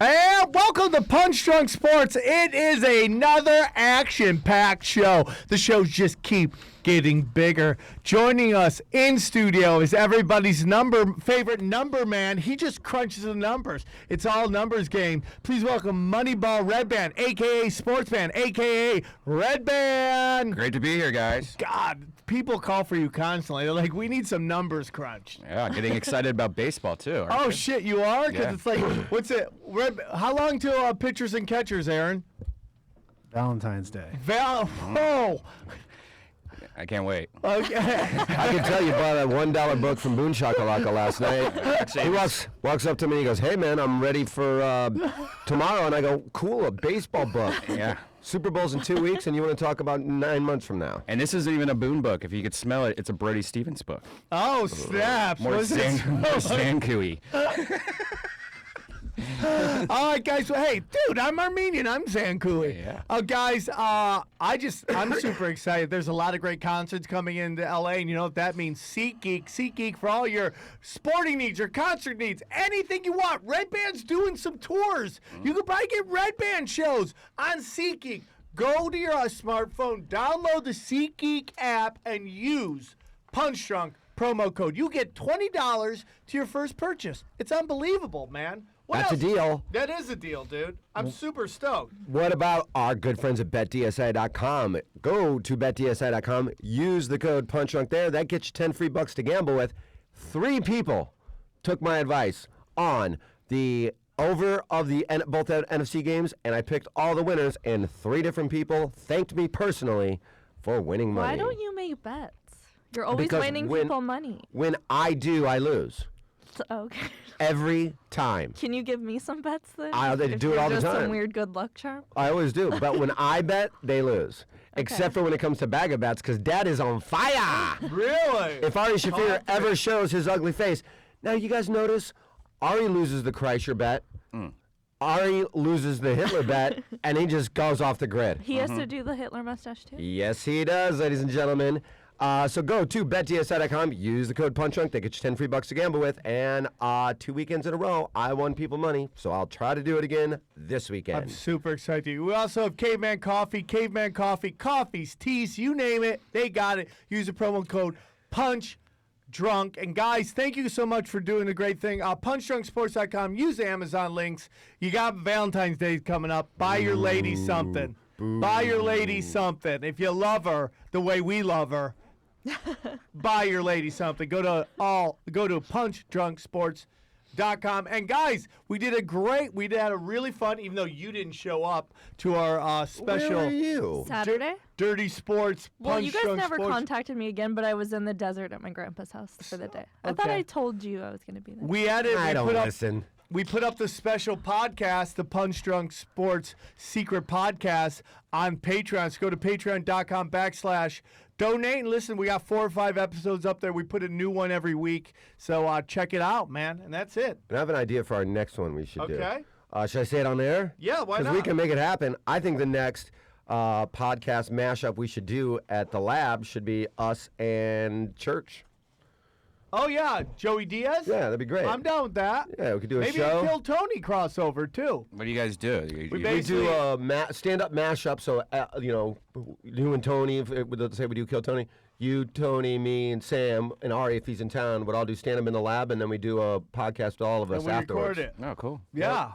And welcome to Punch Drunk Sports. It is another action-packed show. The shows just keep getting bigger. Joining us in studio is everybody's favorite number man. He just crunches the numbers. It's all numbers game. Please welcome Moneyball Redban, a.k.a. Sportsban, a.k.a. Redban. Great to be here, guys. God, people call for you constantly. They're like, we need some numbers crunched. Yeah, getting excited about baseball, too. Oh, shit, you are? Because Yeah. it's like, what's it? How long till pitchers and catchers, Aaron? Valentine's Day. Oh. I can't wait. Okay. I can tell you bought a $1 book from Boone Shakalaka last night. He walks up to me and he goes, "Hey man, I'm ready for tomorrow." And I go, "Cool, a baseball book." Yeah. Super Bowl's in 2 weeks, and you want to talk about 9 months from now? And this isn't even a Boone book. If you could smell it, it's a Brody Stevens book. Oh, snaps. More Sankui. All right, guys. Well, hey, dude, I'm Armenian. I'm Zankui. Yeah. Guys, I'm super excited. There's a lot of great concerts coming into LA, and you know what that means? SeatGeek. SeatGeek for all your sporting needs, your concert needs, anything you want. Redban's doing some tours. You can probably get Redban shows on SeatGeek. Go to your smartphone, download the SeatGeek app, and use Punch Drunk promo code. You get $20 to your first purchase. It's unbelievable, man. What That's else? a deal. That is a deal, dude. I'm super stoked. What about our good friends at BetDSI.com? Go to BetDSI.com, use the code PUNCHDRUNK there. That gets you 10 free bucks to gamble with. 3 people took my advice on the over of both NFC games, and I picked all the winners, and 3 different people thanked me personally for winning money. Why don't you make bets? You're always Because winning people money. When I do, I lose. Okay. Every time. Can you give me some bets then? I'll do If it you're all the just time. Some weird good luck charm. I always do. But when I bet, they lose. Except for when it comes to bag of bets, because Dad is on fire. Really? If Ari Shaffir ever shows his ugly face. Now, you guys notice Ari loses the Kreischer bet. Ari loses the Hitler bet, and he just goes off the grid. He has to do the Hitler mustache too? Yes, he does, ladies and gentlemen. So go to BetDSI.com, use the code PUNCHDRUNK, they get you 10 free bucks to gamble with, and 2 weekends in a row, I won people money, so I'll try to do it again this weekend. I'm super excited. We also have Caveman Coffee, coffees, teas, you name it, they got it. Use the promo code PUNCHDRUNK. And guys, thank you so much for doing the great thing. PunchDrunkSports.com, use the Amazon links. You got Valentine's Day coming up. Buy your lady something. Buy your lady something. If you love her the way we love her, buy your lady something. Go to PunchDrunkSports.com. And guys, we had a really fun, even though you didn't show up to our special Where are you? Saturday? Dirty Sports. Well, you guys Drunk never Sports. contacted me again, but I was in the desert at my grandpa's house for the day. I thought Okay. I told you I was going to be there. I don't listen. We put up the special podcast, the Punch Drunk Sports Secret Podcast, on Patreon. So go to patreon.com/donate and listen. We got 4 or 5 episodes up there. We put a new one every week. So check it out, man. And that's it. I have an idea for our next one we should do. Okay. Should I say it on air? Yeah, why Because not? we can make it happen. I think the next podcast mashup we should do at the lab should be us and church. Oh, yeah. Joey Diaz? Yeah, that'd be great. I'm down with that. Yeah, we could do a Maybe show. a Kill Tony crossover, too. What do you guys do? We We do a stand-up mashup, so, you and Tony, let's say we do Kill Tony, you, Tony, me, and Sam, and Ari, if he's in town, would all do stand-up in the lab, and then we do a podcast with all of us And we afterwards. record it. Oh, cool. Yeah.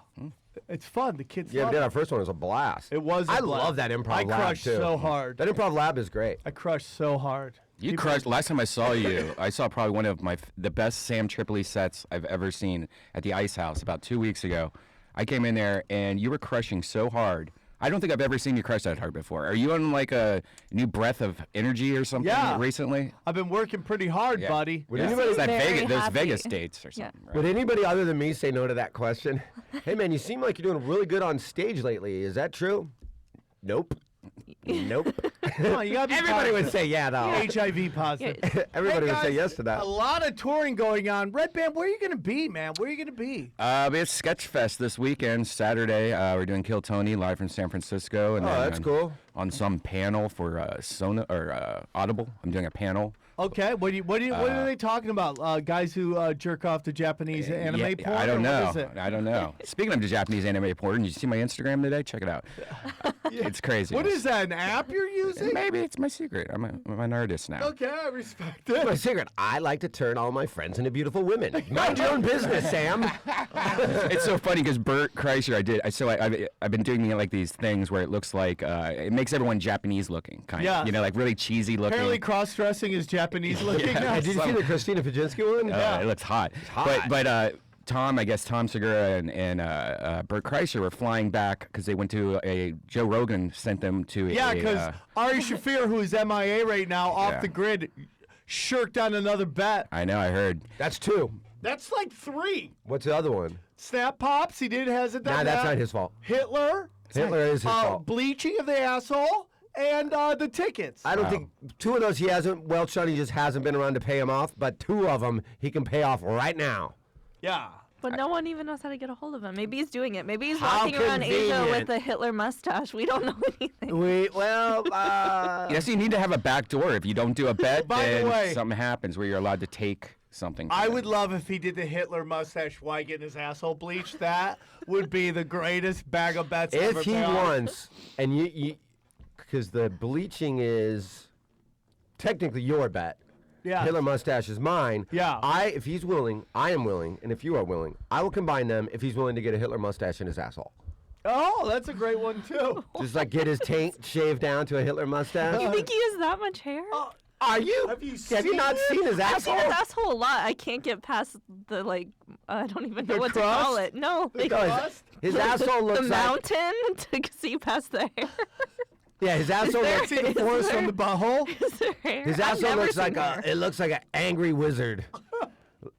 It's fun. The kids Yeah, we love did. it. Our first one was a blast. It was a I blast. love that improv I lab, crushed too. so hard. That improv lab is great. I crushed so hard. You crushed. Last time I saw you, I saw probably one of the best Sam Tripoli sets I've ever seen at the Ice House about 2 weeks ago. I came in there, and you were crushing so hard. I don't think I've ever seen you crush that hard before. Are you on like a new breath of energy or something recently? I've been working pretty hard, buddy. Would Yeah. anybody- It's that Very those happy. Vegas dates or something, right? Would anybody other than me say no to that question? Hey, man, you seem like you're doing really good on stage lately. Is that true? Nope. Nope. Come on, you gotta be Everybody would positive. say yeah, though. HIV positive. Everybody Hey, would say guys, yes to that. A lot of touring going on. Redban, where are you going to be, man? Where are you going to be? It's Sketchfest this weekend, Saturday. We're doing Kill Tony live from San Francisco. And Oh, then that's cool. On some panel for Audible. I'm doing a panel Okay, what are they talking about? Guys who jerk off to Japanese anime Yeah, porn? I don't or know. What is it? I don't know. Speaking of the Japanese anime porn, you see my Instagram today? Check it out. It's crazy. What is that? An app you're using? Maybe it's my secret. I'm an artist now. Okay, I respect My it. secret, I like to turn all my friends into beautiful women. Mind your own business, Sam. It's so funny because Bert Kreischer, I've been doing like these things where it looks like it makes everyone Japanese looking, kind Yeah. of. You know, like really cheesy looking. Apparently, cross-dressing is Japanese looking. Yeah. now. Did you see the Christina Pajinski one? It looks hot. hot. But Tom Segura and Bert Kreischer were flying back because they went to Joe Rogan sent them to Yeah, because Ari Shafir, who is MIA right now, off Yeah. the grid, shirked on another bet. I know, I heard. That's 2. That's like 3. What's the other one? Snap Pops, he has it. Nah, that's not his fault. Hitler. Hitler is his fault. Bleaching of the asshole and the tickets. I don't think 2 of those he hasn't welched on. He just hasn't been around to pay him off. But 2 of them he can pay off right now. Yeah. But no one even knows how to get a hold of him. Maybe he's doing it. Maybe he's How walking around Asia convenient. with a Hitler mustache. We don't know anything. Yes, you need to have a back door. If you don't do a bet, By the then way- something happens where you're allowed to take something. from I them. would love if he did the Hitler mustache while getting his asshole bleached. That would be the greatest bag of bets ever If he paid off. wants, and you, because the bleaching is technically your bet. Yeah. Hitler mustache is mine. Yeah. If he's willing, I am willing, and if you are willing, I will combine them if he's willing to get a Hitler mustache in his asshole. Oh, that's a great one too. Just like get his taint shaved down to a Hitler mustache. You think he has that much hair? Are you? Have you not seen seen his I've seen asshole? his asshole a lot. I can't get past the I don't even know The what crust? to call it. No, like, No, his asshole looks the like mountain to see past the hair. yeah. His asshole there- looks. See the Is forest there- from the butthole? Is there hair? His I've asshole never looks like seen hair. it looks like an angry wizard.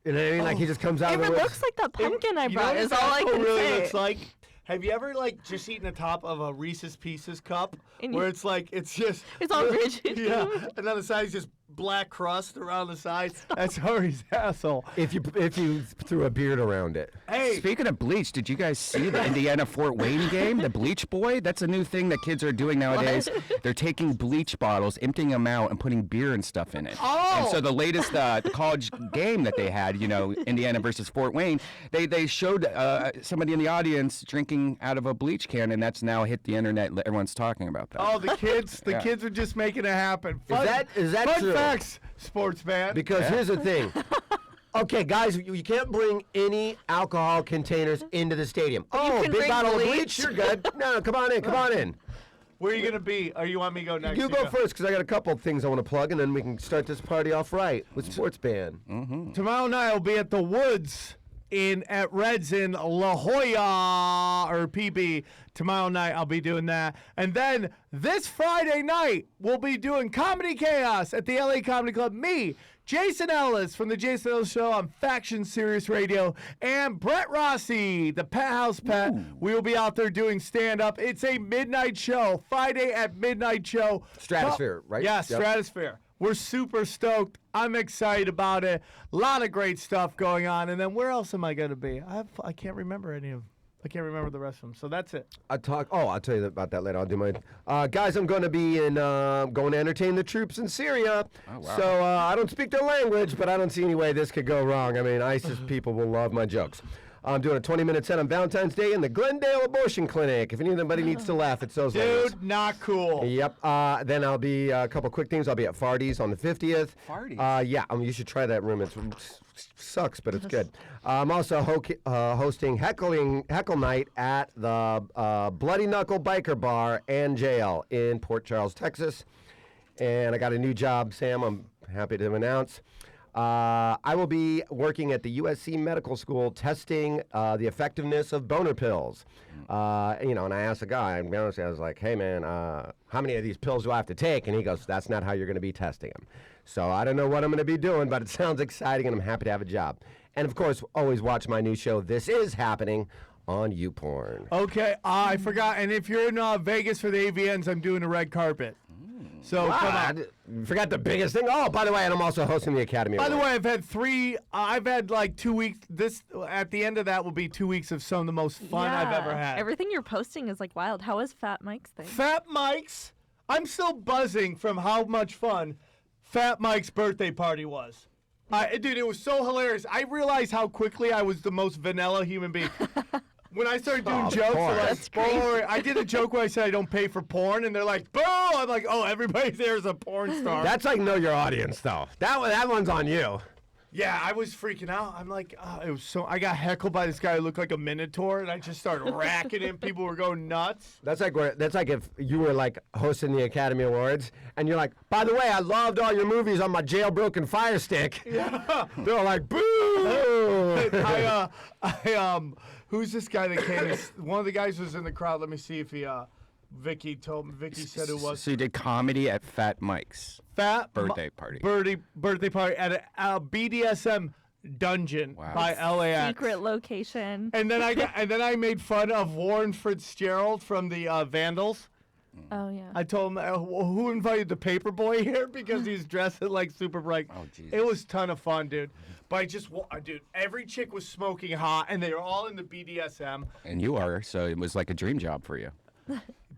You know what I mean? Like he just comes out If of the it woods. looks like that pumpkin I You know brought, what is his all I asshole can really say. looks like? Have you ever just eaten the top of a Reese's Pieces cup And where you- it's like it's just It's all rigid. Yeah, and on the side is just black crust around the side. That's Ari's asshole. If you threw a beard around it. Hey, Speaking of bleach, did you guys see the Indiana Fort Wayne game? The bleach boy? That's a new thing that kids are doing nowadays. They're taking bleach bottles, emptying them out, and putting beer and stuff in it. Oh! And so the latest the college game that they had, Indiana versus Fort Wayne, they showed somebody in the audience drinking out of a bleach can, and that's now hit the internet. Everyone's talking about that. oh, the kids Yeah. are just making it happen. Fun, is that fun true? facts, Sportsman. Because here's the thing. Okay, guys, you can't bring any alcohol containers into the stadium. Oh, can big bring bottle of bleach. bleach, you're good. No, come on in. Where are you gonna be? Or you want me to go next? You go first, because I got a couple of things I want to plug, and then we can start this party off right with Sportsban. Tomorrow night I'll be at the Woods at Reds in La Jolla or PB. Tomorrow night I'll be doing that. And then this Friday night we'll be doing Comedy Chaos at the LA Comedy Club. Me, Jason Ellis from the Jason Ellis Show on Faction Sirius Radio, and Brett Rossi, the Pet House Pet. We will be out there doing stand-up. It's a midnight show, Friday at midnight show. Stratosphere, right? Yeah, Yep. Stratosphere. We're super stoked. I'm excited about it. A lot of great stuff going on. And then where else am I going to be? I can't remember any of them. I can't remember the rest of them. So that's it. I'll tell you about that later. I'll do my guys. I'm going to be going to entertain the troops in Syria. Oh, wow. So I don't speak their language, but I don't see any way this could go wrong. I mean, ISIS people will love my jokes. I'm doing a 20-minute set on Valentine's Day in the Glendale Abortion Clinic. If anybody needs to laugh, it's those ladies. Dude, not cool. Yep. Then I'll be a couple quick things. I'll be at Fardy's on the 50th. Fardy's? Yeah. You should try that room. It sucks, but it's good. I'm also hosting Heckle Night at the Bloody Knuckle Biker Bar and Jail in Port Charles, Texas. And I got a new job, Sam. I'm happy to announce. I will be working at the USC Medical School testing the effectiveness of boner pills. And I asked the guy, and honestly, I was like, hey, man, how many of these pills do I have to take? And he goes, that's not how you're going to be testing them. So I don't know what I'm going to be doing, but it sounds exciting, and I'm happy to have a job. And, of course, always watch my new show, This Is Happening, on YouPorn. Okay, I forgot. And if you're in Vegas for the AVNs, I'm doing a red carpet. So come on. Forgot the biggest thing. Oh, by the way, and I'm also hosting the Academy By the Awards. way, I've had like 2 weeks. At the end of that will be 2 weeks of some of the most fun I've ever had. Everything you're posting is like wild. How is Fat Mike's thing? Fat Mike's. I'm still buzzing from how much fun Fat Mike's birthday party was. Dude, it was so hilarious. I realized how quickly I was the most vanilla human being. When I started doing jokes, they're like, boring. I did a joke where I said I don't pay for porn, and they're like, boo! I'm like, oh, everybody there is a porn star. That's like know your audience, though. That one's on you. Yeah, I was freaking out. I'm like, it was so. I got heckled by this guy who looked like a minotaur, and I just started racking him. People were going nuts. That's like if you were like hosting the Academy Awards, and you're like, by the way, I loved all your movies on my jailbroken Fire Stick. Yeah. They're like, boo! Who's this guy that came? One of the guys was in the crowd. Let me see if he. Vicky said it was. So you did comedy at Fat Mike's birthday party. Birthday party at a BDSM dungeon by LAX. Secret location. And then I made fun of Warren Fitzgerald from the Vandals. Oh yeah. I told him who invited the paper boy here because he's dressed like super bright. Oh Jesus. It was a ton of fun, dude. But dude, every chick was smoking hot, and they were all in the BDSM. And you are, so it was like a dream job for you.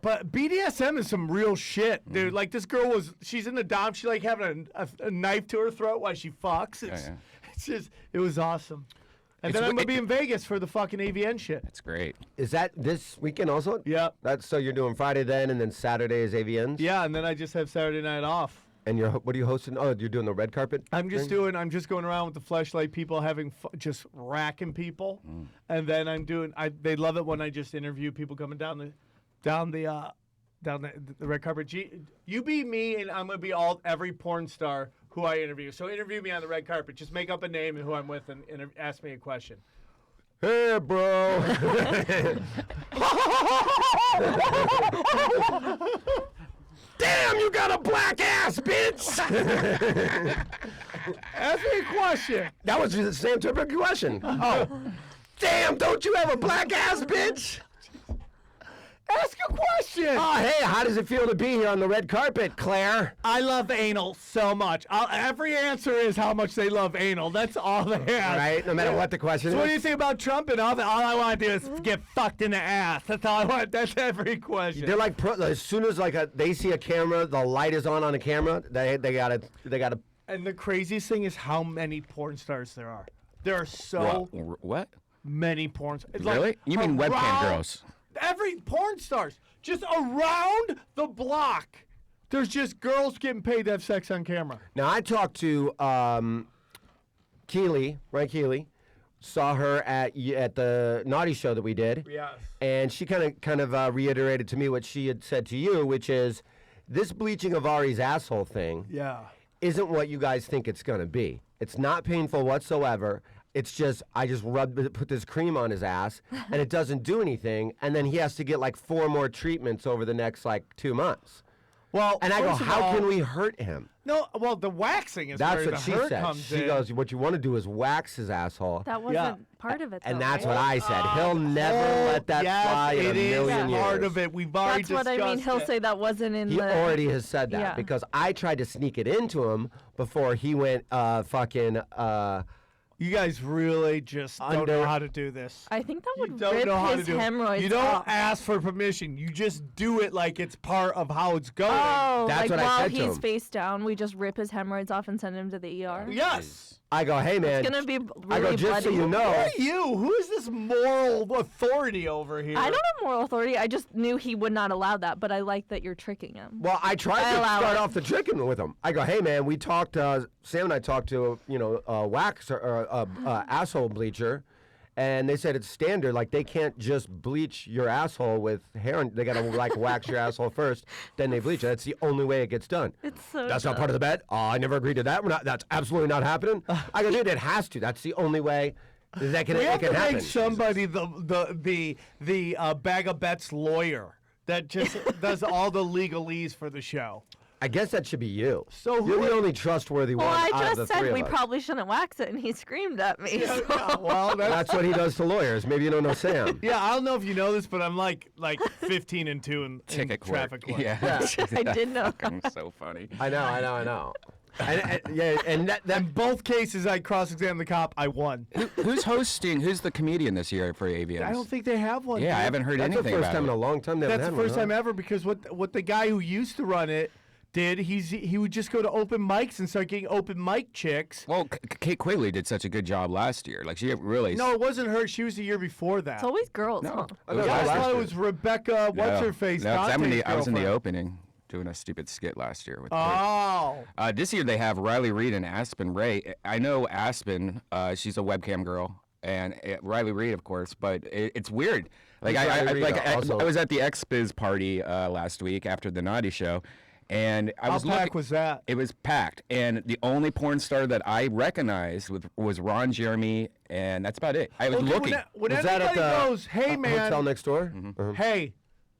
But BDSM is some real shit, dude. Like this girl she's in the dom. She like having a knife to her throat while she fucks. It's just, it was awesome. And then I'm gonna be in Vegas for the fucking AVN shit. That's great. Is that this weekend also? Yeah. That's so you're doing Friday then, and then Saturday is AVNs. Yeah, and then I just have Saturday night off. And what are you hosting? Oh, you're doing the red carpet. I'm just going around with the fleshlight people, having just racking people, and then they love it when I just interview people coming down the red carpet. You be me, and I'm gonna be every porn star who I interview. So interview me on the red carpet. Just make up a name and who I'm with, and ask me a question. Hey, bro. Damn, you got a black ass, bitch. Ask me a question. That was the Sam Tripoli question. Oh, damn, don't you have a black ass, bitch? Ask a question. Oh, hey, how does it feel to be here on the red carpet, Claire? I love anal so much. Every answer is how much they love anal. That's all they ask. Right, no matter what the question So is. what do you think about Trump and all that? All I want to do is get fucked in the ass. That's all I want. That's every question. They're like, as soon as they see a camera, the light is on the camera, they gotta. And the craziest thing is how many porn stars there are. There are so What? many porn stars. Really? You mean webcam girls? Every porn stars. Just around the block. There's just girls getting paid to have sex on camera. Now, I talked to Keely, Ryan Keely, saw her at the Naughty show that we did. Yes. And she kind of reiterated to me what she had said to you, which is this bleaching of Ari's asshole thing isn't what you guys think it's going to be. It's not painful whatsoever. It's just, I just put this cream on his ass, and it doesn't do anything, and then he has to get like 4 more treatments over the next like 2 months. Well, And I go, first of how all- can we hurt him? No, well, the waxing is That's where what the she hurt said. comes She in. goes, what you want to do is wax his asshole. That wasn't part of it. And though, that's right? what I said. He'll never let that fly in a million years. part of it. We've already That's what I mean. discussed He'll it. say that wasn't in He the. already has said that Yeah. because I tried to sneak it into him before he went You guys really just don't know how to do this. I think that You would don't rip know how to his do it. hemorrhoids You don't off. ask for permission. You just do it like it's part of how it's going. Oh, That's like what I while said to he's him. face down, we just rip his hemorrhoids off and send him to the ER. Yes. I go, hey man, It's gonna be I really go, just so bloody. you know, Who are you? Who is this moral authority over here? I don't have moral authority. I just knew he would not allow that, but I like that you're tricking him. well, I tried I to allow start it. off the tricking with him. I go, hey man, we talked. Sam and I talked to a wax or asshole bleacher, and they said it's standard. Like they can't just bleach your asshole with hair. They gotta like wax your asshole first, then they bleach it. That's the only way it gets done. It's so. That's not part of the bet. Oh, I never agreed to that. That's absolutely not happening. I go, dude, it has to. That's the only way that We it have can to happen. make somebody the Bag of Bets lawyer that just does all the legalese for the show. I guess that should be you. So you're who- the only trustworthy Well, one I out of the just said three we of us. probably shouldn't wax it, and he screamed at me. so- Well, That's what he does to lawyers. Maybe you don't know Sam. yeah. I don't know if you know this, but I'm like 15-2 in Ticket clerk. traffic court. Yeah. I did know. Fucking so funny. I know. And that In both cases, I cross-examined the cop. I won. Who's hosting? Who's the comedian this year for AVNs? I don't think they have one. Yeah, I dude. haven't heard that's the anything first about time in it. a long time they haven't That's had the first one, time ever because what the guy who used to run it He would just go to open mics and start getting open mic chicks. Well, Kate Quigley did such a good job last year. Like she really. No, it wasn't her. She was the year before that. It's always girls, No. huh? I know, Yeah, I last thought it year. was Rebecca. What's her face? No, 'cause I was in Dante's the girlfriend. opening doing a stupid skit last year with. Kate. Oh. This year they have Riley Reid and Aspen Ray. I know Aspen. She's a webcam girl, and Riley Reid, of course. But it's weird. Like Who's Riley Reid I also? was at the XBiz party last week after the Naughty Show, and I How was packed looking. was that? It was packed, and the only porn star that I recognized was Ron Jeremy, and that's about it. I was Okay, looking. When Was that at everybody the goes, hey, man. hotel next door? Mm-hmm. Hey,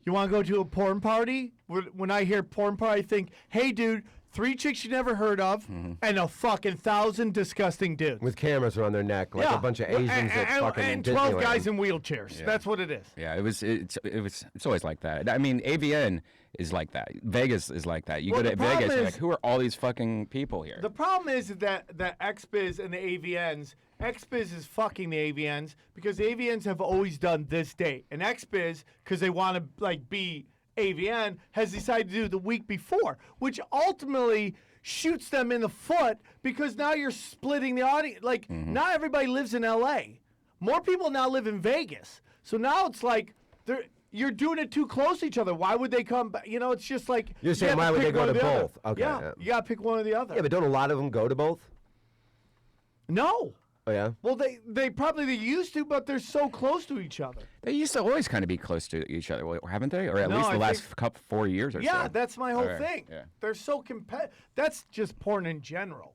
you want to go to a porn party? When I hear porn party, I think, hey, dude, 3 chicks you never heard of, Mm-hmm. and a fucking 1,000 disgusting dudes. With cameras around their neck, like a bunch of Asians at fucking and 12 Disneyland. guys in wheelchairs. That's what it is. Yeah, it's always like that. I mean, AVN is like that. Vegas is like that. You Well, go the to Vegas, problem you're is- like, who are all these fucking people here? The problem is that XBiz and the AVNs, XBiz is fucking the AVNs because the AVNs have always done this date. And XBiz, because they want to like be AVN, has decided to do the week before, which ultimately shoots them in the foot because now you're splitting the audience. Like, not everybody lives in LA. More people now live in Vegas. So now it's like you're doing it too close to each other. Why would they come back? You know, it's just like You're saying you have why would pick they go one or to the other. both? Okay, Yeah, yeah. you got to pick one or the other. Yeah, but don't a lot of them go to both? No. Oh, yeah? Well, they probably used to, but they're so close to each other. They used to always kind of be close to each other, haven't they? Or at No, least the I last think- couple 4 years or so. Yeah, that's my whole Okay, thing. yeah. They're so competitive. That's just porn in general.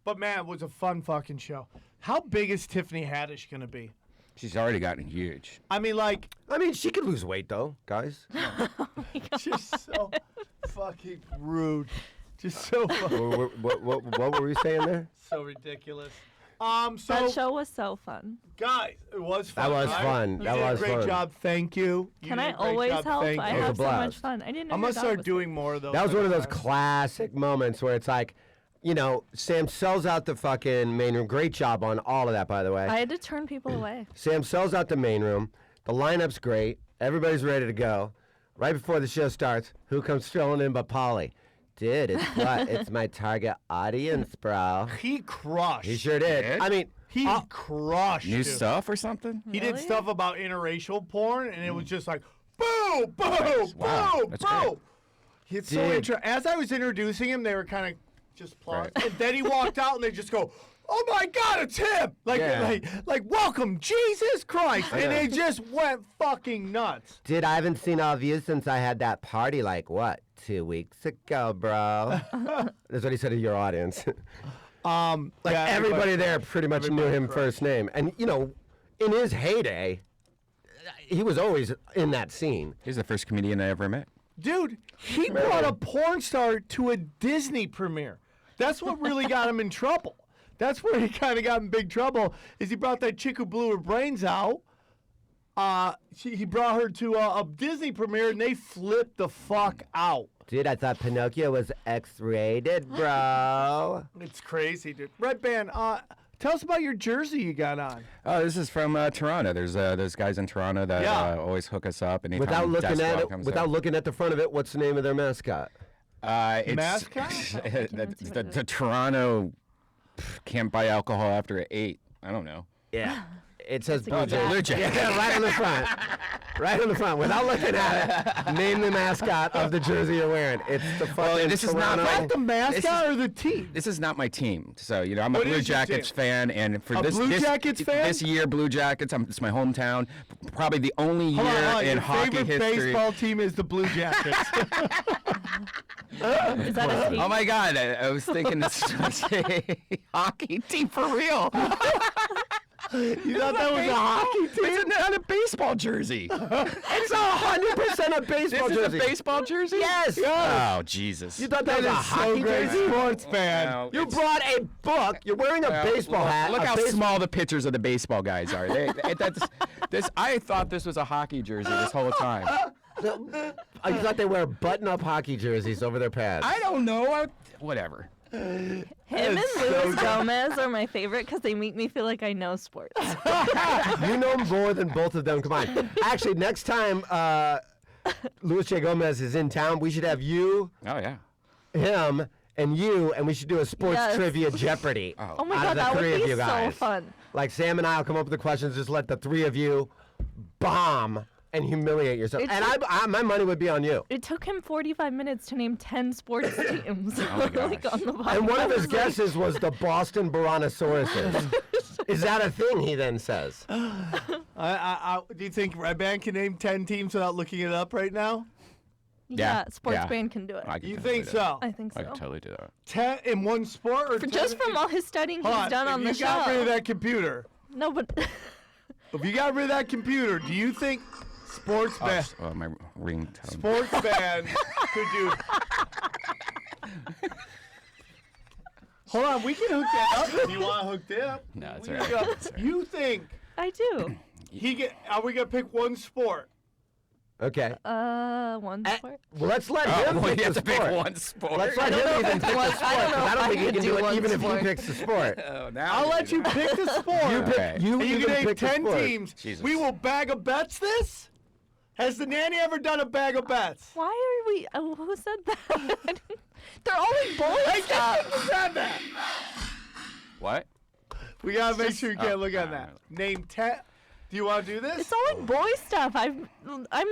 But man, it was a fun fucking show. How big is Tiffany Haddish gonna be? She's already gotten huge. I mean, like, I mean, she could lose weight, though, guys. just so fucking rude. Just so fucking, what were we saying there? so ridiculous. That So show was so fun. guys, it was fun. That was right? fun. You That did was a great fun. job. Thank you. You Can did I a great always job. help? Thank I you. was a have so much blast. fun. I didn't know I'm your gonna dog start was doing more of those. That was one of those sometimes. classic moments where it's like, you know, Sam sells out the fucking main room. Great job on all of that, by the way. I had to turn people away. Sam sells out the main room. The lineup's great. Everybody's ready to go. Right before the show starts, who comes strolling in but Polly? Dude, it's what? It's my target audience, bro. He crushed. He sure did. Did? I mean, He crushed. New dude. stuff or something? He did Really? stuff about interracial porn, and it was just like, boo, boo, Wow, boo, that's boo. It's so Dude. interesting. As I was introducing him, they were kind of just paused. Right. And then he walked out, and they just go, oh my God, it's him! Yeah. Like, welcome, Jesus Christ! And they just went fucking nuts. dude, I haven't seen all of you since I had that party, like, what, 2 weeks ago, bro? That's what he said to your audience. Like, Yeah, everybody there pretty much knew everybody him first name. And, you know, in his heyday, he was always in that scene. He's the first comedian I ever met. Dude, he brought a porn star to a Disney premiere. That's what really got him in trouble. That's where he kind of got in big trouble, is he brought that chick who blew her brains out. He brought her to a Disney premiere, and they flipped the fuck out. Dude, I thought Pinocchio was X-rated, bro. It's crazy, dude. Redban, tell us about your jersey you got on. Oh, this is from Toronto. There's guys in Toronto that Yeah. always hook us up. Anytime Without looking Death at Squad it, comes without up. looking at the front of it, what's the name of their mascot? It's Mascot? the Toronto can't buy alcohol after 8. I don't know. Yeah. It says a Blue good Jays. Blue Jays. Yeah, right on the front. Right on the front. Without looking at it, name the mascot of the jersey you're wearing. It's the fucking this is not Toronto. my- Not the mascot or the team? This is not my team. So, you know, I'm a What Blue is your Jackets team? fan, and for A this Blue this, Jackets fan? this year, Blue Jackets, it's my hometown. Probably the only year Hold on, in your hockey favorite history. baseball team is the Blue Jackets. Is that a team? Oh my God! I was thinking this was a hockey team for real. You thought that was a hockey team? It's not a baseball jersey. It's 100% a baseball This jersey. is a baseball jersey? Yes. Oh, Jesus. You thought that was a That is hockey so great, jersey? sports fan. No, You it's- brought a book. You're wearing a baseball hat. Look a how base- small the pictures of the baseball guys are. I thought this was a hockey jersey this whole time. I thought they wear button-up hockey jerseys over their pants. I don't know. Whatever. Him and Luis Gomez are my favorite because they make me feel like I know sports. You know more than both of them combined. Actually, next time Luis J. Gomez is in town, we should have you, Oh, yeah. him, and you, and we should do a sports Yes. trivia Jeopardy. Oh my out god, of the that would three of be you so guys. fun. Like Sam and I will come up with the questions. Just let the three of you bomb and humiliate yourself. It And took- my money would be on you. It took him 45 minutes to name 10 sports teams. Oh my like gosh. on the podcast. And one of his guesses was the Boston Brontosauruses. Is that a thing? He then says. Do you think Redban can name 10 teams without looking it up right now? Yeah, Yeah. Sportsban can do it. I could You totally think do that. so? I think so. I could totally do that. 10 in one sport, or 10 Just from all his studying he's Hold done if on the you got rid of show. that computer. No, but If you got rid of that computer, do you think Sportsban My ringtone. Sportsban could do? Hold on, we can hook that up if you want to hook that up. No, it's We all can right. go- It's all right. You think I do. Are we gonna pick one sport? Okay. One sport. Well, let's let Oh, him well, pick you have the to pick sport. one sport. Let's let don't him know even if pick the it's sport. one- 'Cause I don't know I if don't I think he could can do do it one even if sport. he picks the sport. Oh, now I'll you let do you that. pick the sport. You pick. Okay. You And you even can name pick the 10 sport. teams. Jesus. We will bag of bets this. Has the nanny ever done a bag of bets? Why are we? Who said that? They're all like boy stuff. Who said that? What? We gotta make sure you can't Oh, look at no, that. Name 10. Do you want to do this? It's all like boy stuff. I'm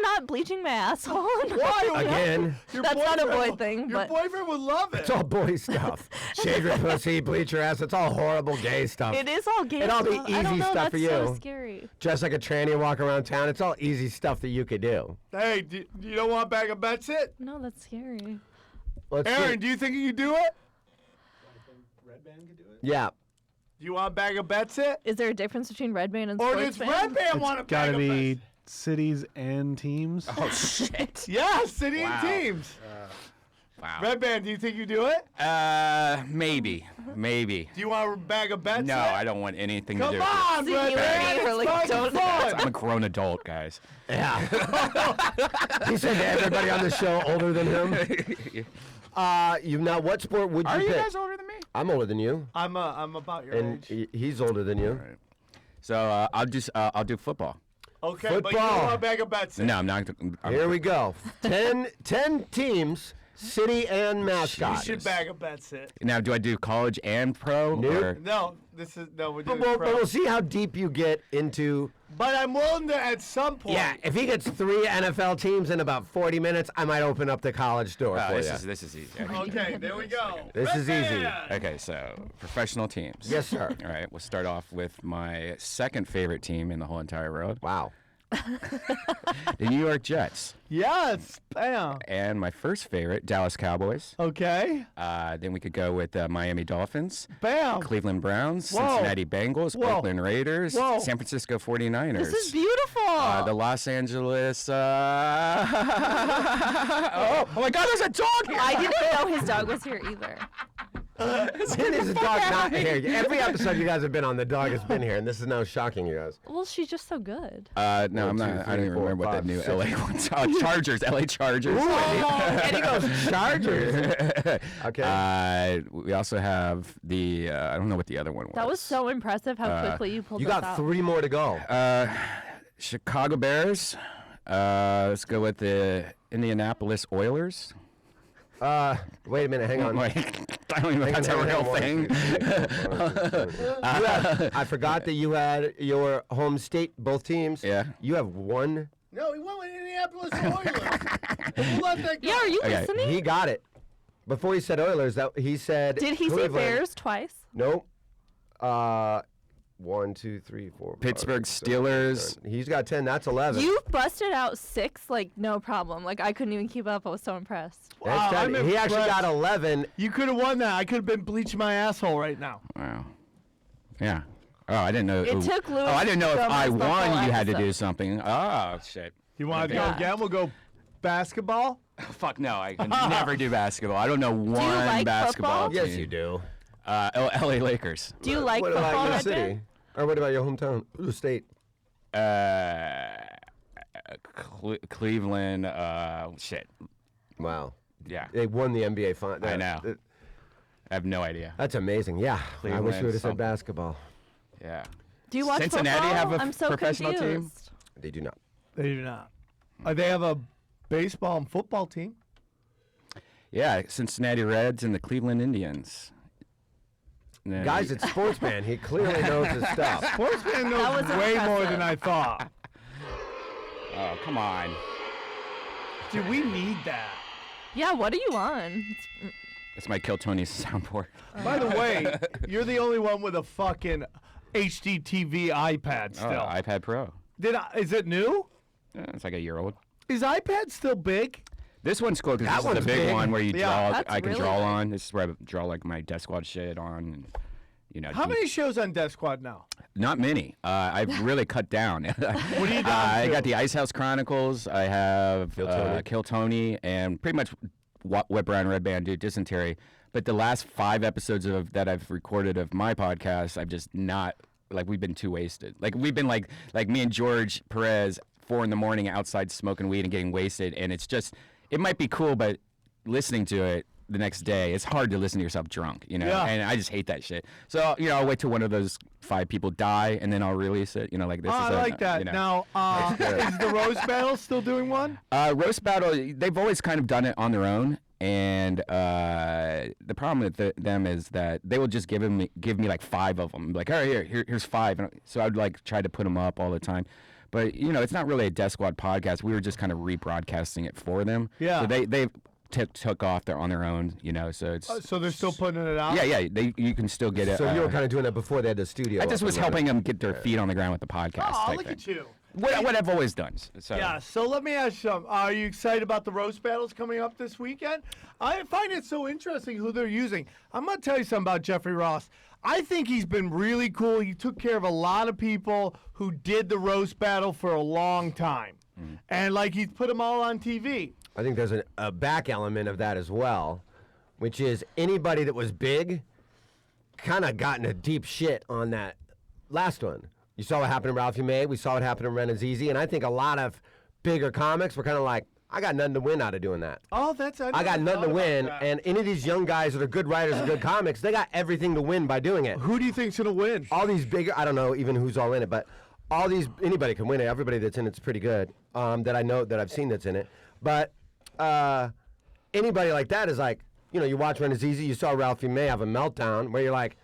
not bleaching my asshole. Why? Again. Your That's not a boyfriend boy will- thing, Your but- boyfriend would love it. It's all boy stuff. Shave your pussy, bleach your ass. It's all horrible gay stuff. It is all gay It'd all be stuff. I easy don't know. stuff That's for so you. scary. Dress like a tranny and walk around town. It's all easy stuff that you could do. Hey, you don't want bag of bets it? No, that's scary. Let's see. Aaron, do you think you could do it? Yeah. Do you want bag of bets it? Is there a difference between Redban and Or does Sportsban? Redban want a bag Gotta of be bets? cities and teams. Oh shit! Yeah, city Wow. and teams. Wow. Redban, do you think you do it? Maybe. Do you want a bag of bets No, it? I don't want anything to Come do with on, See, you and Redban. me are like, It's don't- fun. I'm a grown adult, guys. Yeah. He said to everybody on the show older than him. Now, what sport would you Are you pick? guys older than me? I'm older than you, I'm about your and age. he's older than you. So I'll do football. Okay, but you Football. don't want a bag of bets it. No, I'm not. Here we go. 10 teams, city and You mascot. should bag of bets it. Now, do I do college and pro? Nope. Or? No, we're doing But pro. we'll see how deep you get into. But I'm willing to, at some point. Yeah, if he gets 3 NFL teams in about 40 minutes, I might open up the college door for you. This is easy. Okay. Okay, there we go. This is easy. Redban. Okay, so professional teams. Yes, sir. All right, we'll start off with my second favorite team in the whole entire world, Wow. the New York Jets, Yes, bam. and my first favorite, Dallas Cowboys. Okay, Then we could go with Miami Dolphins, bam. Cleveland Browns, Whoa. Cincinnati Bengals, Whoa. Oakland Raiders, Whoa. San Francisco 49ers. This is beautiful. The Los Angeles. Oh my God! There's a dog here. I didn't know his dog was here either. When is the dog not here? Every episode you guys have been on, the dog has been here, and this is now shocking you guys. Well, she's just so good. No, 1, I'm 2, not. I 3, don't even 4, remember what 5, the new 6. LA ones are. Chargers, LA Chargers. And he goes, Chargers. Okay. We also have the. I don't know what the other one was. That was so impressive how quickly you pulled You this got out. 3 more to go. Chicago Bears. Let's go with the Indianapolis Oilers. Wait a minute, hang on. Wait, I don't even know if that's a real thing. I forgot that you had your home state, both teams. Yeah. You have 1. No, he went with Indianapolis Oilers. We'll let that go. Yeah, are you Okay. listening? He got it. Before he said Oilers, that he said. Did he say Cleveland. Bears twice? Nope. 1, 2, 3, 4. 5, Pittsburgh 6, 7, Steelers. 8, 9. He's got 10. That's 11. You busted out 6, like, no problem. Like, I couldn't even keep up. I was so impressed. That's Wow, 10. I'm He actually impressed. got 11. You could have won that. I could have been bleaching my asshole right now. Wow. Yeah. Oh, I didn't know. It took Louis Oh, I didn't know if Gomez I the won, whole you had to episode. do something. Oh shit. You want to Okay. go Yeah. again? We'll go basketball. Fuck no, I can never do basketball. I don't know one like basketball football? team. Yes, you do. LA Lakers. Do you like What football, about your Redban? city? Or what about your hometown? Ooh, state. Cleveland. Shit. Wow. Yeah. They won the NBA final. I know. I have no idea. That's amazing. Yeah. I wish Cleveland, you would have said something. basketball. Yeah. Do you watch Cincinnati football? have a I'm so professional team? confused. They do not. They do not. They have a baseball and football team. Yeah, Cincinnati Reds and the Cleveland Indians. No, Guys, it's Sportsban. He clearly knows his stuff. Sportsman That knows was way more impressive. than I thought. Oh, come on. Dude, we need that. Yeah, what are you on? It's my Kill Tony soundboard. By the way, you're the only one with a fucking HD TV iPad still. Oh, iPad Pro. Is it new? It's like a year old. Is iPad still big? This one's cool because That this is the one's big big. one where you Yeah. draw. That's I can really draw big. on. This is where I draw like my Death Squad shit on. And, you know, How many shows on Death Squad now? Not many. I've really cut down. What are you down I to? got the Ice House Chronicles. I have Kill Tony. Kill Tony, and pretty much what Brian Redban did, Dysentery. But the last 5 episodes that I've recorded of my podcast, I've just not like we've been too wasted. Like we've been like me and George Perez 4 a.m. outside smoking weed and getting wasted, and it's just it might be cool, but listening to it the next day, it's hard to listen to yourself drunk, you know. Yeah. And I just hate that shit. So I'll wait till one of those 5 people die, and then I'll release it. Like this. Oh, is I like that. You know. Now, is the Roast Battle still doing one? Roast Battle, they've always kind of done it on their own, and the problem with them is that they will just give me like 5 of them, like, all right, here's 5, and so I'd like try to put them up all the time, but it's not really a Death Squad podcast. We were just kind of rebroadcasting it for them. Yeah. So they took off on their own, so it's. So they're still putting it out? Yeah, you can still get it. So you were kind of doing that before they had the studio. I just up was and running. helping them get their feet on the ground with the podcast. Oh, type look thing. at you. What I've always done. So. Yeah, so let me ask you something. Are you excited about the roast battles coming up this weekend? I find it so interesting who they're using. I'm going to tell you something about Jeffrey Ross. I think he's been really cool. He took care of a lot of people who did the roast battle for a long time. And, he's put them all on TV. I think there's a back element of that as well, which is anybody that was big kind of got into deep shit on that last one. You saw what happened to Ralphie May. We saw what happened to Ren Azizi. And I think a lot of bigger comics were kind of like, I got nothing to win out of doing that. Oh, I got nothing to win. And any of these young guys that are good writers and good comics, they got everything to win by doing it. Who do you think's going to win? All these bigger, I don't know even who's all in it, but anybody can win it. Everybody that's in it's pretty good that I know that I've seen that's in it. But anybody like that is like, you watch Ren Azizi, you saw Ralphie May have a meltdown where you're like,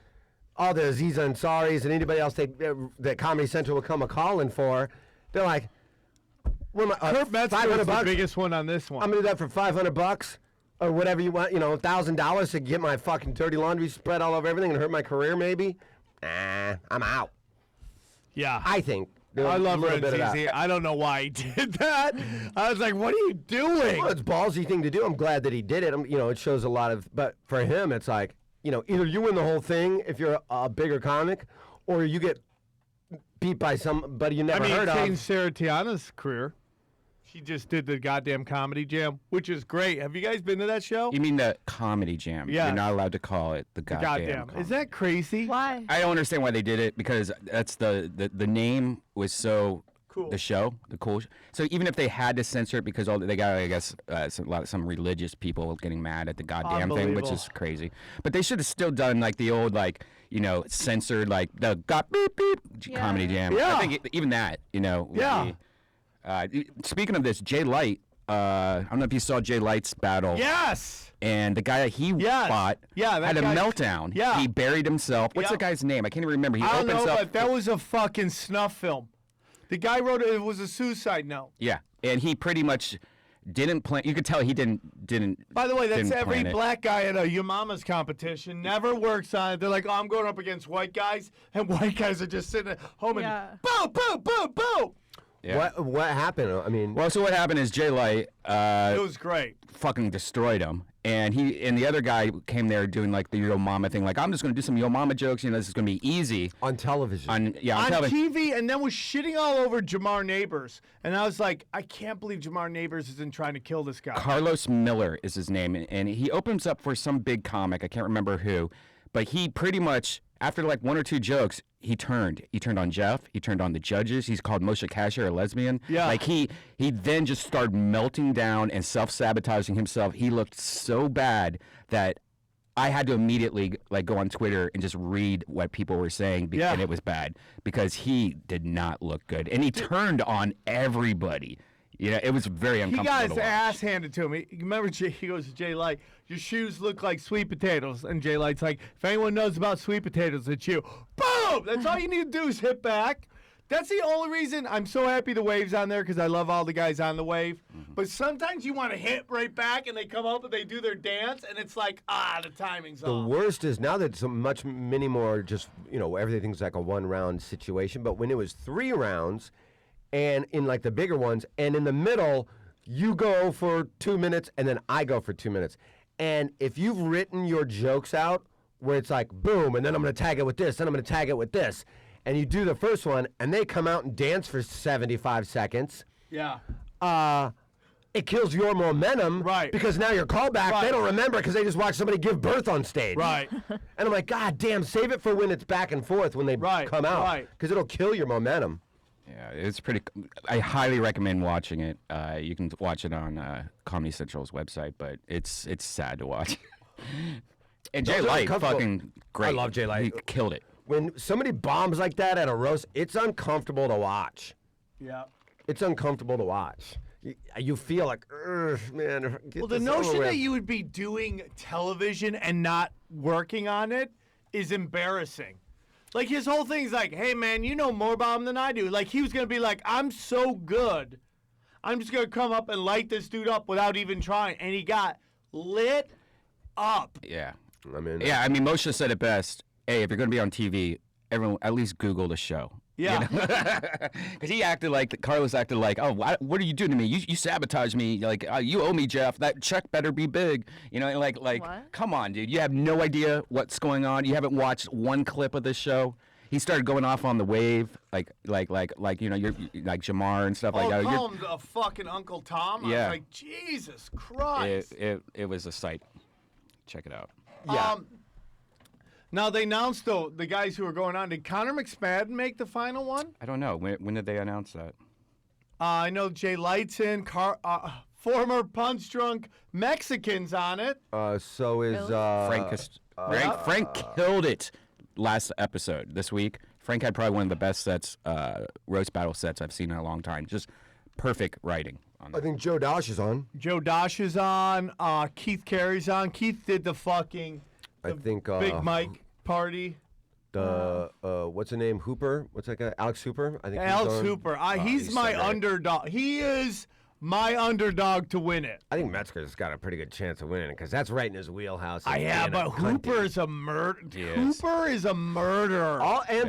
all the Aziz Ansari's and anybody else that Comedy Central will come a-calling for, they're like, what am I, Kurt Metzger $500 was the bucks? biggest one on this one. I'm going to do that for $500 or whatever you want, $1,000 to get my fucking dirty laundry spread all over everything and hurt my career maybe? Nah, I'm out. Yeah. I think. I love a little bit of that. Renzizi. I don't know why he did that. I was like, what are you doing? Well, it's a ballsy thing to do. I'm glad that he did it. It shows a lot of, but for him, it's like, either you win the whole thing if you're a bigger comic, or you get beat by somebody you never heard it of. changed Sarah Tiana's career. She just did the goddamn Comedy Jam, which is great. Have you guys been to that show? You mean the Comedy Jam? Yeah. You're not allowed to call it the goddamn. Goddamn. Is that crazy? Why? I don't understand why they did it because that's the name was so Cool. the show, the cool. So even if they had to censor it because they got, I guess, some religious people getting mad at the goddamn thing, which is crazy. But they should have still done like the old censored the got beep beep Comedy Jam. Yeah. I think even that would Yeah. be, speaking of this, Jay Light. I don't know if you saw Jay Light's battle. Yes. And the guy that he Yes. fought Yeah, that had a guy- meltdown. Yeah. He buried himself. What's Yeah. the guy's name? I can't even remember. He I don't opens know, up. but that was a fucking snuff film. The guy wrote it. It was a suicide note. Yeah, and he pretty much didn't plan. You could tell he didn't. By the way, that's didn't every plan it. black guy at a Your Mama's competition. Never works on it. They're like, oh, I'm going up against white guys, and white guys are just sitting at home Yeah. and boo, boo, boo, boo. Yeah. What happened? I mean, Well, so what happened is Jay Light It was great. fucking destroyed him, and the other guy came there doing like the Yo Mama thing, like I'm just gonna do some Yo Mama jokes. This is gonna be easy on television. on On television. TV, and then was shitting all over Jamar Neighbors. And I was like, I can't believe Jamar Neighbors isn't trying to kill this guy. Carlos Miller is his name, and he opens up for some big comic. I can't remember who, but he pretty much after like 1 or 2 jokes, he turned on Jeff. He turned on the judges. He's called Moshe Kasher a lesbian. Yeah. Like he then just started melting down and self-sabotaging himself. He looked so bad that I had to immediately like go on Twitter and just read what people were saying, Yeah. and it was bad because he did not look good, and he turned on everybody. You know, it was very He uncomfortable got his to watch. ass handed to him. You remember, he goes to Jay Light, your shoes look like sweet potatoes. And Jay Light's like, if anyone knows about sweet potatoes, it's you. Boom! That's all you need to do is hit back. That's the only reason I'm so happy the Wave's on there, because I love all the guys on the Wave. But sometimes you want to hit right back, and they come up and they do their dance, and it's like, the timing's The off. worst is now that it's many more just, everything's like a 1-round situation. But when it was 3 rounds, and in like the bigger ones, and in the middle, you go for 2 minutes, and then I go for 2 minutes. And if you've written your jokes out, where it's like, boom, and then I'm going to tag it with this, then I'm going to tag it with this, and you do the first one, and they come out and dance for 75 seconds, Yeah. it kills your momentum. Right. Because now your callback, Right. they don't remember because they just watched somebody give birth on stage. Right. And I'm like, God damn, save it for when it's back and forth when they Right, come out. right. Because it'll kill your momentum. Yeah, it's pretty. I highly recommend watching it. You can watch it on Comedy Central's website, but it's sad to watch. And Jay Those are Light, uncomfortable. fucking great. I love Jay Light. He killed it. When somebody bombs like that at a roast, it's uncomfortable to watch. Yeah. It's uncomfortable to watch. You feel like, ugh, man. Get Well, the this over notion with." that you would be doing television and not working on it is embarrassing. Like, his whole thing's like, hey, man, you know more about him than I do. Like, he was going to be like, I'm so good. I'm just going to come up and light this dude up without even trying. And he got lit up. Yeah. I mean, Yeah, I mean, Moshe said it best. Hey, if you're going to be on TV, everyone at least Google the show. Yeah. Because he acted like, Carlos acted like, oh, what are you doing to me? You sabotaged me. Like, you owe me, Jeff. That check better be big. You know, like, What? come on, dude. You have no idea what's going on. You haven't watched one clip of this show. He started going off on the Wave, like you know, you're like Jamar and stuff like that. Call him a fucking Uncle Tom. I Yeah. was like, Jesus Christ. It was a sight. Check it out. yeah. Now, they announced, though, the guys who are going on. Did Connor McSpadden make the final one? I don't know. When did they announce that? I know Jay Light's in. Former punch drunk Mexicans on it. So is Really? Frank killed it last episode this week. Frank had probably one of the best sets, roast battle sets I've seen in a long time. Just perfect writing on I that. think Joe Dosh is on. Joe Dosh is on. Keith Carey's on. Keith did the fucking I think Big Mike party. the what's the name? Hooper? What's that guy? Alex Hooper? I think he's Alex on. Hooper. He's he's my so great. underdog. He is my underdog to win it. I think Metzger's got a pretty good chance of winning because that's right in his wheelhouse. of Yeah, being a but cunty. Hooper is a murder. He is. Hooper is a murderer.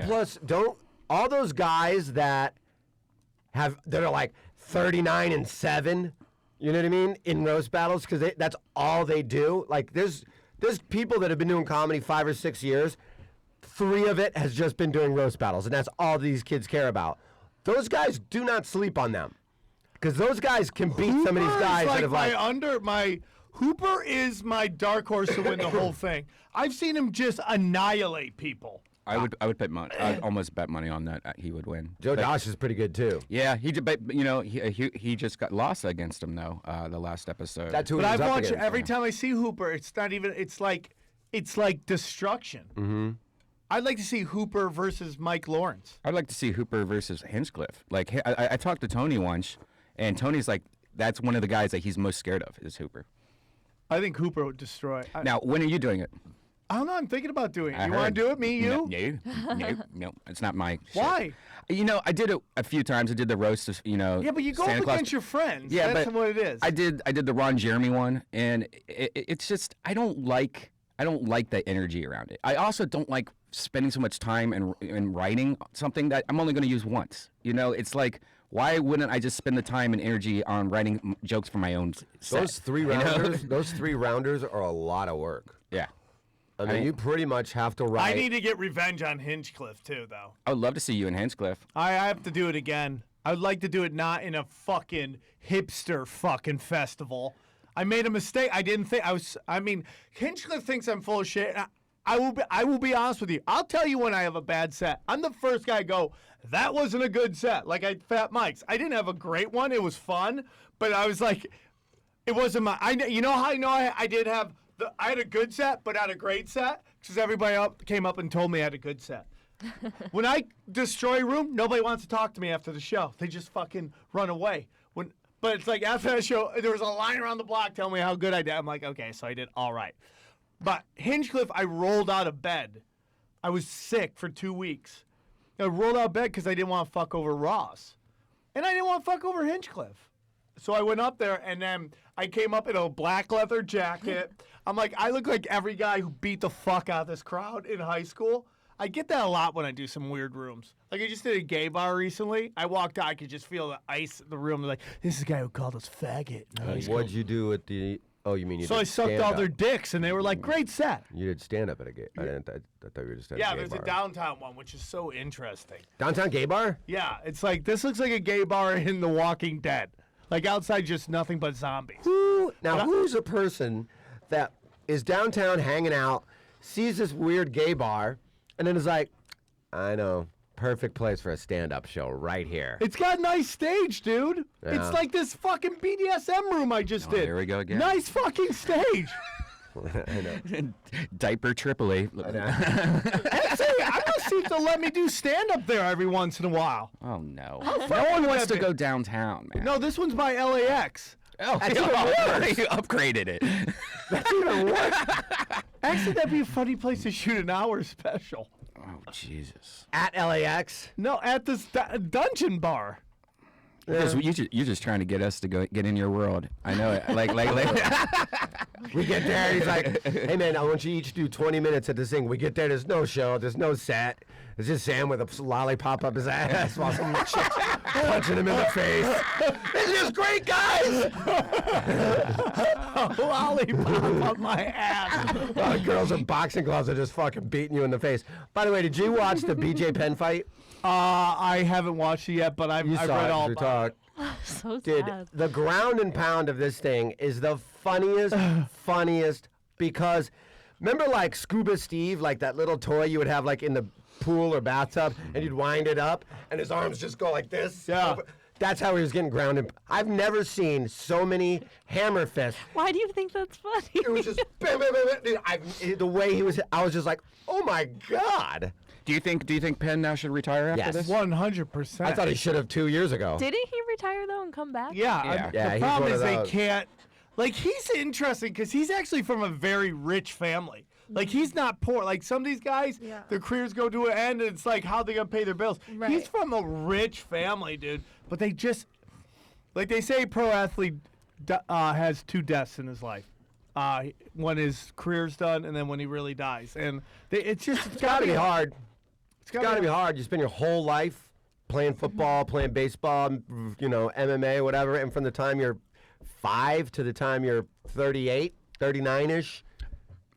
Plus, don't all those guys that are like 39-7. You know what I mean? In roast battles, because that's all they do. Like there's people that have been doing comedy 5 or 6 years. 3 of it has just been doing roast battles, and that's all these kids care about. Those guys do not sleep on them, because those guys can beat some of these Hooper guys is that have like. Hooper is my dark horse to win the whole thing. I've seen him just annihilate people. I would bet money. I'd almost bet money on that he would win. Joe But- Dosh is pretty good too. Yeah, he did. But you know, he just got lost against him though. The last episode. That's who But he I've was up watched against. every time I see Hooper. It's not even. It's like destruction. Mm-hmm. I'd like to see Hooper versus Mike Lawrence. I'd like to see Hooper versus Hinchcliffe. Like I talked to Tony once, and Tony's like, that's one of the guys that he's most scared of is Hooper. I think Hooper would destroy. Now, when are you doing it? I don't know. I'm thinking about doing it. I You want heard. to do it? Me, you? No, it's not my. shit. Why? You know, I did it a few times. I did the roast of, Yeah, but you go Santa up Claus. against your friends. Yeah, That's but what it is. I did the Ron Jeremy one, and it's just I don't like the energy around it. I also don't like spending so much time in writing something that I'm only going to use once. You know, it's like, why wouldn't I just spend the time and energy on writing jokes for my own set? Those 3 you know? rounders, those 3 rounders are a lot of work. Yeah. I mean, you pretty much have to write. I need to get revenge on Hinchcliffe too, though. I would love to see you in Hinchcliffe. I have to do it again. I would like to do it not in a fucking hipster fucking festival. I made a mistake. I didn't think I mean, Hinchcliffe thinks I'm full of shit. And I will be honest with you. I'll tell you when I have a bad set. I'm the first guy to go, that wasn't a good set. Like Fat Mike's. I didn't have a great one. It was fun, but I was like, it wasn't you know how I know I did have I had a good set, but not a great set? Because everybody came up and told me I had a good set. When I destroy a room, nobody wants to talk to me after the show. They just fucking run away. But it's like after that show, there was a line around the block telling me how good I did. I'm like, okay, so I did all right. But Hinchcliffe, I rolled out of bed. I was sick for 2 weeks. I rolled out of bed because I didn't want to fuck over Ross. And I didn't want to fuck over Hinchcliffe. So I went up there, and then I came up in a black leather jacket. I'm like, I look like every guy who beat the fuck out of this crowd in high school. I get that a lot when I do some weird rooms. Like, I just did a gay bar recently. I walked out, I could just feel the ice in the room. They're like, this is the guy who called us faggot. What'd you do at the... Oh, you mean you So did I sucked all stand-up. their dicks, and they were like, great set. You did stand-up at a gay... I thought you were just at a Yeah, gay there's bar. a downtown one, which is so interesting. Downtown gay bar? Yeah, it's like, this looks like a gay bar in The Walking Dead. Like, outside, just nothing but zombies. Who's a person that is downtown hanging out, sees this weird gay bar, and then is like, I know, perfect place for a stand-up show right here. It's got a nice stage, dude. Yeah. It's like this fucking BDSM room I just did. Here we go again. Nice fucking stage. I know. Diaper Tripoli. I'm gonna see if they'll let me do stand-up there every once in a while. Oh no. fuck No one would wants that to be? go downtown, man. No, this one's by LAX. Oh, That's even worse. you upgraded it. That's even worse. Actually, that'd be a funny place to shoot an hour special. Oh Jesus. At LAX? No, at this dungeon bar. You're just trying to get us to get in your world. I know it. Like. We get there, he's like, hey man, I want you each to do 20 minutes at this thing. We get there, there's no show, there's no set. It's just Sam with a lollipop up his ass while some chick's punching him in the face. It's just great, guys! Lollipop up my ass. A lot of girls in boxing gloves are just fucking beating you in the face. By the way, did you watch the BJ Penn fight? I haven't watched it yet, but I've Saw read it, all we about it. talked. So Dude, sad. the ground and pound of this thing is the funniest because remember like Scuba Steve, like that little toy you would have like in the pool or bathtub and you'd wind it up and his arms just go like this? Yeah. That's how he was getting grounded. I've never seen so many hammer fists. Why do you think that's funny? It was just bam, bam, bam, bam. Dude, the way he was, I was just like, oh my God. Do you think Penn now should retire after Yes. this? 100%. I thought he should have 2 years ago. Didn't he retire though and come back? Yeah. Yeah. Yeah, The he's problem one is of they those. can't. Like, he's interesting because he's actually from a very rich family. Like, he's not poor. Like, some of these guys, Yeah. their careers go to an end, and it's like, how they going to pay their bills? Right. He's from a rich family, dude. But they just, like they say, pro athlete has 2 deaths in his life. When his career's done, and then when he really dies. And it's Gotta be hard. It's It's gotta be hard. You spend your whole life playing football, playing baseball, MMA, whatever, and from the time you're 5 to the time you're 38, 39-ish.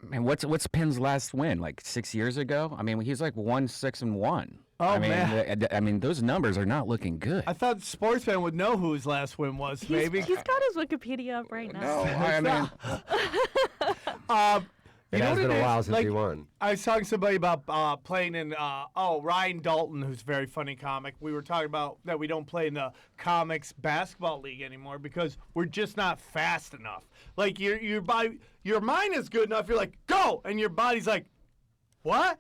Man, what's Penn's last win? Like 6 years ago? I mean, he's like 1-6-1. Oh, I mean, man. I mean, those numbers are not looking good. I thought Sportsban would know who his last win was, maybe. He's got his Wikipedia up right now. I mean, It You know has what been it a is? while since Like, he won. I was talking to somebody about playing in, Ryan Dalton, who's a very funny comic. We were talking about that we don't play in the comics basketball league anymore because we're just not fast enough. Like, your mind is good enough, you're like, go! And your body's like, what?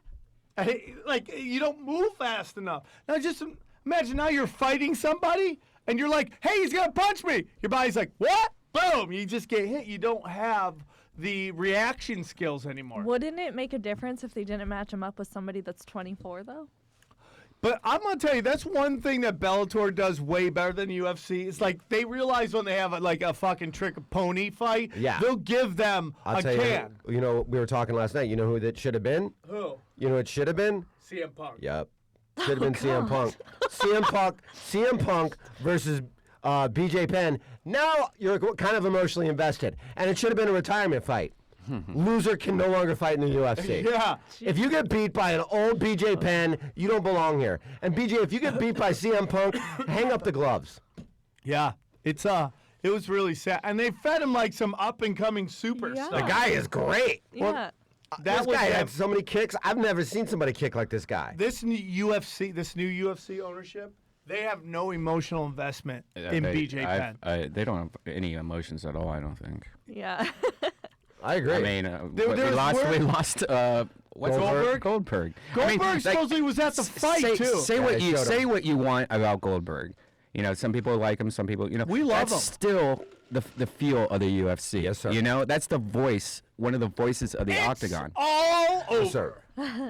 And like, you don't move fast enough. Now, just imagine now you're fighting somebody, and you're like, hey, he's gonna punch me! Your body's like, what? Boom! You just get hit. You don't have the reaction skills anymore. Wouldn't it make a difference if they didn't match him up with somebody that's 24 though? But I'm gonna tell you, that's one thing that Bellator does way better than UFC. It's like they realize when they have a fucking trick pony fight, Yeah. they'll give them I'll a tell can. you, we were talking last night. You know who that should have been? Who? You know who it should have been? CM Punk. Yep. Should have been CM Punk. CM Punk versus BJ Penn. Now you're kind of emotionally invested. And it should have been a retirement fight. Loser can no longer fight in the UFC. Yeah. If you get beat by an old BJ Penn, you don't belong here. And BJ, if you get beat by CM Punk, hang up the gloves. Yeah. It was really sad. And they fed him like some up and coming superstar. Yeah. The guy is great. Yeah. That This guy was had so many kicks. I've never seen somebody kick like this guy. this new UFC ownership. They have no emotional investment in BJ Penn. they don't have any emotions at all. I don't think. Yeah. I agree. I mean, There we was lost. word- We lost. What's Goldberg? Goldberg. Goldberg I mean, like, supposedly was at the fight say, too. Say Yeah, what they you showed say him. what you want about Goldberg. You know, some people like him, some people, you know. We love that's him. still the feel of the UFC. Yes, sir. You know, that's the voice, one of the voices of the octagon. All over. Yes, sir.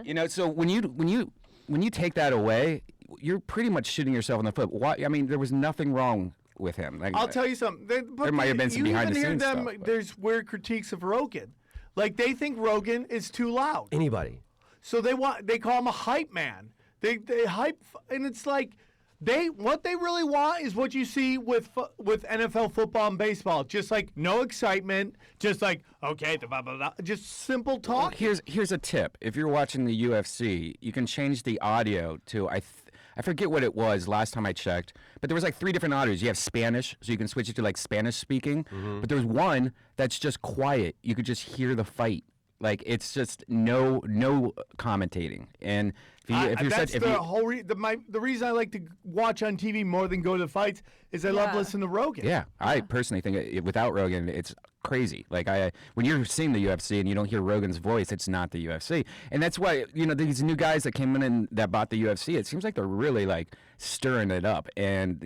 You know, so when you take that away, you're pretty much shooting yourself in the foot. Why? I mean, there was nothing wrong with him. Like, I'll tell you something. There might have been some behind-the-scenes stuff, but- There's weird critiques of Rogan. Like, they think Rogan is too loud. Anybody. So they call him a hype man. They hype, and it's like what they really want is what you see with NFL football and baseball. Just like no excitement, just like okay, blah, blah, blah, just simple talk. Here's a tip. If you're watching the UFC, you can change the audio to I forget what it was last time I checked, but there was like 3 different audios. You have Spanish, so you can switch it to like Spanish speaking. But there's one that's just quiet. You could just hear the fight. Like it's just no commentating. And if you're that's such, the whole the reason I like to watch on TV more than go to the fights is I love listening to Rogan. yeah, I personally think without Rogan, it's crazy. Like when you're seeing the UFC and you don't hear Rogan's voice, it's not the UFC. And that's why these new guys that came in and that bought the UFC, it seems like they're really like stirring it up. And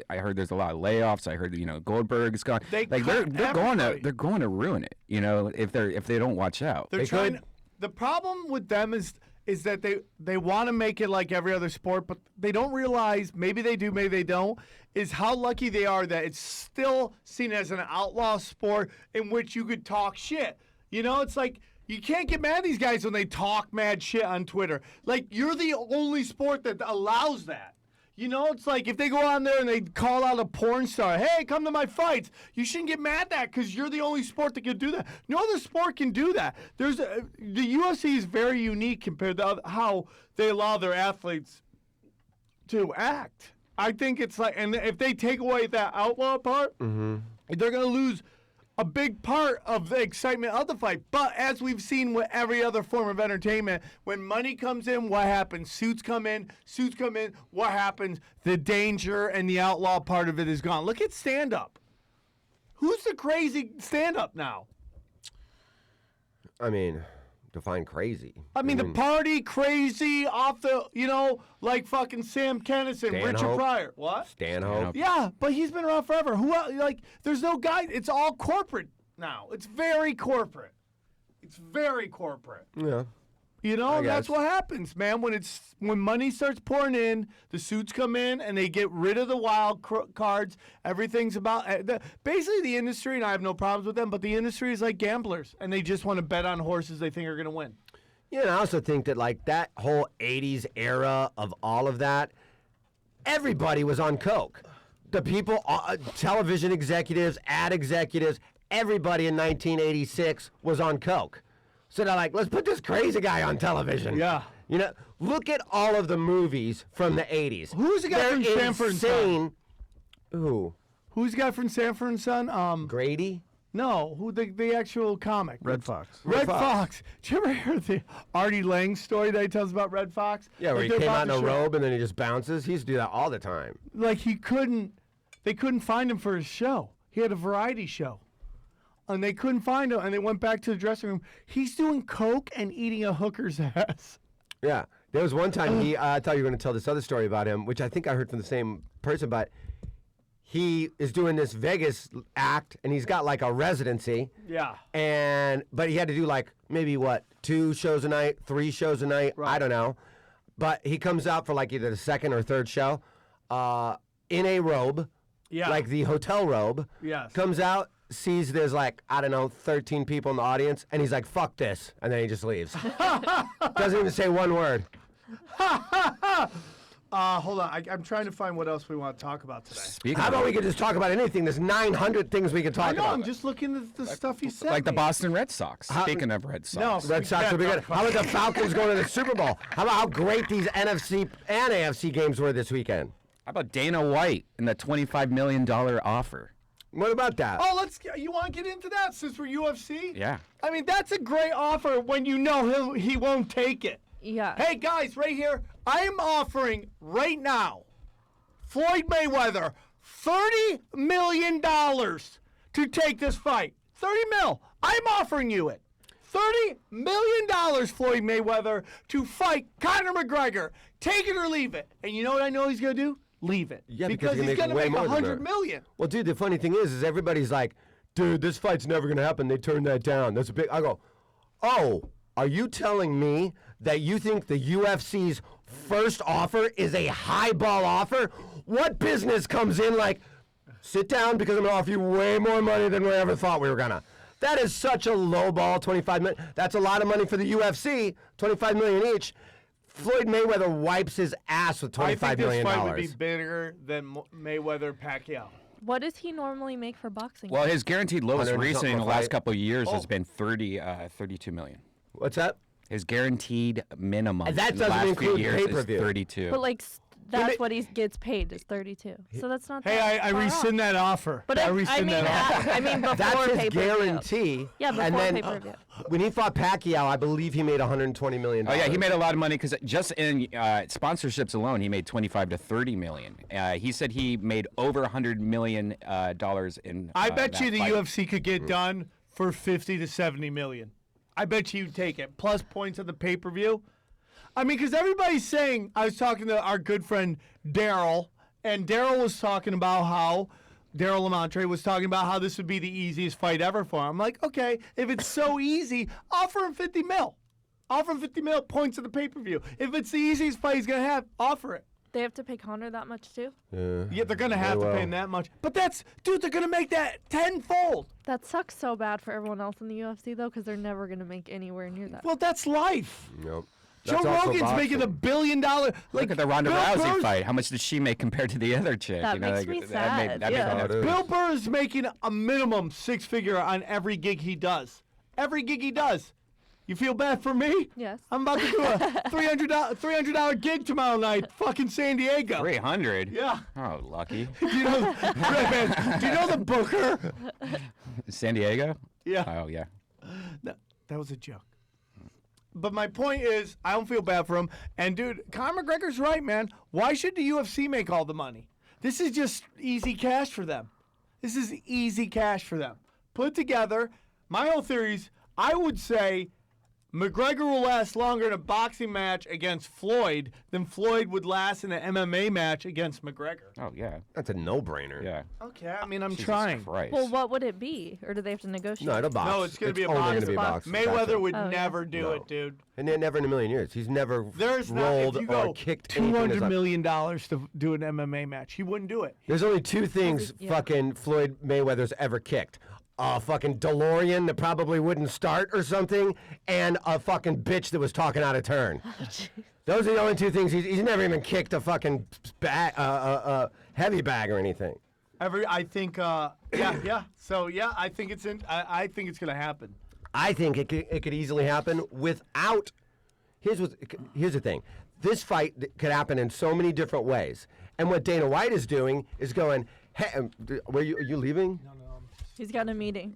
I heard there's a lot of layoffs. I heard Goldberg's gone. They're going to ruin it. If they don't watch out. They're trying. The problem with them is that they want to make it like every other sport, but they don't realize, maybe they do, maybe they don't, is how lucky they are that it's still seen as an outlaw sport in which you could talk shit. It's like you can't get mad at these guys when they talk mad shit on Twitter. Like, you're the only sport that allows that. It's like if they go on there and they call out a porn star, hey, come to my fights. You shouldn't get mad at that because you're the only sport that can do that. No other sport can do that. The UFC is very unique compared to how they allow their athletes to act. I think it's like, and if they take away that outlaw part, they're going to lose a big part of the excitement of the fight. But as we've seen with every other form of entertainment, when money comes in, what happens? Suits come in, what happens? The danger and the outlaw part of it is gone. Look at stand-up. Who's the crazy stand-up now? I mean, define crazy. I mean, the party crazy off the, like fucking Sam Kennison, Richard Stanhope. Pryor. What? Stanhope. Yeah, but he's been around forever. Who else? Like, there's no guy. It's all corporate now. It's very corporate. Yeah. That's what happens, man. When money starts pouring in, the suits come in and they get rid of the wild cards. Everything's about basically the industry, and I have no problems with them. But the industry is like gamblers, and they just want to bet on horses they think are going to win. Yeah, and I also think that like that whole 80s era of all of that, everybody was on coke. The people, television executives, ad executives, everybody in 1986 was on coke. So they're like, let's put this crazy guy on television. Yeah. Look at all of the movies from the 80s. Who's the guy from Sanford and Son? Who? Who's the guy from Sanford and Son? Grady? No, who the actual comic? Red Fox. Red Fox. Did you ever hear the Artie Lang story that he tells about Red Fox? Yeah, where Like, he they're came about out in to a show- robe and then he just bounces. He used to do that all the time. Like they couldn't find him for his show. He had a variety show. And they couldn't find him, and they went back to the dressing room. He's doing coke and eating a hooker's ass. Yeah. There was one time I thought you were going to tell this other story about him, which I think I heard from the same person, but he is doing this Vegas act, and he's got like a residency. Yeah. But he had to do like maybe 2 shows a night, 3 shows a night, Right. I don't know. But he comes out for like either the second or third show in a robe, Yeah. like the hotel robe. Yes. Comes out, sees there's like, I don't know, 13 people in the audience, and he's like, fuck this. And then he just leaves. Doesn't even say one word. Hold on. I'm trying to find what else we want to talk about today. Speaking How of about we could just talk about anything? There's 900 things we could talk I know. about. I'm just looking at the stuff you said. like the Boston Red Sox. Speaking of Red Sox. No. Red Sox will be good. How about the Falcons going to the Super Bowl? How about how great these NFC and AFC games were this weekend? How about Dana White and the $25 million offer? What about that? Oh, you want to get into that since we're UFC? Yeah. I mean, that's a great offer when you know he won't take it. Yeah. Hey, guys, right here, I am offering right now Floyd Mayweather $30 million to take this fight. 30 mil. I'm offering you it. $30 million, Floyd Mayweather, to fight Conor McGregor. Take it or leave it. And you know what I know he's going to do? leave it. Yeah, because because he's going to make way more than $100 that. million. Well, dude, the funny thing is everybody's like, dude, this fight's never going to happen. They turned that down. That's a big. I go, oh, are you telling me that you think the UFC's first offer is a highball offer? What business comes in like, sit down because I'm going to offer you way more money than we ever thought we were going to? That is such a low ball, 25 million. That's a lot of money for the UFC, 25 million each. Floyd Mayweather wipes his ass with $25 million. I think this fight would be bigger than Mayweather-Pacquiao. What does he normally make for boxing? Well, his guaranteed lowest 100 recently in the something last fight. couple of years has been 32 million. What's that? His guaranteed minimum And that in the doesn't last few include years is pay-per-view. 32. But like that's what he gets paid is 32. So that's not. Hey, that I far rescind off. that offer. But I I rescind mean, that offer. I mean before That's his pay-per-view. guarantee. Yeah, before and then pay-per-view. when he fought Pacquiao, I believe he made $120 million. Oh yeah, he made a lot of money because just in sponsorships alone, he made 25 to 30 million. He said he made over $100 million in. I bet that you the fight. UFC could get done for 50 to 70 million. I bet you'd take it. Plus points on the pay-per-view. I mean, because everybody's saying, I was talking to our good friend Daryl, and Daryl was talking about how, Daryl Lamontre was talking about how this would be the easiest fight ever for him. I'm like, okay, if it's so easy, offer him 50 mil. Offer him 50 mil points on the pay-per-view. If it's the easiest fight he's going to have, offer it. They have to pay Conor that much too. Yeah, they're going to have to pay him that much. But dude, they're going to make that tenfold. That sucks so bad for everyone else in the UFC though, because they're never gonna make anywhere near that. Well, that's life. Nope. Joe That's also Rogan's making $1 boxing. billion. Like, Look at the Ronda Bill Rousey Burr's- fight. How much did she make compared to the other chick? That makes me sad, yeah. me nuts. Bill Burr is making a minimum six-figure on every gig he does. Every gig he does. You feel bad for me? Yes. I'm about to do a $300 gig tomorrow night, fucking San Diego. 300. Yeah. Oh, lucky. Do you know? Redban, do you know the booker? San Diego. Yeah. Oh yeah. No, that was a joke. But my point is, I don't feel bad for him. And dude, Conor McGregor's right, man. Why should the UFC make all the money? This is just easy cash for them. This is easy cash for them. Put together. My whole theories, I would say McGregor will last longer in a boxing match against Floyd than Floyd would last in an MMA match against McGregor. Oh yeah. That's a no-brainer. Yeah. Okay, I mean, I'm Jesus trying. Christ. Well, what would it be, or do they have to negotiate? No, it'll box. No, it's going to be a only box. gonna be a box. That's Mayweather it. would Oh, yeah. never do No. it, dude. And then never in a million years. He's never There's not, rolled if you or go kicked anything. $200 million to do an MMA match. He wouldn't do it. There's only two things Yeah. fucking Floyd Mayweather's ever kicked. A fucking DeLorean that probably wouldn't start or something, and a fucking bitch that was talking out of turn. Those are the only two things. He's never even kicked a fucking heavy bag or anything. I think, yeah. So yeah, I think it's I think it's gonna happen. I think it could easily happen without. Here's the thing. This fight could happen in so many different ways. And what Dana White is doing is going, hey, are you leaving? He's got a meeting.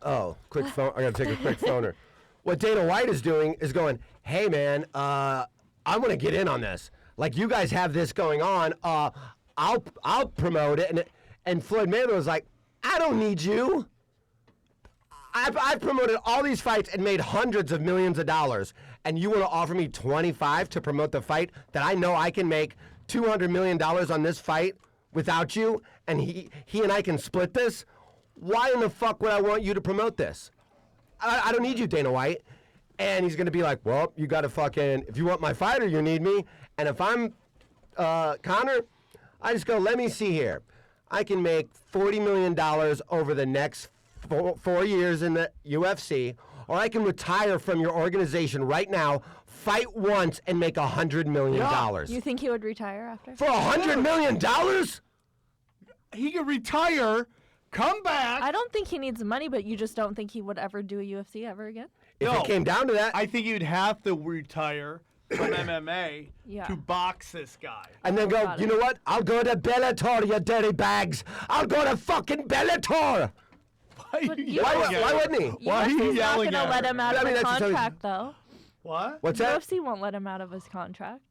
Oh, quick phone. I gotta take a quick phoner. What Dana White is doing is going, hey man, I want to get in on this. Like you guys have this going on. I'll promote it. And Floyd Mayweather was like, I don't need you. I've promoted all these fights and made hundreds of millions of dollars, and you want to offer me 25 to promote the fight that I know I can make $200 million on this fight without you, and he and I can split this? Why in the fuck would I want you to promote this? I don't need you, Dana White. And he's going to be like, well, you got to fucking, if you want my fighter, you need me. And if I'm Conor, I just go, let me see here. I can make $40 million over the next 4 years in the UFC, or I can retire from your organization right now, fight once, and make $100 million. You think he would retire after? For $100 million? He could retire, come back. I don't think he needs money, but you just don't think he would ever do a UFC ever again? If No. it came down to that, I think you'd have to retire from MMA Yeah. to box this guy. and then go, Got you it. know what? I'll go to Bellator, you dirty bags. I'll go to fucking Bellator. But you- Why wouldn't he? Why are you UFC's not yelling going to at let her? him out I of mean, his that's just how he- contract, though. What? What's that? UFC won't let him out of his contract.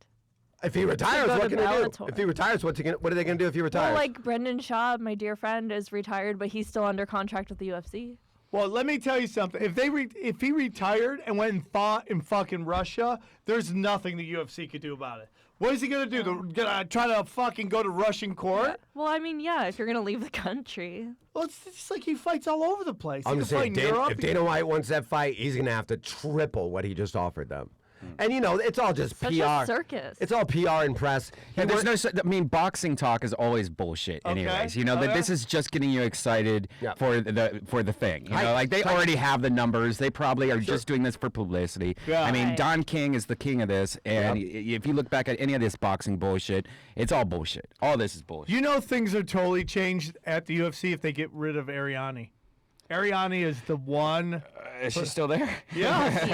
If he retires, go what to can he do? Bellator. If he retires, what are they going to do if he retires? Well, like Brendan Schaub, my dear friend, is retired, but he's still under contract with the UFC. Well, let me tell you something. If he retired and went and fought in fucking Russia, there's nothing the UFC could do about it. What is he gonna do? Gonna try to fucking go to Russian court? Well, I mean, yeah, if you're going to leave the country. Well, it's just like he fights all over the place. I'm He just can saying, fight in Europe. if Dana White wants that fight, he's going to have to triple what he just offered them. And, it's all just Such PR. a circus. It's all PR and press. Yeah, boxing talk is always bullshit anyways. This is just getting you excited Yeah. for the thing. They Right. already have the numbers. They probably are just doing this for publicity. Yeah. I mean, Right. Don King is the king of this, and if you look back at any of this boxing bullshit, it's all bullshit. All this is bullshit. You know things are totally changed at the UFC if they get rid of Ariane. Ariane is the one. Is she still there? Yeah,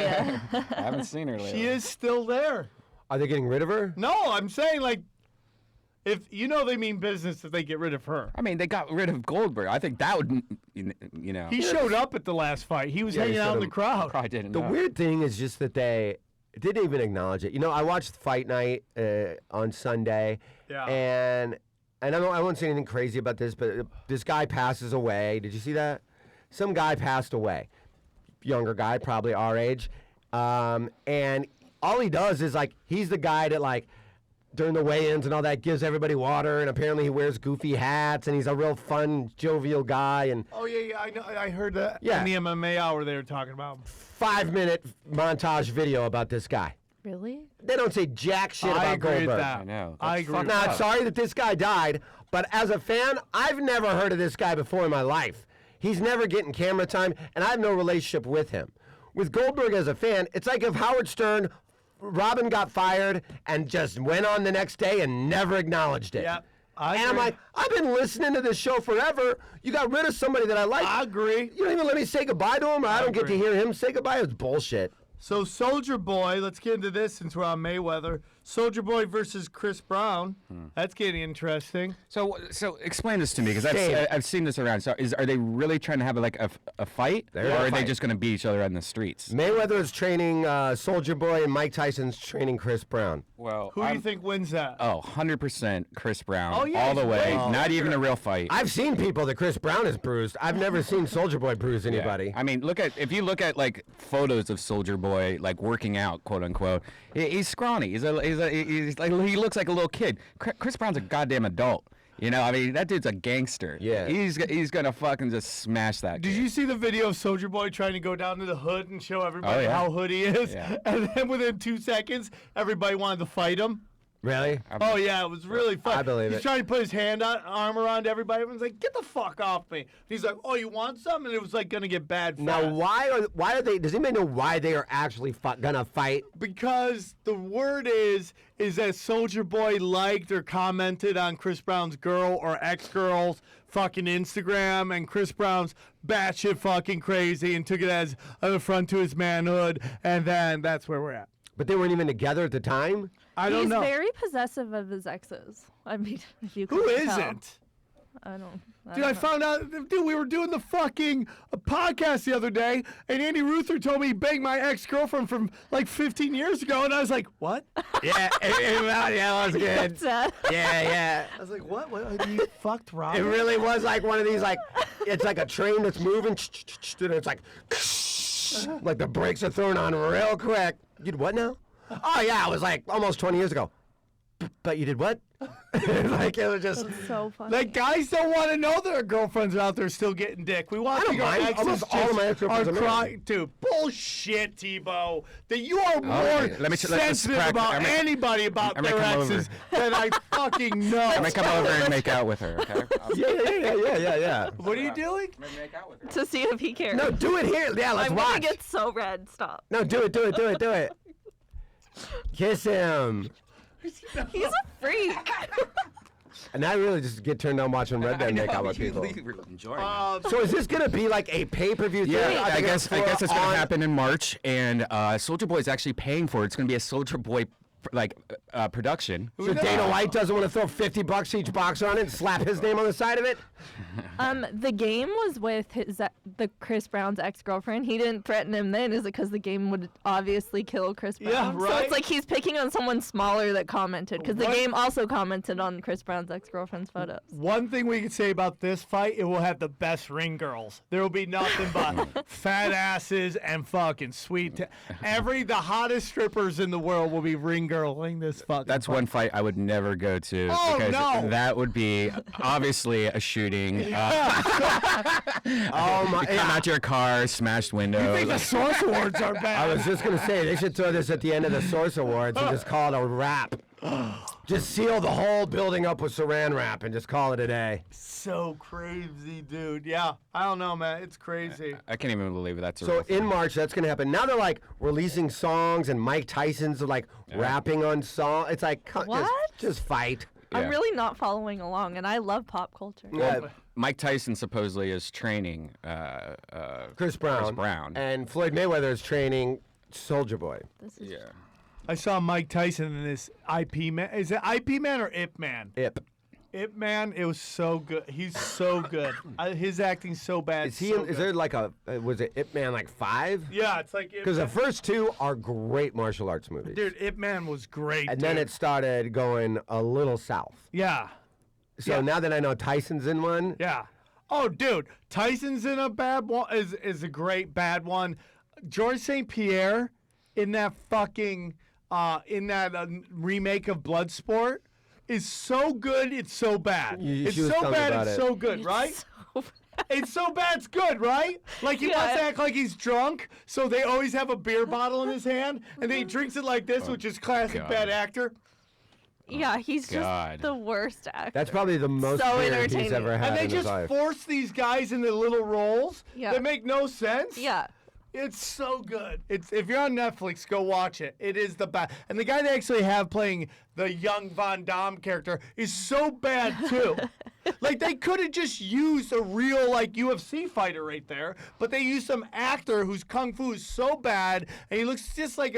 Yeah. I haven't seen her lately. she is still there. Are they getting rid of her? No, I'm saying if they mean business if they get rid of her. I mean, they got rid of Goldberg. I think that would, He showed up at the last fight. He was Yeah, he hanging out in showed the crowd. probably didn't The know. weird thing is just that they didn't even acknowledge it. I watched Fight Night on Sunday, Yeah. and I won't say anything crazy about this, but this guy passes away. Did you see that? Some guy passed away, younger guy, probably our age, and all he does is he's the guy that during the weigh-ins and all that gives everybody water, and apparently he wears goofy hats, and he's a real fun, jovial guy, and Oh yeah, I know. I heard that Yeah. in the MMA hour they were talking about. 5-minute montage video about this guy. Really? They don't say jack shit about I agree Goldberg. with that. I know. I That's agree. With Now, that. sorry that this guy died, but as a fan, I've never heard of this guy before in my life. He's never getting camera time, and I have no relationship with him. With Goldberg as a fan, it's like if Howard Stern, Robin got fired and just went on the next day and never acknowledged it. Yeah, I And I'm agree. like, I've been listening to this show forever. You got rid of somebody that I like. I agree. You don't even let me say goodbye to him, or I don't get to agree. hear him say goodbye. It's bullshit. So Soldier Boy, let's get into this since we're on Mayweather. Soldier Boy versus Chris Brown. That's getting interesting. So explain this to me because Same. I've seen this around. So are they really trying to have a fight, or gonna are they fight. just going to beat each other on the streets? Mayweather is training Soldier Boy, and Mike Tyson's training Chris Brown. Well, Who do you think wins that? 100% Chris Brown, Oh, yeah, all the he's way. way Not even a real fight. I've seen people that Chris Brown has bruised. I've never seen Soldier Boy bruise Yeah. anybody. I mean, if you look at photos of Soldier Boy working out, quote unquote, he's scrawny. He's he looks like a little kid. Chris Brown's a goddamn adult. I mean, that dude's a gangster. Yeah. He's gonna fucking just smash that. Did kid. you see the video of Soldier Boy trying to go down to the hood and show everybody Oh, yeah. how hood he is? Yeah. And then within 2 seconds, everybody wanted to fight him. Really? Oh yeah, it was really fun. I believe He's it. trying to put his arm around everybody. Everyone's like, "Get the fuck off me!" He's like, "Oh, you want some?" And it was gonna get bad. Now, fast. why are they? Does anybody know why they are actually gonna fight? Because the word is that Soldier Boy liked or commented on Chris Brown's girl or ex-girl's fucking Instagram, and Chris Brown's batshit fucking crazy and took it as an affront to his manhood, and then that's where we're at. But they weren't even together at the time. I don't He's know. very possessive of his exes. I mean, if you Who couldn't tell. isn't? I don't. Dude, I found out, we were doing the fucking podcast the other day, and Andy Ruther told me he banged my ex-girlfriend from 15 years ago, and I was like, what? Yeah, that was good. Sad. Yeah. I was like, what? You fucked Rob? It really was like one of these it's like a train that's moving, and it's like the brakes are thrown on real quick. You did what now? Oh yeah, it was almost 20 years ago. But you did what? It was just. It's so funny. Like, guys don't want to know their girlfriends are out there still getting dick. We want I don't to go mind. exes Almost all of my ex-girlfriends are married. crying. Dude, bullshit, Thibault. That you are more let's sensitive crack- about I'm gonna- anybody about I'm gonna their come over. exes than I fucking know. I'm gonna come over and make out with her. Okay. Yeah. What are you doing? I'm gonna make out with her. to see if he cares. No, do it here. Yeah, let's I'm watch. gonna get so red. Stop. No, do it. Kiss him. He's a freak. And I really just get turned on watching Redban make out with people. So is this gonna be like a pay-per-view thing? Yeah, Are they I guess throw it's it gonna on- happen in March, and Soldier Boy is actually paying for it. It's gonna be a Soldier Boy production. So Dana White doesn't want to throw $50 each boxer on it and slap his name on the side of it? The game was with the Chris Brown's ex-girlfriend. He didn't threaten him then. Is it because the game would obviously kill Chris Brown? Yeah, So right. it's like he's picking on someone smaller that commented because the game also commented on Chris Brown's ex-girlfriend's photos. One thing we can say about this fight, it will have the best ring girls. There will be nothing but fat asses and fucking sweet. The hottest strippers in the world will be ring girling this fucking That's fight. one fight I would never go to Oh, because no. that would be obviously a shooting. Oh my! Come out to your car, smashed windows. I think the Source Awards are bad. I was just gonna say they should throw this at the end of the Source Awards and just call it a wrap. Just seal the whole building up with Saran wrap and just call it a day. So crazy, dude. Yeah, I don't know, man. It's crazy. I can't even believe that's a So real thing. in March, that's gonna happen. Now they're like releasing songs, and Mike Tyson's like rapping on song. It's like What? just fight. I'm Yeah. really not following along, and I love pop culture. Yeah, Mike Tyson supposedly is training Chris Brown. Brown. And Floyd Mayweather is training Soldier Boy. This is Yeah. I saw Mike Tyson in this IP Man. Is it IP Man or Ip Man? Ip. Ip Man, it was so good. He's so good. His acting's so bad. Is he? so Is good. there like a? Was it Ip Man like 5? Yeah, it's like Ip Because the Man. first 2 are great martial arts movies. Dude, Ip Man was great. And then dude. it started going a little south. Yeah. So Yeah. now that I know Tyson's in one, Yeah. Oh, dude, Tyson's in a bad one. Is a great bad one. George St. Pierre in that fucking remake of Bloodsport is so good. It's so bad. It's she was so telling me bad. about It's it. so good, right? so It's so bad. It's good, right? Like he wants to Yeah. act like he's drunk, so they always have a beer bottle in his hand, and then he drinks it like this, which is classic God. bad actor. Yeah, he's God. just the worst actor. that's probably the most So beer he's entertaining. ever had And they in his just life. force these guys into little roles Yeah. that make no sense. Yeah. It's so good. If you're on Netflix, go watch it. It is the best. And the guy they actually have playing the young Von Damme character is so bad too. Like they could have just used a real like UFC fighter right there, but they used some actor whose kung fu is so bad, and he looks just like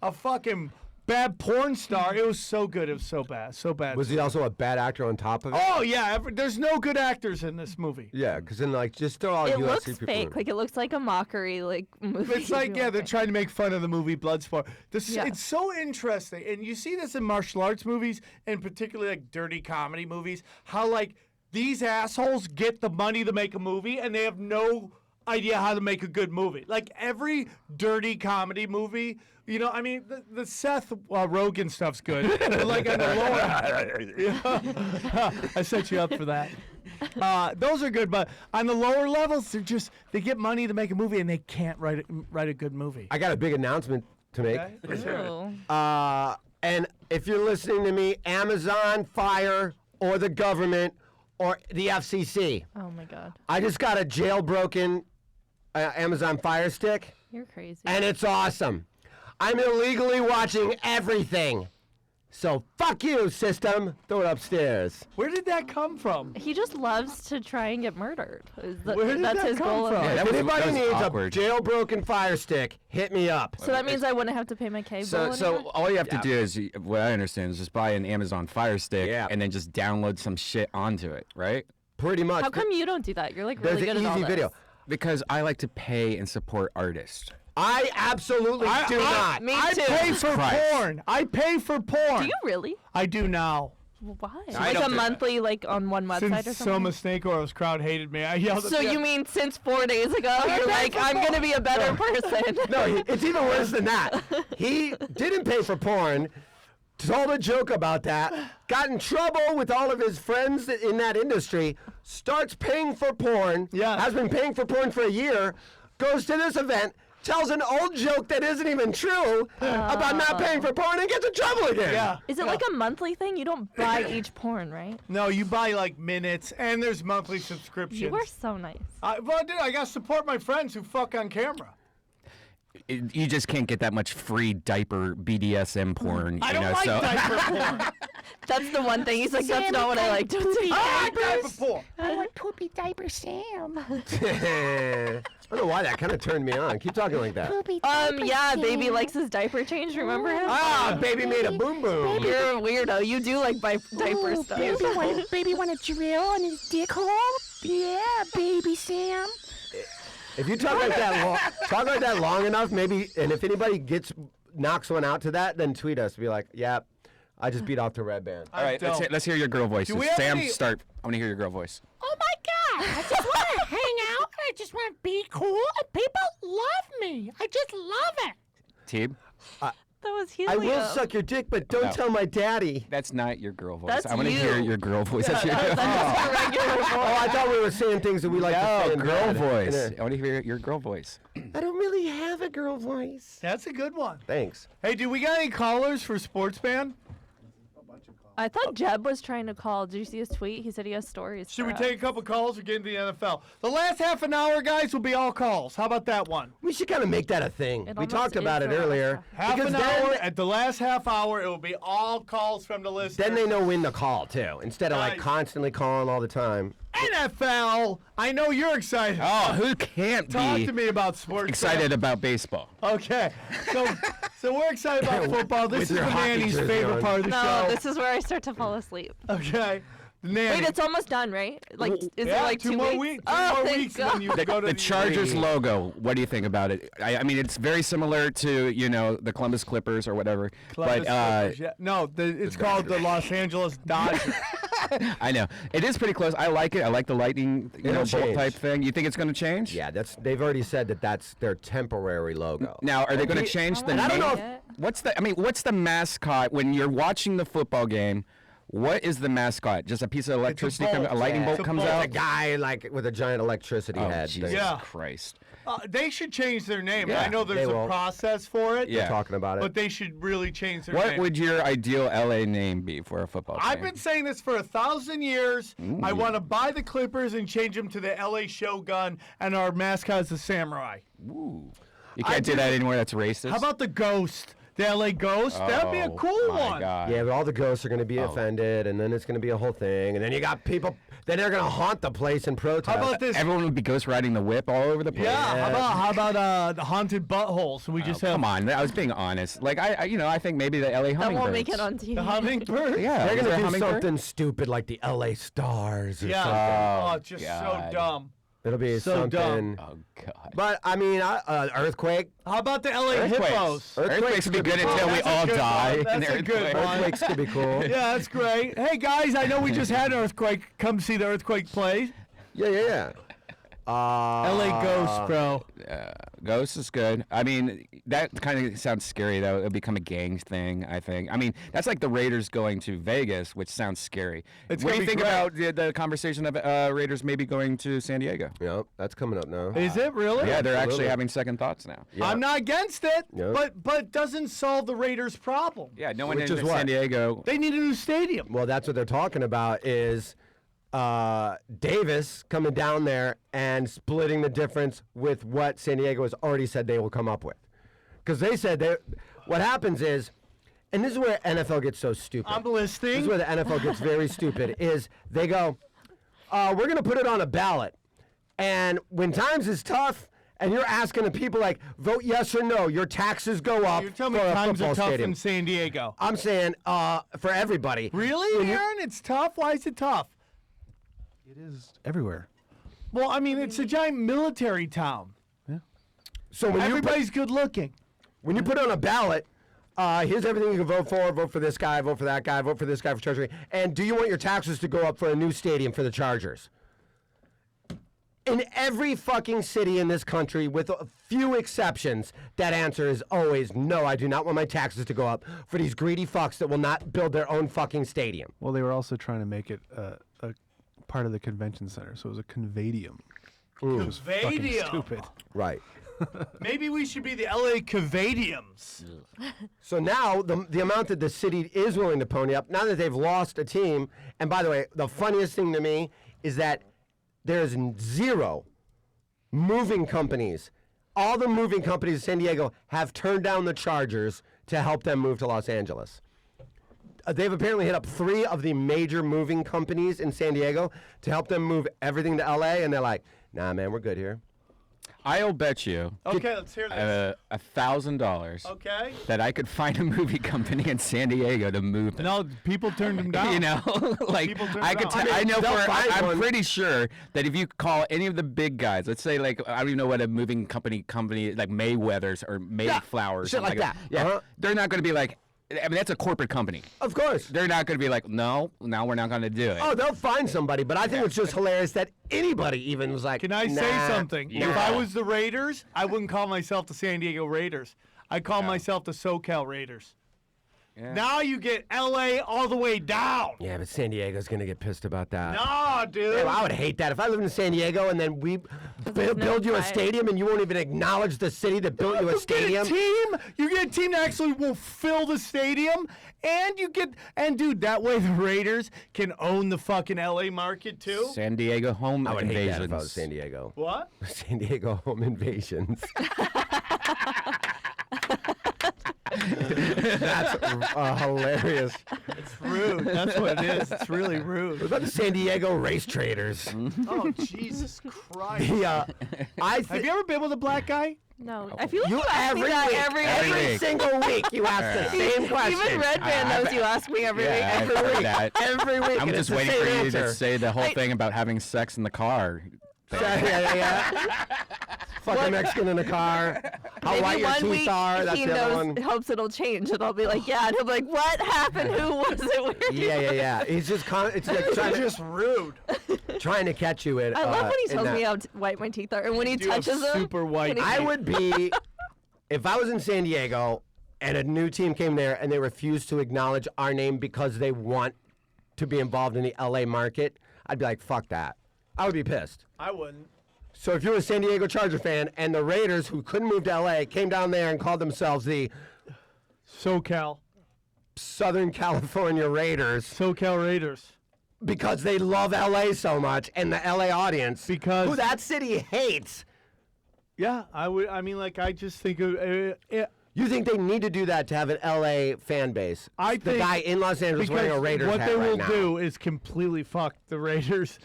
a fucking bad porn star. It was so good. It was so bad. So bad. Was he also a bad actor on top of it? Oh yeah. There's no good actors in this movie. Yeah, because then like just throw all It UFC looks people fake. in. Like it looks like a mockery like movie. It's like, yeah, they're trying to make fun of the movie Bloodsport. Yeah. It's so interesting. And you see this in martial arts movies, and particularly like dirty comedy movies, how like these assholes get the money to make a movie and they have no idea how to make a good movie. Like every dirty comedy movie, you know, I mean, the Seth Rogen stuff's good. But like on the lower, I set you up for that. Those are good, but on the lower levels, they get money to make a movie and they can't write a good movie. I got a big announcement to make. Okay? Let's hear it. Ooh. And if you're listening to me, Amazon, Fire, or the government, or the FCC, Oh my god. I just got a jailbroken Amazon Fire Stick, You're crazy. and it's awesome. I'm illegally watching everything. So fuck you, system. Throw it upstairs. Where did that come from? He just loves to try and get murdered. Where did That's that his come goal. from? In Yeah, life. that If was- anybody that was needs awkward. a jailbroken Fire Stick, hit me up. So that means I wouldn't have to pay my cable So anymore? all you have to do is, what I understand, is just buy an Amazon Fire Stick Yeah. and then just download some shit onto it, right? Pretty much. How come you don't do that? You're like There's really an good at all easy this. video. Because I like to pay and support artists. I absolutely do not. Me I too. pay for Christ. porn. I pay for porn. Do you really? I do now. Why? I Like don't a do that. monthly, like on one website or Since something? Soma Snakeoros crowd hated me, I yelled at So them. you mean since 4 days ago, you're paid like, for I'm porn. gonna be a better person. No, it's even worse than that. He didn't pay for porn, told a joke about that, got in trouble with all of his friends in that industry, starts paying for porn, Yeah. has been paying for porn for a year, goes to this event, tells an old joke that isn't even true about not paying for porn and gets in trouble again. Yeah. Is it like a monthly thing? You don't buy each porn, right? No, you buy like minutes, and there's monthly subscriptions. You are so nice. Well, dude, I gotta support my friends who fuck on camera. You just can't get that much free diaper BDSM porn, I you don't know. like So diaper porn. That's the one thing. He's like, that's not what I like. Don't say I like diaper diapers. porn. I like to Poopy diaper Sam. I don't know why that kind of turned me on. Keep talking like that. Poopy diaper Yeah, Sam. baby likes his diaper change. Remember him? Ah, baby made a boom boom. You're a weirdo. You do like diaper Ooh, stuff. baby want to drill on his dick hole? Yeah, baby Sam. If you talk like that long enough, maybe, and if anybody knocks one out to that, then tweet us. Be like, yeah, I just beat off to Redban. All right, let's hear your girl voices. we have Sam, any- start. I want to hear your girl voice. Oh my God! I just want to hang out. I just want to be cool, and people love me. I just love it. Teeb, That was I helium. will suck your dick, but don't No. tell my daddy. that's not your girl voice. That's I want to hear you. your girl voice. That's your That's just a regular voice. Oh, I thought we were saying things that we like to say. no, in girl bed. voice. I want to hear your girl voice. I don't really have a girl voice. That's a good one. Thanks. Hey, do we got any callers for Sportsban? I thought Jeb was trying to call. Did you see his tweet? He said he has stories. Should we for take a us. couple calls or get into the NFL? The last half an hour, guys, will be all calls. How about that one? We should kind of make that a thing. It We almost talked is about it the last earlier. Half because an hour. then, At the last half hour, it will be all calls from the listeners. then they know when to call, too, instead of like Nice. constantly calling all the time. NFL. I know you're excited. Oh, who can't Talk be to me about sports. excited about baseball? Okay, so we're excited about football. This With is your the hockey nanny's jersey favorite on. part of the No, show. this is where I start to fall asleep. Okay, the nanny. Wait, it's almost done, right? Like, is yeah, it like 2 more weeks? weeks. Oh, Two more thank weeks, and God. then you go to The Chargers league. logo. What do you think about it? I mean, it's very similar to the Columbus Clippers or whatever. Columbus but Clippers, yeah. No, it's called the Los Angeles Dodgers. I know it is pretty close. I like it. I like the lightning, It'll bolt change. type thing. You think it's going to change? Yeah, they've already said that that's their temporary logo. Now, are they going to change the And I name? don't know if- What's the mascot when you're watching the football game? What is the mascot? Just a piece of electricity, bolt. a lightning Yeah. bolt It's a comes bolt. out. A guy like with a giant electricity Oh, head. Jesus thing. Yeah. Christ! They should change their name. Yeah, I know they there's a will. process for it. Yeah. They're talking about it. But they should really change their What name. would your ideal LA name be for a football team? I've been saying this for 1,000 years. I want to buy the Clippers and change them to the LA Shogun, and our mascot is the Samurai. Ooh. You can't do that anymore. That's racist. How about the Ghost? The LA Ghost? That'd be a Oh, cool my one. God. Yeah, but all the ghosts are going to be offended, and then it's going to be a whole thing, and then you got people. Then they're going to haunt the place and protest. How about this? Everyone would be ghost riding the whip all over the place. Yeah. How about the haunted butthole? So we just have Come on, I was being honest. Like I think maybe the LA hummingbirds. That won't make it on TV. the hummingbird. Yeah, They're is going there a to do hummingbird? something stupid like the LA Stars or Yeah. something. Oh, it's just God. so dumb. It'll be So something. dumb. Oh God. But I mean, Earthquake. How about the LA Earthquakes. Hippos? Earthquakes would be good until we that's a all good die. one. in That's the a good earthquake. one. Earthquakes could be cool. Yeah, that's great. Hey guys, I know we just had an earthquake. Come see the earthquake play. Yeah. LA Ghosts, bro. Ghost is good. I mean, that kind of sounds scary though. It'll become a gang thing, I think. I mean, that's like the Raiders going to Vegas, which sounds scary. It's what do gonna you be think great. about the conversation of Raiders maybe going to San Diego? Yep, that's coming up now. Is it really? Yeah, they're actually absolutely. having second thoughts now. Yeah. I'm not against it, Yep. but it doesn't solve the Raiders' problem. Yeah, no one Which in is what? San Diego. They need a new stadium. Well, that's what they're talking about is Davis coming down there and splitting the difference with what San Diego has already said they will come up with. Because they said what happens is, and this is where NFL gets so stupid. I'm This listening. is where the NFL gets very stupid, is they go, we're going to put it on a ballot. And when times is tough, and you're asking the people like, vote yes or no, your taxes go up You're telling me for a times football are tough stadium. in San Diego. I'm saying for everybody. Really, When you- Aaron? It's tough? Why is it tough? It is everywhere. Well, I mean, it's a giant military town. So when Everybody's good looking. when you put it on a ballot, here's everything you can vote for. Vote for this guy. Vote for that guy. Vote for this guy for Chargers. And do you want your taxes to go up for a new stadium for the Chargers? In every fucking city in this country, with a few exceptions, that answer is always no. I do not want my taxes to go up for these greedy fucks that will not build their own fucking stadium. Well, they were also trying to make it a part of the convention center, so it was a convadium. It was fucking Convadium. stupid. Right. Maybe we should be the LA Cavadiums. So now the amount that the city is willing to pony up, now that they've lost a team, and by the way, the funniest thing to me is that there's zero moving companies. All the moving companies in San Diego have turned down the Chargers to help them move to Los Angeles. they've apparently hit up 3 of the major moving companies in San Diego to help them move everything to LA, and they're like, nah, man, we're good here. I'll bet you Okay, let's hear this. $1,000 Okay. that I could find a movie company in San Diego to move them. No, people turned him down. You know, like People turn I it could. down. I know they'll for. find I'm one. pretty sure that if you call any of the big guys, let's say like I don't even know what a moving company like Mayweather's or Mayflower, or shit something like that. Yeah, Uh-huh. they're not going to be like. I mean, that's a corporate company. Of course. They're not going to be like, no, we're not going to do it. Oh, they'll find somebody, but I think it's just hilarious that anybody even was like, Can I say nah, something? Yeah. If I was the Raiders, I wouldn't call myself the San Diego Raiders. I'd call myself the SoCal Raiders. Yeah. Now you get LA all the way down. Yeah, but San Diego's going to get pissed about that. Nah, dude. Yeah, well, I would hate that. If I lived in San Diego and then we build you a pride. stadium and you won't even acknowledge the city that built you a stadium. You get a team that actually will fill the stadium, and dude, that way the Raiders can own the fucking LA market too. San Diego home I would hate that invasions. if I was San Diego. What? San Diego home invasions. That's hilarious. It's rude. That's what it is. It's really rude. What about the San Diego race traders? Oh, Jesus Christ. I Have you ever been with a black guy? No, I feel like you, You ask me every that week, every every week. single week you ask the same question. Even Redban knows you ask me every week. Yeah, I've every heard week. that. Every week. I'm and just it's the waiting same for you answer. to say the whole thing about having sex in the car. Yeah. Fuck a Mexican in a car. How Maybe white your one teeth week are. That's he the other knows, one. hopes it'll change, and I'll be like, yeah, and he'll be like, what happened? Who was it? Where did Yeah. He's just it's like rude. trying to catch you in. I love when he in tells that. me how white my teeth are, and when he do have touches them, super white and he- I would be, if I was in San Diego and a new team came there and they refused to acknowledge our name because they want to be involved in the LA market, I'd be like, fuck that. I would be pissed. I wouldn't. So if you're a San Diego Charger fan and the Raiders, who couldn't move to LA, came down there and called themselves the SoCal. Southern California Raiders SoCal Raiders. because they love LA so much and the LA audience, Because- who that city hates, Yeah, I would. I mean, like, I just think of you think they need to do that to have an LA fan base? I the think guy in Los Angeles wearing a because Raiders what hat they right will now. do is completely fuck the Raiders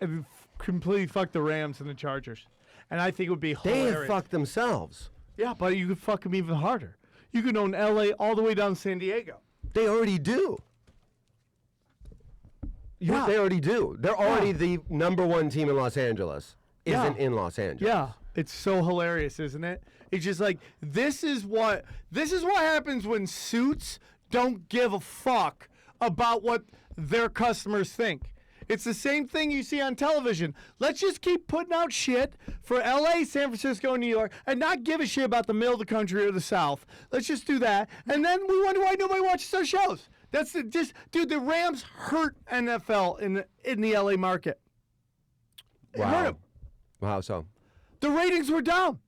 and completely fuck the Rams and the Chargers. And I think it would be They hilarious. have fucked themselves. Yeah, but you could fuck them even harder. You could own LA all the way down to San Diego. They already do. Yeah. They already do. They're already the #1 team in Los Angeles. Yeah. Isn't in Los Angeles. Yeah, it's so hilarious, isn't it? It's just like this is what happens when suits don't give a fuck about what their customers think. It's the same thing you see on television. Let's just keep putting out shit for LA, San Francisco, and New York, and not give a shit about the middle of the country or the South. Let's just do that, and then we wonder why nobody watches our shows. That's dude. The Rams hurt NFL in the LA market. It hurt 'em. Wow. So The ratings were down.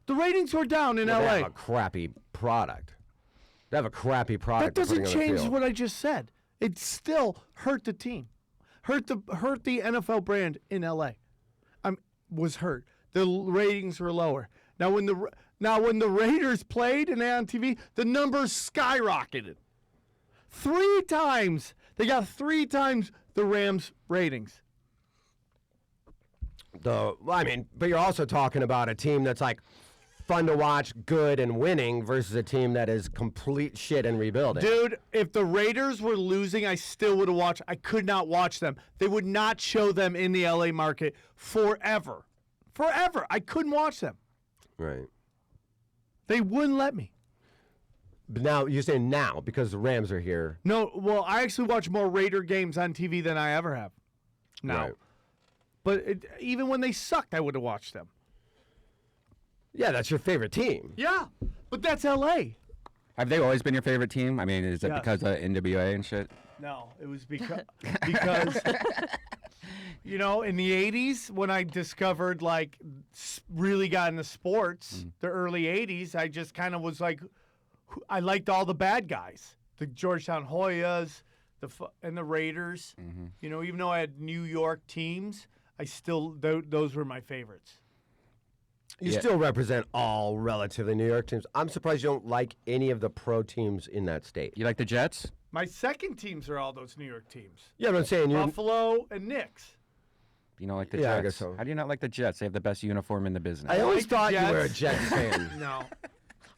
The ratings were down in they LA. have a crappy product. They have a crappy product. That doesn't they're putting on the change field. what I just said. It still hurt the team, hurt the NFL brand in LA. Was hurt. The ratings were lower. Now when the Raiders played and they on TV, the numbers skyrocketed. 3 times. They got 3 times the Rams ratings. But you're also talking about a team that's like fun to watch, good and winning, versus a team that is complete shit and rebuilding. Dude, if the Raiders were losing, I still would have watched. I could not watch them. They would not show them in the LA market forever. Forever. I couldn't watch them. Right. They wouldn't let me. But now you're saying now because the Rams are here. No, well, I actually watch more Raider games on TV than I ever have. Now. Right. But even when they sucked, I would have watched them. Yeah, that's your favorite team. Yeah, but that's LA. Have they always been your favorite team? I mean, is it Yes. because of NWA and shit? No, it was because you know, in the 80s when I discovered like really got into sports, the early 80s, I just kind of was like I liked all the bad guys. The Georgetown Hoyas, and the Raiders. You know, even though I had New York teams, I still those were my favorites. You Yeah. still represent all relatively New York teams. I'm surprised you don't like any of the pro teams in that state. You like the Jets? My second teams are all those New York teams. Yeah, but I'm saying you're. Buffalo and Knicks. You know, like the Yeah, I Jets. guess so. How do you not like the Jets? They have the best uniform in the business. I always like the thought you were a Jets. Jets fan. No.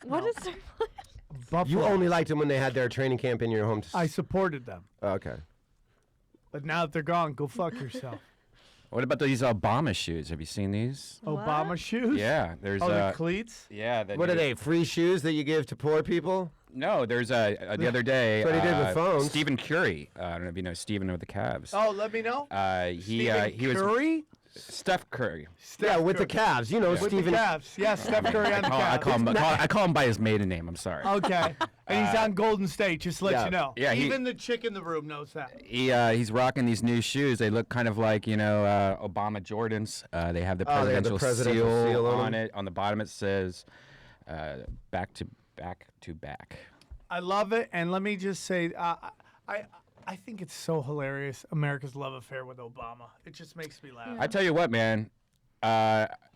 What is their Buffalo. You only liked them when they had their training camp in your home. I supported them. Okay. But now that they're gone, go fuck yourself. What about these Obama shoes? Have you seen these? Obama shoes? Yeah, there's Oh, the cleats? yeah. What are they? Free shoes that you give to poor people? No, there's the other day. That's what he did with phones. Stephen Curry. I don't know if you know Stephen with the Cavs. Oh, let me know. He was Curry? Steph Curry. Yeah, with the Cavs. You know, With Stephen. the Cavs. Yes, Steph Curry on the I Cavs. call him by his maiden name. I'm sorry. Okay. And he's on Golden State, just to let Yeah. you know. Yeah, Even the chick in the room knows that. He's rocking these new shoes. They look kind of like Obama Jordans. They have the Oh, they have the presidential, presidential seal on on them. it. On the bottom it says back to back. I love it, and let me just say, I think it's so hilarious, America's love affair with Obama. It just makes me laugh. I tell you what, man.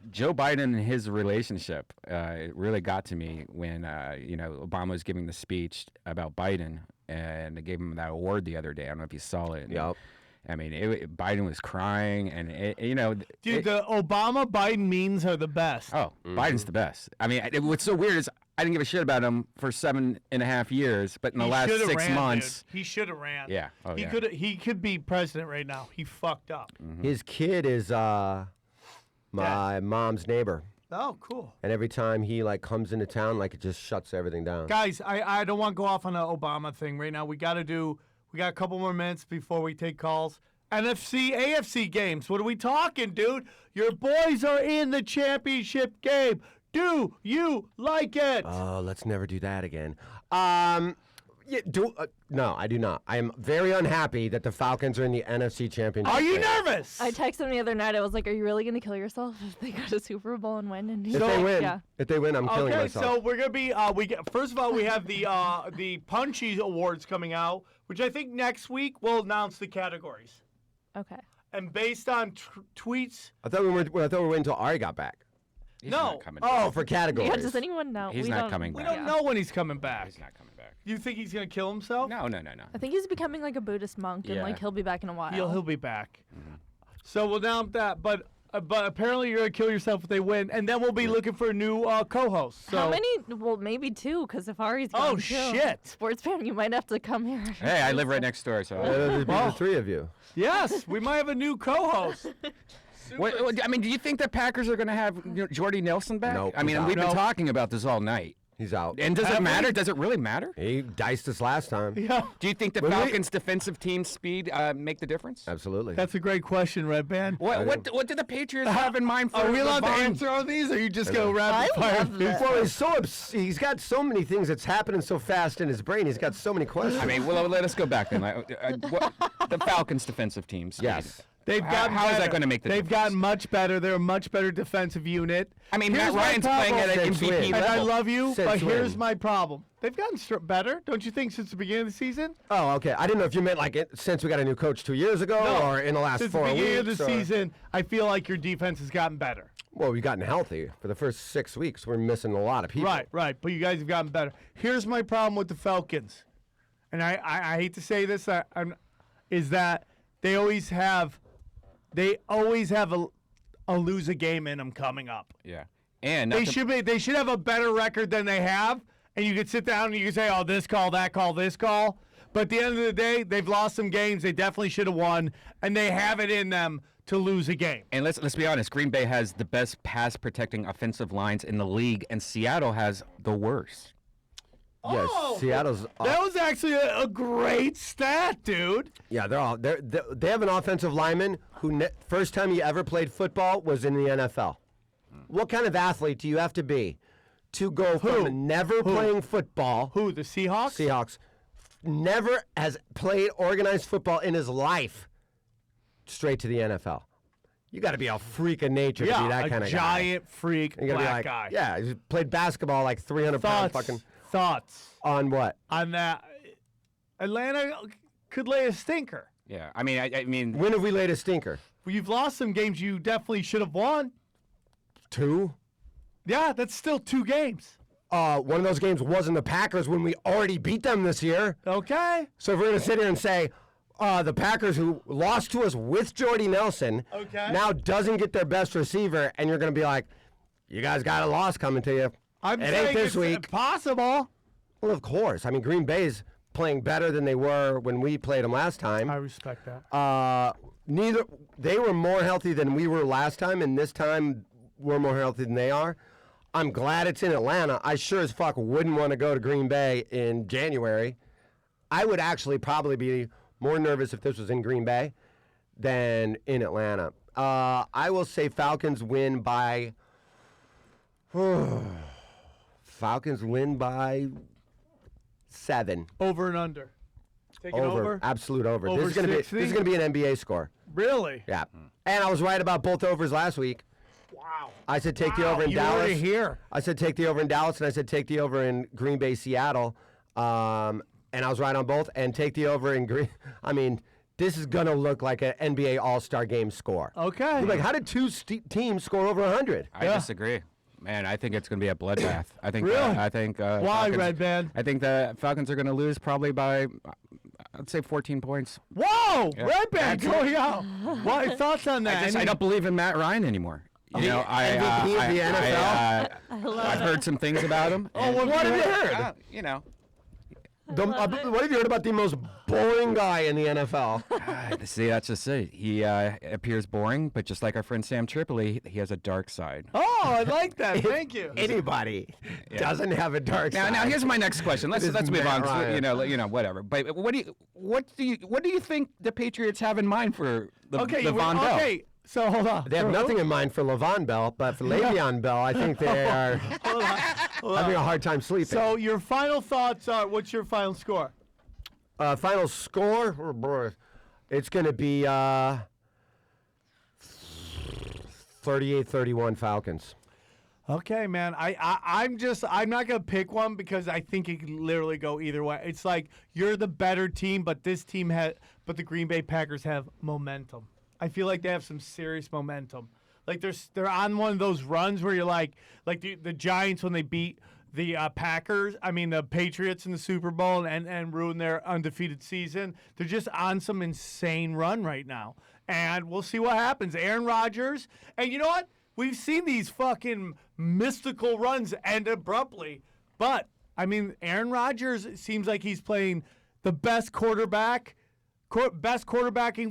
Joe Biden and his relationship, it really got to me when Obama was giving the speech about Biden, and they gave him that award the other day. I don't know if you saw it. Yep. I mean, Biden was crying, and Dude, the Obama-Biden memes are the best. Oh, Biden's the best. I mean, what's so weird is I didn't give a shit about him for 7.5 years, but in the last shoulda 6 ran, months, dude. He should have ran. Yeah. Oh, he yeah. He could be president right now. He fucked up. His kid is my mom's neighbor, Oh, cool. and every time he comes into town, it just shuts everything down. Guys, I don't want to go off on an Obama thing right now. We got a couple more minutes before we take calls. NFC, AFC games. What are we talking, dude? Your boys are in the championship game. Do you like it? Oh, let's never do that again. No, I do not. I am very unhappy that the Falcons are in the NFC Championship. Are you game. nervous? I texted him the other night. I was like, "Are you really gonna kill yourself if they go to Super Bowl and win?" And If they win, yeah. I'm killing Okay, myself. so we're gonna be. First of all, we have the Punchy Awards coming out, which I think next week we'll announce the categories. Okay. And based on tweets, I thought we were waiting until Ari got back. he's No. not coming Oh, back. for categories. Yeah. Does anyone know? He's We not don't- coming we back. don't know when he's coming back. He's not coming back. You think he's gonna kill himself? No. I think he's becoming like a Buddhist monk, and Yeah. he'll be back in a while. He'll be back. So we'll announce that, but apparently you're gonna kill yourself if they win, and then we'll be looking for a new co-host. So How many? Well, maybe two, because if Ari's Oh, gone too, shit. Sportsban, you might have to come here. Hey, I live right next door, so. There'd be Well. the three of you. Yes, we might have a new co-host. I mean, do you think the Packers are going to have Jordy Nelson back? Nope, I mean, he's we've out. been Nope. talking about this all night. He's out. And does Have it we? matter? Does it really matter? He diced us last time. Yeah, Do you think the When we- Falcons' defensive team speed make the difference? Absolutely. that's a great question, Redban. What do the Patriots have in mind for Are we allowed to Vaughn? answer all these, or you just go rapid I fire? love that. Well, he's got so many things that's happening so fast in his brain. He's got so many questions. I mean, well, let us go back then. The Falcons' defensive team. speed. yes. They've How- gotten how is that better. gonna make the They've difference? gotten much better. They're a much better defensive unit. I mean, Here's Matt my Ryan's problem. playing at an Since MVP when? And I level. love you, Since but here's when? my problem. They've gotten better, don't you think, since the beginning of the season? Oh, okay. I didn't know if you meant since we got a new coach 2 years ago No. or in the last Since 4 the weeks. beginning of the or- season, I feel like your defense has gotten better. Well, we've gotten healthy. For the first 6 weeks, we're missing a lot of people. Right. But you guys have gotten better. Here's my problem with the Falcons, and I hate to say this, is that they always have a lose a game in them coming up. Yeah. And They should have a better record than they have, and you could sit down and you could say, oh, this call, that call, this call. But at the end of the day, they've lost some games they definitely should have won, and they have it in them to lose a game. And let's be honest, Green Bay has the best pass protecting offensive lines in the league, and Seattle has the worst. Yes, Oh, Seattle's. That was actually a great stat, dude. Yeah, they have an offensive lineman who first time he ever played football was in the NFL. What kind of athlete do you have to be to go from never playing football? Who, the Seahawks? Seahawks never has played organized football in his life straight to the NFL. You got to be a freak of nature to be that kind a of guy. giant freak You gotta be black like, guy. yeah, he's played basketball like 300 pounds fucking Thoughts on what? on that? Atlanta could lay a stinker. Yeah. I mean, When have we laid a stinker? Well, you've lost some games you definitely should have won. 2? Yeah, that's still 2 games. one of those games wasn't the Packers when we already beat them this year. Okay. So if we're going to sit here and say the Packers who lost to us with Jordy Nelson now doesn't get their best receiver, and you're going to be like, you guys got a loss coming to you. It I'm ain't saying this it's week. possible. Well, of course. I mean, Green Bay's playing better than they were when we played them last time. I respect that. They were more healthy than we were last time, and this time we're more healthy than they are. I'm glad it's in Atlanta. I sure as fuck wouldn't want to go to Green Bay in January. I would actually probably be more nervous if this was in Green Bay than in Atlanta. I will say Falcons win by... Falcons win by 7. Over and under. Take it over. Absolute over. Over This is 60? gonna be an NBA score. Really? Yeah. And I was right about both overs last week. Wow. I said take the over in you Dallas. were here. I said take the over in Dallas, and I said take the over in Green Bay, Seattle. And I was right on both. And take the over in Green. I mean, this is gonna look like an NBA All-Star Game score. Okay. You're like, how did two teams score over 100? I disagree. Man, I think it's going to be a bloodbath. I think. Really? I think. Why, Falcons, Redban? I think the Falcons are going to lose probably by, I'd say, 14 points. Whoa! Yeah. Redban going out. What thoughts on that? I don't believe in Matt Ryan anymore. You know, MVP of the NFL? I've heard some things about him. Oh, what have you heard? You know, What have you heard about the most boring guy in the NFL? see, that's just it. He appears boring, but just like our friend Sam Tripoli, he has a dark side. Oh, I like that. Thank you. Anybody doesn't have a dark side. Now here's my next question. Let's This move Matt on. Ryan. You know, whatever. But what do you think the Patriots have in mind for Le'Veon Bell? Okay. So hold on. They have nothing in mind for Le'Veon Bell, but for Le'Veon Bell, I think they are having a hard time sleeping. So your final thoughts are, what's your final score? Final score? Oh, boy. It's going to be 38-31 Falcons. Okay, man. I'm not gonna pick one because I think it can literally go either way. It's like you're the better team, but but the Green Bay Packers have momentum. I feel like they have some serious momentum. Like they're on one of those runs where you're like the Giants when they beat the the Patriots in the Super Bowl and ruined their undefeated season. They're just on some insane run right now. And we'll see what happens. Aaron Rodgers, and you know what? We've seen these fucking mystical runs end abruptly. But, I mean, Aaron Rodgers seems like he's playing the best quarterbacking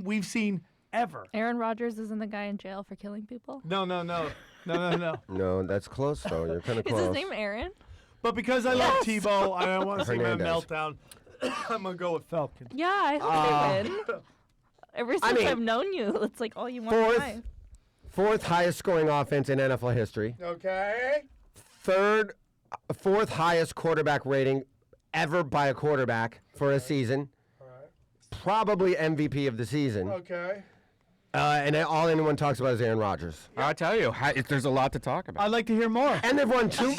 we've seen ever. Aaron Rodgers isn't the guy in jail for killing people? No. No, that's close, though. You're kind of Is close. his name Aaron? But because I love Tebow, I don't want to see him have a Hernandez. meltdown. I'm going to go with Falcons. Yeah, I hope they win. Ever since mean, I've known you, it's like all you want in life. Fourth highest scoring offense in NFL history. Okay. Fourth highest quarterback rating ever by a quarterback for a season. Probably MVP of the season. Okay. And all anyone talks about is Aaron Rodgers. I'll tell you, there's a lot to talk about. I'd like to hear more. And they've won 2.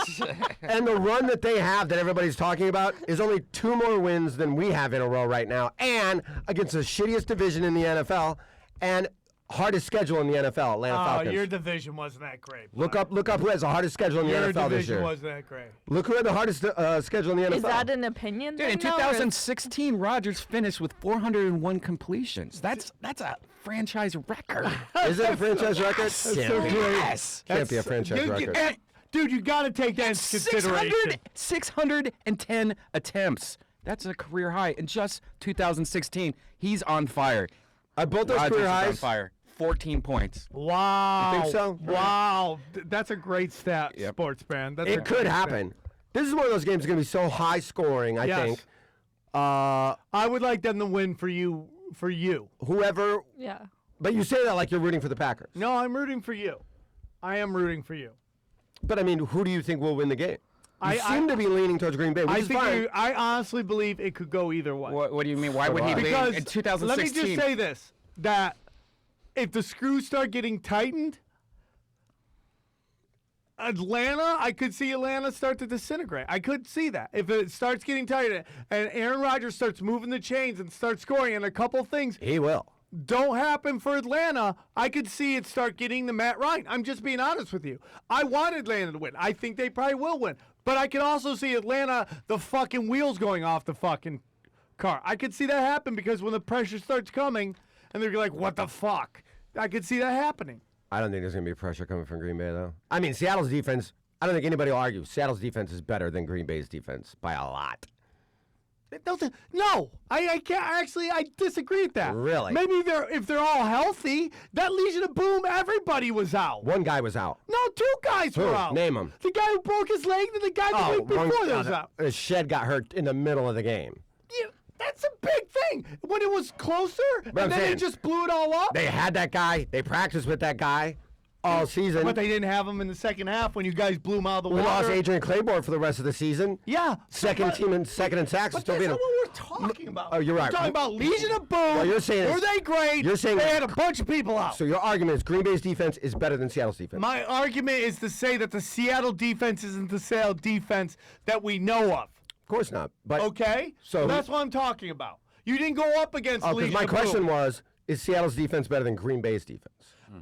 And the run that they have that everybody's talking about is only 2 more wins than we have in a row right now. And against the shittiest division in the NFL and hardest schedule in the NFL, Atlanta Falcons. Your division wasn't that great. Look up who has the hardest schedule in the Your NFL this division year. wasn't that great. Look who had the hardest schedule in the NFL. Is that an opinion? Dude, in thing now, or is- 2016, Rodgers finished with 401 completions. That's a franchise record. Is it a franchise record? Yes. Can't be a franchise record. Dude, you got to take that into consideration. 610 attempts. That's a career high. In just 2016, he's on fire. Both those Rodgers career is on highs. fire. 14 points. Wow. You think so? Wow. That's a great stat, Yep. Sportsman. That's a It great could stat. happen. This is one of those games that's going to be so high scoring, I Yes. think. I would like them to win for you. Whoever, Yeah. but you say that like you're rooting for the Packers. No, I'm rooting for you. I am rooting for you. But I mean, who do you think will win the game? You I seem to be leaning towards Green Bay, which I is think fine. I honestly believe it could go either way. What do you mean? Why would he be Because in 2016? let me just say this: that if the screws start getting tightened, Atlanta, I could see Atlanta start to disintegrate. I could see that if it starts getting tighter and Aaron Rodgers starts moving the chains and starts scoring, and a couple things He will. don't happen for Atlanta, I could see it start getting to Matt Ryan. I'm just being honest with you. I want Atlanta to win. I think they probably will win. But I can also see Atlanta, the fucking wheels going off the fucking car. I could see that happen because when the pressure starts coming and they're like, what the fuck? I could see that happening. I don't think there's going to be pressure coming from Green Bay, though. I mean, Seattle's defense, I don't think anybody will argue. Seattle's defense is better than Green Bay's defense by a lot. No, I can't. Actually, I disagree with that. Really? Maybe if they're all healthy, that Legion of Boom, everybody was out. One guy was out. No, two guys Who? were out. Name 'em. The guy who broke his leg and the guy the week before that was out. Shed got hurt in the middle of the game. Yeah, that's a big thing. When it was closer, and I'm then they saying, just blew it all up. They had that guy. They practiced with that guy all season. But they didn't have him in the second half when you guys blew him out of the We water. lost Adrian Claiborne for the rest of the season. Yeah. Second team in sacks. But Still that's being not what we're talking about. Oh, you're right. We're talking about Legion of Boom. Well, you're saying were is- they great? you're saying- they had a bunch of people out. So your argument is Green Bay's defense is better than Seattle's defense. My argument is to say that the Seattle defense isn't the Seattle defense that we know of. Of course not. But Okay? So- that's what I'm talking about. You didn't go up against because Legion my of question Boom. was, is Seattle's defense better than Green Bay's defense?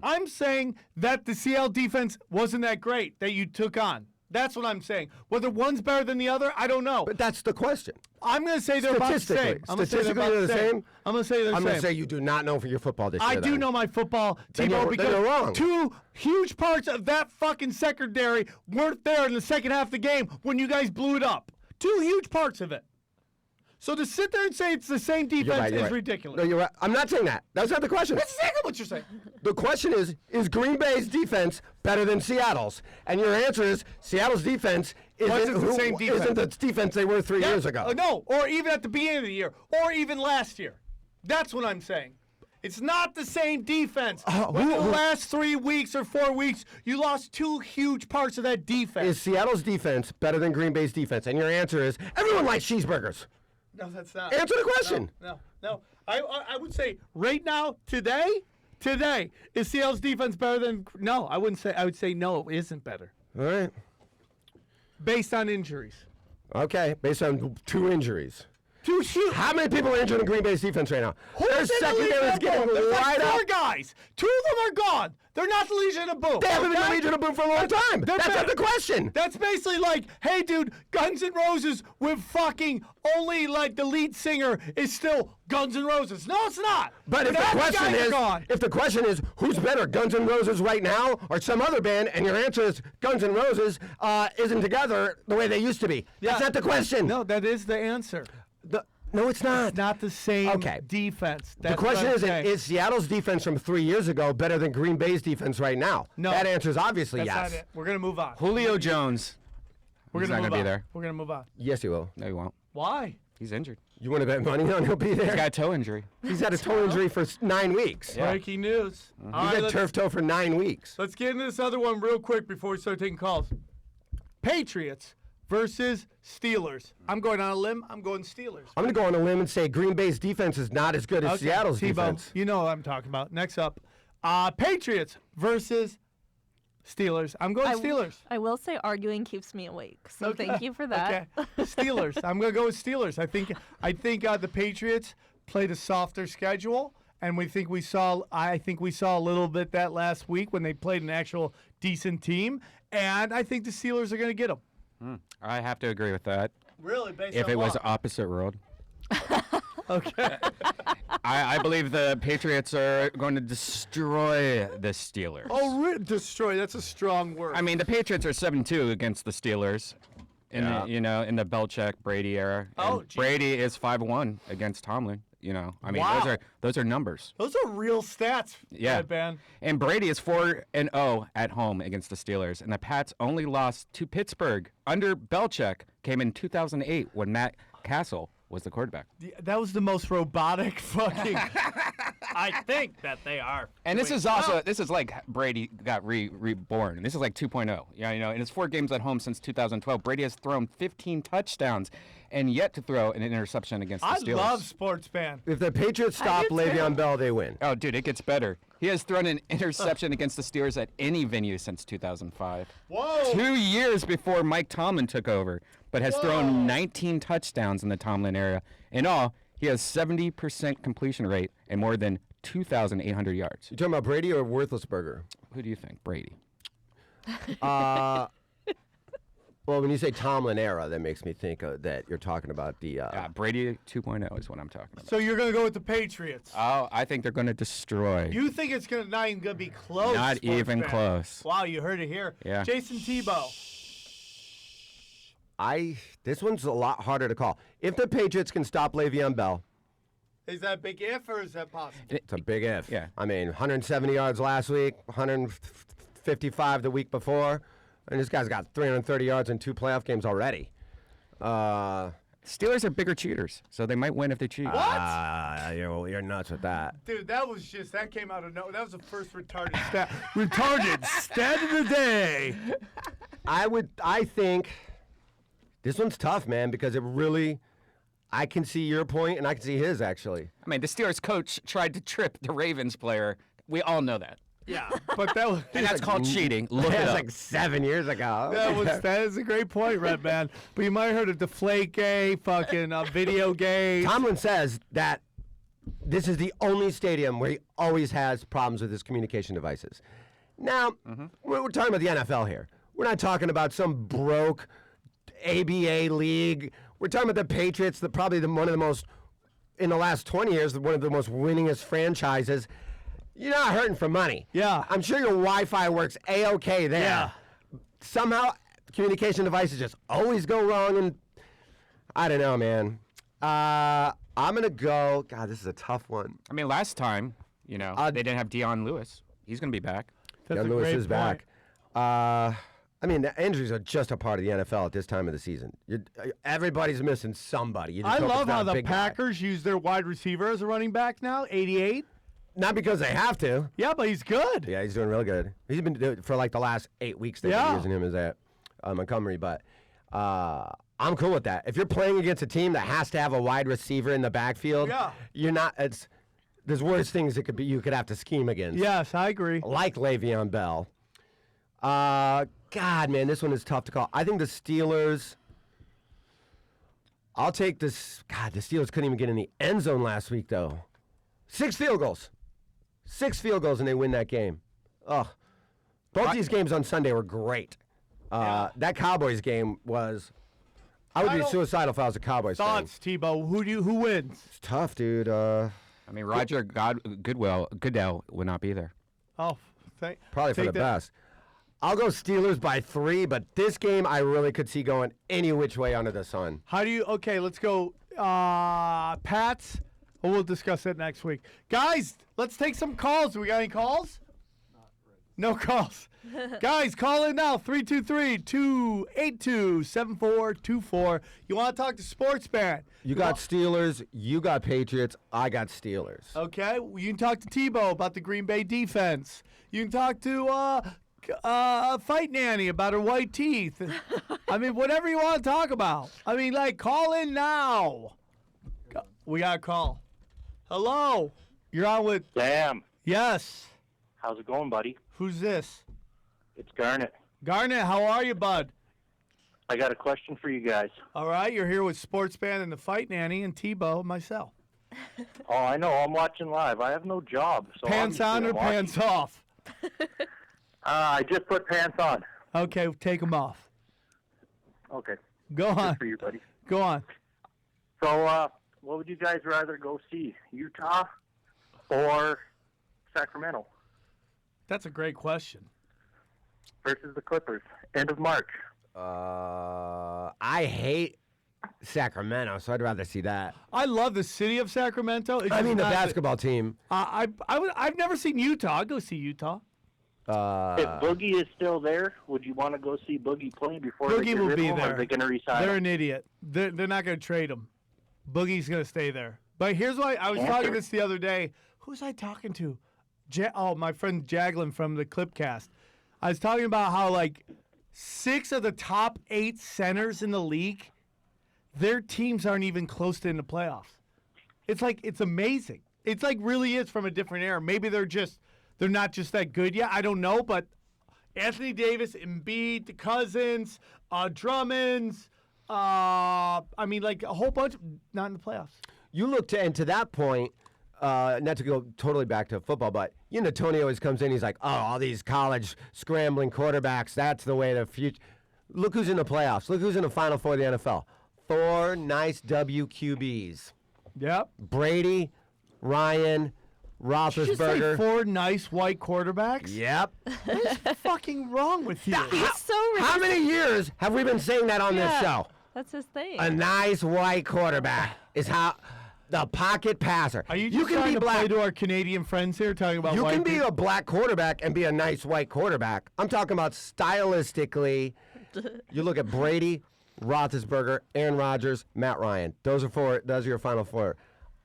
I'm saying that the Seattle defense wasn't that great that you took on. That's what I'm saying. Whether one's better than the other, I don't know. But that's the question. I'm going to say they're about the same. I'm gonna say Statistically, about they're the same. I'm going to say they're the I'm same. going to say you do not know for your football this year. I do then. know my football, Then Tebow, you're- because then you're wrong. two huge parts of that fucking secondary weren't there in the second half of the game when you guys blew it up. Two huge parts of it. So to sit there and say it's the same You're defense right, you're is right. ridiculous. No, you're right. I'm not saying that. That's not the question. That's exactly what you're saying. The question is Green Bay's defense better than Seattle's? And your answer is Seattle's defense Wasn't the same defense. isn't the defense they were 3 years ago. No, or even at the beginning of the year, or even last year. That's what I'm saying. It's not the same defense. When the last 3 weeks or 4 weeks, you lost two huge parts of that defense. Is Seattle's defense better than Green Bay's defense? And your answer is everyone likes cheeseburgers. No, that's not. Answer the question. No. I would say right now, today, is Seattle's defense better than? No, I wouldn't say. I would say no, it isn't better All right. based on injuries. Okay. Based on 2 injuries. Two huge. How many people are injured in Green Bay's defense right now? Their Who's in the secondary Legion is of getting Boom? There's right like 4 up. guys. 2 of them are gone. They're not the Legion of Boom. They haven't been okay? the Legion of Boom for a long time. They're That's better. not the question. That's basically like, hey, dude, Guns N' Roses with fucking only like the lead singer is still Guns N' Roses. No, it's not. But if the Half question guys are is, gone. who's better, Guns N' Roses right now or some other band, and your answer is Guns N' Roses isn't together the way they used to be. That's not the question. No, that is the answer. No, it's not. It's not the same Okay. defense. The That's question what I'm saying. is Seattle's defense from 3 years ago better than Green Bay's defense right now? No. That answer is obviously That's yes. not it. We're gonna move on. Julio Jones. We're He's gonna not move gonna on. be there. We're gonna move on. Yes, you will. No, he won't. Why? He's injured. You want to bet money on he'll be He's there? got a toe injury. He's had a toe injury for 9 weeks. Yeah. Breaking news. All He's right, had turf toe for 9 weeks. let's get into this other one real quick before we start taking calls. Patriots versus Steelers. I'm going on a limb. I'm going Steelers. I'm going to go on a limb and say Green Bay's defense is not as good as Okay, Seattle's Tebow, defense. you know what I'm talking about. Next up, Patriots versus Steelers. I'm going Steelers. I will say arguing keeps me awake, so thank you for that. Okay. Steelers. I'm gonna go with Steelers. I think the Patriots played a softer schedule, and I think we saw a little bit that last week when they played an actual decent team, and I think the Steelers are gonna get them. I have to agree with that. Really, based If on it was what? opposite world. Okay. I believe the Patriots are going to destroy the Steelers. Destroy. That's a strong word. I mean, the Patriots are 7-2 against the Steelers in the, in the Belichick Brady era. Oh, And geez. Brady is 5-1 against Tomlin. I mean, Wow. those are numbers. those are real stats. Yeah. Redban. And Brady is 4-0 at home against the Steelers, and the Pats only lost to Pittsburgh under Belichick. Came in 2008 when Matt Castle was the quarterback. That was the most robotic fucking. I think that they are. And this doing is also this is like Brady got reborn. This is like 2.0. Yeah, in his 4 games at home since 2012, Brady has thrown 15 touchdowns and yet to throw an interception against the I Steelers. love Sportsban. If the Patriots stop do too. Le'Veon Bell, they win. Oh, dude, it gets better. He has thrown an interception against the Steelers at any venue since 2005. Whoa. 2 years before Mike Tomlin took over, but has thrown 19 touchdowns in the Tomlin era. In all, he has 70% completion rate and more than 2,800 yards. You talking about Brady or Worthless Burger? Who do you think? Brady. Well, Well, when you say Tomlin era, that makes me think that you're talking about the. Brady 2.0 is what I'm talking about. So you're going to go with the Patriots. Oh, I think they're going to destroy. You think it's not even going to be close? Not Sports even fan. close. Wow, you heard it here. Yeah. Jayson Thibault. This one's a lot harder to call. If the Patriots can stop Le'Veon Bell, Is that a big if or is that possible? it's a big if. Yeah. I mean, 170 yards last week, 155 the week before, and this guy's got 330 yards in 2 playoff games already. Steelers are bigger cheaters, so they might win if they cheat. You're nuts with that. Dude, that came out of nowhere. That was the first retarded stat. Retarded stat of the day. I think this one's tough, man, because it really, I can see your point and I can see his actually. I mean, the Steelers coach tried to trip the Ravens player. We all know that. Yeah, but that was And that's called cheating. Look it That's up. like 7 years ago. that is a great point, Redban. But you might have heard of Deflategate, fucking video game. Tomlin says that this is the only stadium where he always has problems with his communication devices. Now, we're talking about the NFL here. We're not talking about some broke ABA league. We're talking about the Patriots, one of the most, in the last 20 years, one of the most winningest franchises. You're not hurting for money. Yeah. I'm sure your Wi-Fi works A-okay there. Yeah. Somehow, communication devices just always go wrong, and I don't know, man. I'm going to go, God, this is a tough one. I mean, last time, they didn't have Deion Lewis. He's going to be back. That's Yeah, a Lewis great is back. I mean, the injuries are just a part of the NFL at this time of the season. Everybody's missing somebody. You just I hope it's love not how a the big guy. Packers use their wide receiver as a running back now, 88. Not because they have to. Yeah, but he's good. Yeah, he's doing real good. He's been doing it for like the last 8 weeks. They've been using him as that Montgomery, but I'm cool with that. If you're playing against a team that has to have a wide receiver in the backfield, you're not. There's worse things that you could have to scheme against. Yes, I agree. Like Le'Veon Bell. God, man, this one is tough to call. I think the Steelers. I'll take this. God, the Steelers couldn't even get in the end zone last week, though. 6 field goals. 6 field goals, and they win that game. Ugh. Both these games on Sunday were great. That Cowboys game was. I would be suicidal if I was a Cowboys fan. Thoughts, Tebow? Who wins? It's tough, dude. I mean, Roger Goodell would not be there. Oh, Probably for the best. I'll go Steelers by 3, but this game I really could see going any which way under the sun. Okay, let's go. Pats. Well, we'll discuss that next week. Guys, let's take some calls. Do we got any calls? No calls. Guys, call in now, 323-282-7424. You want to talk to Sportsban. You got Steelers, you got Patriots, I got Steelers. Okay, you can talk to Tebow about the Green Bay defense. You can talk to Fight Nanny about her white teeth. I mean, whatever you want to talk about. I mean, call in now. We got a call. Hello. You're on with... Sam, Yes. how's it going, buddy? Who's this? It's Garnet. Garnet, how are you, bud? I got a question for you guys. All right, you're here with Sportsban and the Fight Nanny and Tebow and myself. Oh, I know. I'm watching live. I have no job. So Pants on or obviously I'm pants off? watching. I just put pants on. Okay, take them off. Okay. Go Good on. for you, buddy. Go on. So, what would you guys rather go see, Utah or Sacramento That's a great question. versus the Clippers? End of March. I hate Sacramento, so I'd rather see that. I love the city of Sacramento. It's I just mean, the not basketball team. I've never seen Utah. I'll go see Utah. If Boogie is still there, would you want to go see Boogie play before they Boogie get will rid be of him, or there. are they going to resign They're him? an idiot. They're not going to trade him. Boogie's going to stay there. But here's why I was talking this the other day. Who was I talking to? My friend Jaglin from the Clipcast. I was talking about how 6 of the top 8 centers in the league, their teams aren't even close to in the playoffs. It's amazing. It's really is from a different era. Maybe they're not just that good yet. I don't know, but Anthony Davis, Embiid, Cousins, Drummonds, a whole bunch, not in the playoffs. You look to that point, not to go totally back to football, but Tony always comes in. He's like, "Oh, all these college scrambling quarterbacks. That's the way the future." Look who's in the playoffs. Look who's in the Final Four of the NFL. 4 nice WQBs. Yep. Brady, Ryan, Did you just say Roethlisberger. 4 nice white quarterbacks? Yep. What is fucking wrong with you? He's so How many years have we been saying that on this Yeah. show? That's his thing. A nice white quarterback is how the pocket passer. Are you just can trying be to black. play to our Canadian friends here, talking about You white can be people? a black quarterback and be a nice white quarterback. I'm talking about stylistically. You look at Brady, Roethlisberger, Aaron Rodgers, Matt Ryan. Those are 4. Those are your Final Four.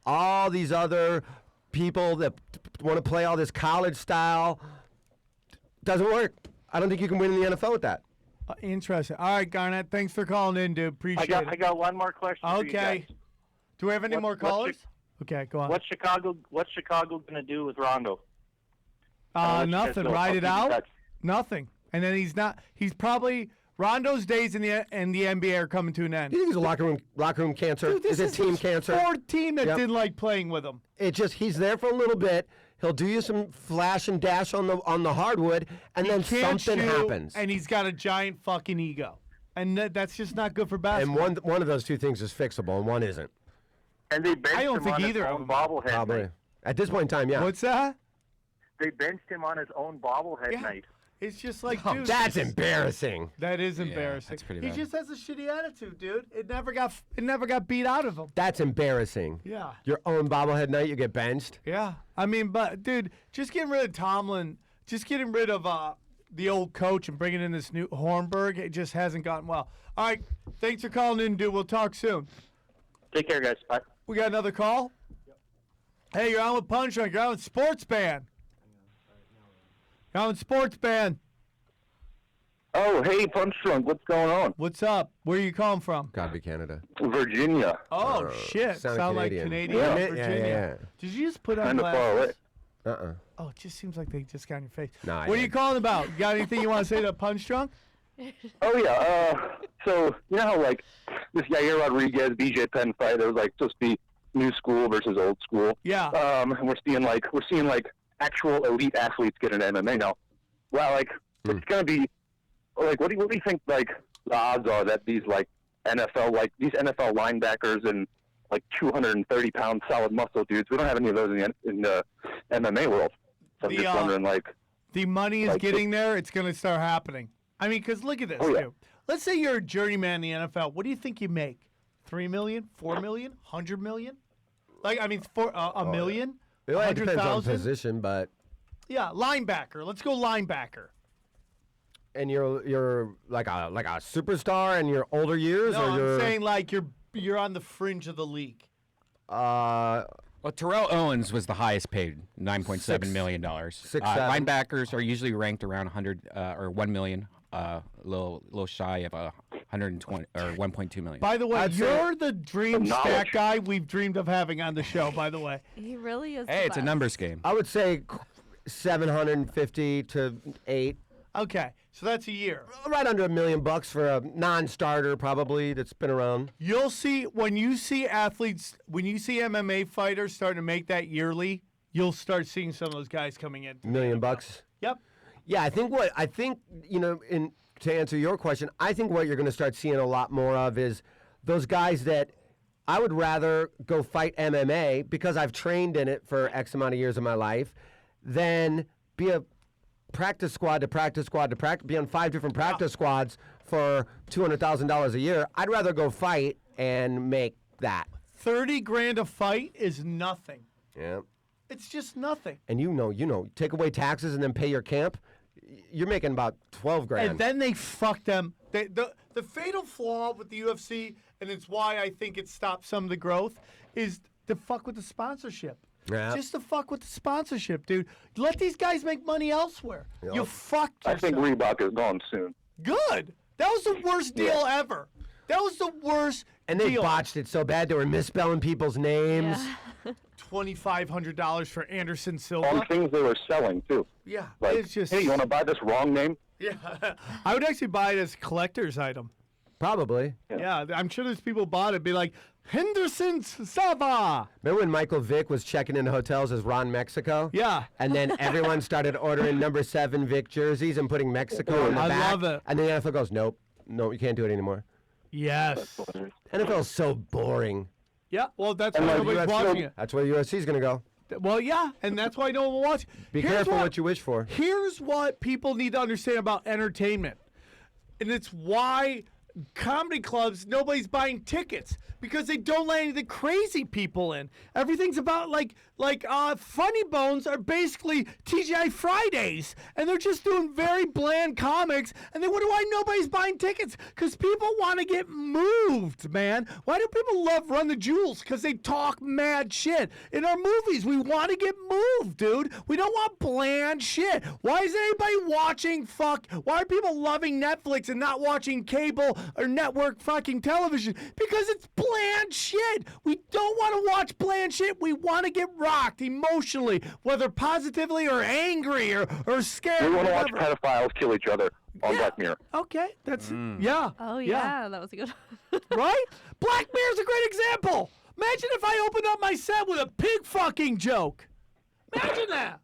All these other people that want to play all this college style doesn't work. I don't think you can win in the NFL with that. Interesting. All right, Garnett. Thanks for calling in, dude. Appreciate I it. got one more question for you Okay. guys. Do we have any What- more what's callers? Okay, go on. What's Chicago gonna do with Rondo? I'll let you guys Nothing. go. I'll Ride keep it in out. touch. Nothing. And then he's probably Rondo's days in the NBA are coming to an end. You think he's a locker room cancer? Dude, this is it is team his cancer? fourth team that Yep. didn't like playing with him. It just he's there for a little bit. He'll do you some flash and dash on the hardwood, and then Can't something shoot, happens. and he's got a giant fucking ego, and that's just not good for basketball. And one of those two things is fixable, and one isn't. And they benched I don't him think on either his of own them. bobblehead Probably night. at this point in time, yeah. What's that? They benched him on his own bobblehead Yeah. night. It's just like, Oh, dude, That's embarrassing. that is embarrassing. that's pretty he bad. just has a shitty attitude, dude. It never got beat out of him. That's embarrassing. Yeah. Your own bobblehead night, you get benched. Yeah. I mean, but dude, just getting rid of Tomlin, just getting rid of the old coach and bringing in this new Hornberg, it just hasn't gotten well. All right. Thanks for calling in, dude. We'll talk soon. Take care, guys. Bye. We got another call. Hey, you're on with Punch Drunk. You're on with Sportsban. You're on with Sportsban. Oh, hey, Punch Drunk. What's going on? What's up? Where are you calling from? Gotta be Canada. Virginia. Oh, shit. sounded Sound like Canadian. Canadian. Yeah. Yeah, Virginia. yeah. Did you just put on Kind of far away. glasses? Uh-uh. Oh, it just seems like they just got in your face. No, I What are you didn't. calling about? You got anything you want to say to Punch Drunk? Oh, yeah. So, you know how, like, this Yair Rodriguez, BJ Penn fight, it was, like, supposed to be new school versus old school. Yeah. And we're seeing actual elite athletes get into MMA now. Well, like, it's going to be, like, what do you think, like, the odds are that these, like, these NFL linebackers and, like, 230-pound solid muscle dudes, we don't have any of those in the MMA world. So I'm The, just wondering, like, The money is Like, getting there. It's going to start happening. I mean, because look at this, Oh, yeah. dude. Let's say you're a journeyman in the NFL. What do you think you make? $3 million? $4 million? $100 million? Like, I mean, a million? Well, it depends on 100,000? position, but Yeah, linebacker. Let's go linebacker. and you're like a superstar in your older years, No, or I'm you're saying like you're on the fringe of the league. Well, Terrell Owens was the highest paid, $9.7 million. Six, seven. Linebackers are usually ranked around 100 or 1 million, a little shy of 120 or 1.2 million. By the way, I'd say- you're the dream Knowledge. stat guy we've dreamed of having on the show, by the way. He really is. Hey, the it's a best. numbers game. I would say 750 to 8, Okay, so that's a year. right under $1 million for a non-starter probably that's been around. You'll see when you see athletes, when you see MMA fighters starting to make that yearly, you'll start seeing some of those guys coming in. $1 million bucks. Yep. Yeah, I think to answer your question, I think what you're going to start seeing a lot more of is those guys that I would rather go fight MMA because I've trained in it for X amount of years of my life than be a practice squad to practice squad to practice, be on 5 different practice squads for $200,000 a year. I'd rather go fight and make that. 30 grand a fight is nothing. Yeah. It's just nothing. And you know, take away taxes and then pay your camp, you're making about 12 grand. And then they fuck them. The fatal flaw with the UFC, and it's why I think it stopped some of the growth, is to fuck with the sponsorship. Yeah. Just to fuck with the sponsorship, dude. Let these guys make money elsewhere. Yep. You fucked I yourself. think Reebok is gone soon. Good. That was the worst deal ever. That was the worst And they deal. botched it so bad they were misspelling people's names. Yeah. $2,500 for Anderson Silva. On things they were selling, too. Yeah, Like, it's just. hey, you want to buy this wrong name? Yeah, I would actually buy it as a collector's item. Probably. Yeah, I'm sure there's people bought it. Be like Henderson Silva. Remember when Michael Vick was checking into hotels as Ron Mexico? Yeah. And then everyone started ordering number 7 Vic jerseys and putting Mexico in the I back. love it. And the NFL goes, nope. No, you can't do it anymore. Yes. NFL is so boring. Yeah. Well, that's And why like nobody's UFC watching it. That's where UFC is going to go. Well, yeah, and that's why no one will watch. Be careful what you wish for. Here's what people need to understand about entertainment, and it's why comedy clubs, nobody's buying tickets because they don't let any of the crazy people in. Everything's about like Funny Bones are basically TGI Fridays, and they're just doing very bland comics. And they wonder why nobody's buying tickets because people want to get moved, man. Why do people love Run the Jewels? Because they talk mad shit. In our movies, we want to get moved, dude. We don't want bland shit. Why is anybody watching Why are people loving Netflix and not watching cable or network fucking television? Because it's bland shit. We don't want to watch bland shit. We want to get rocked emotionally, whether positively or angry or scared. We want to or watch whatever. pedophiles kill each other on Black Mirror. Okay, that's yeah. Oh yeah, that was a good one. Right? Black Mirror's a great example. Imagine if I opened up my set with a pig fucking joke. Imagine that.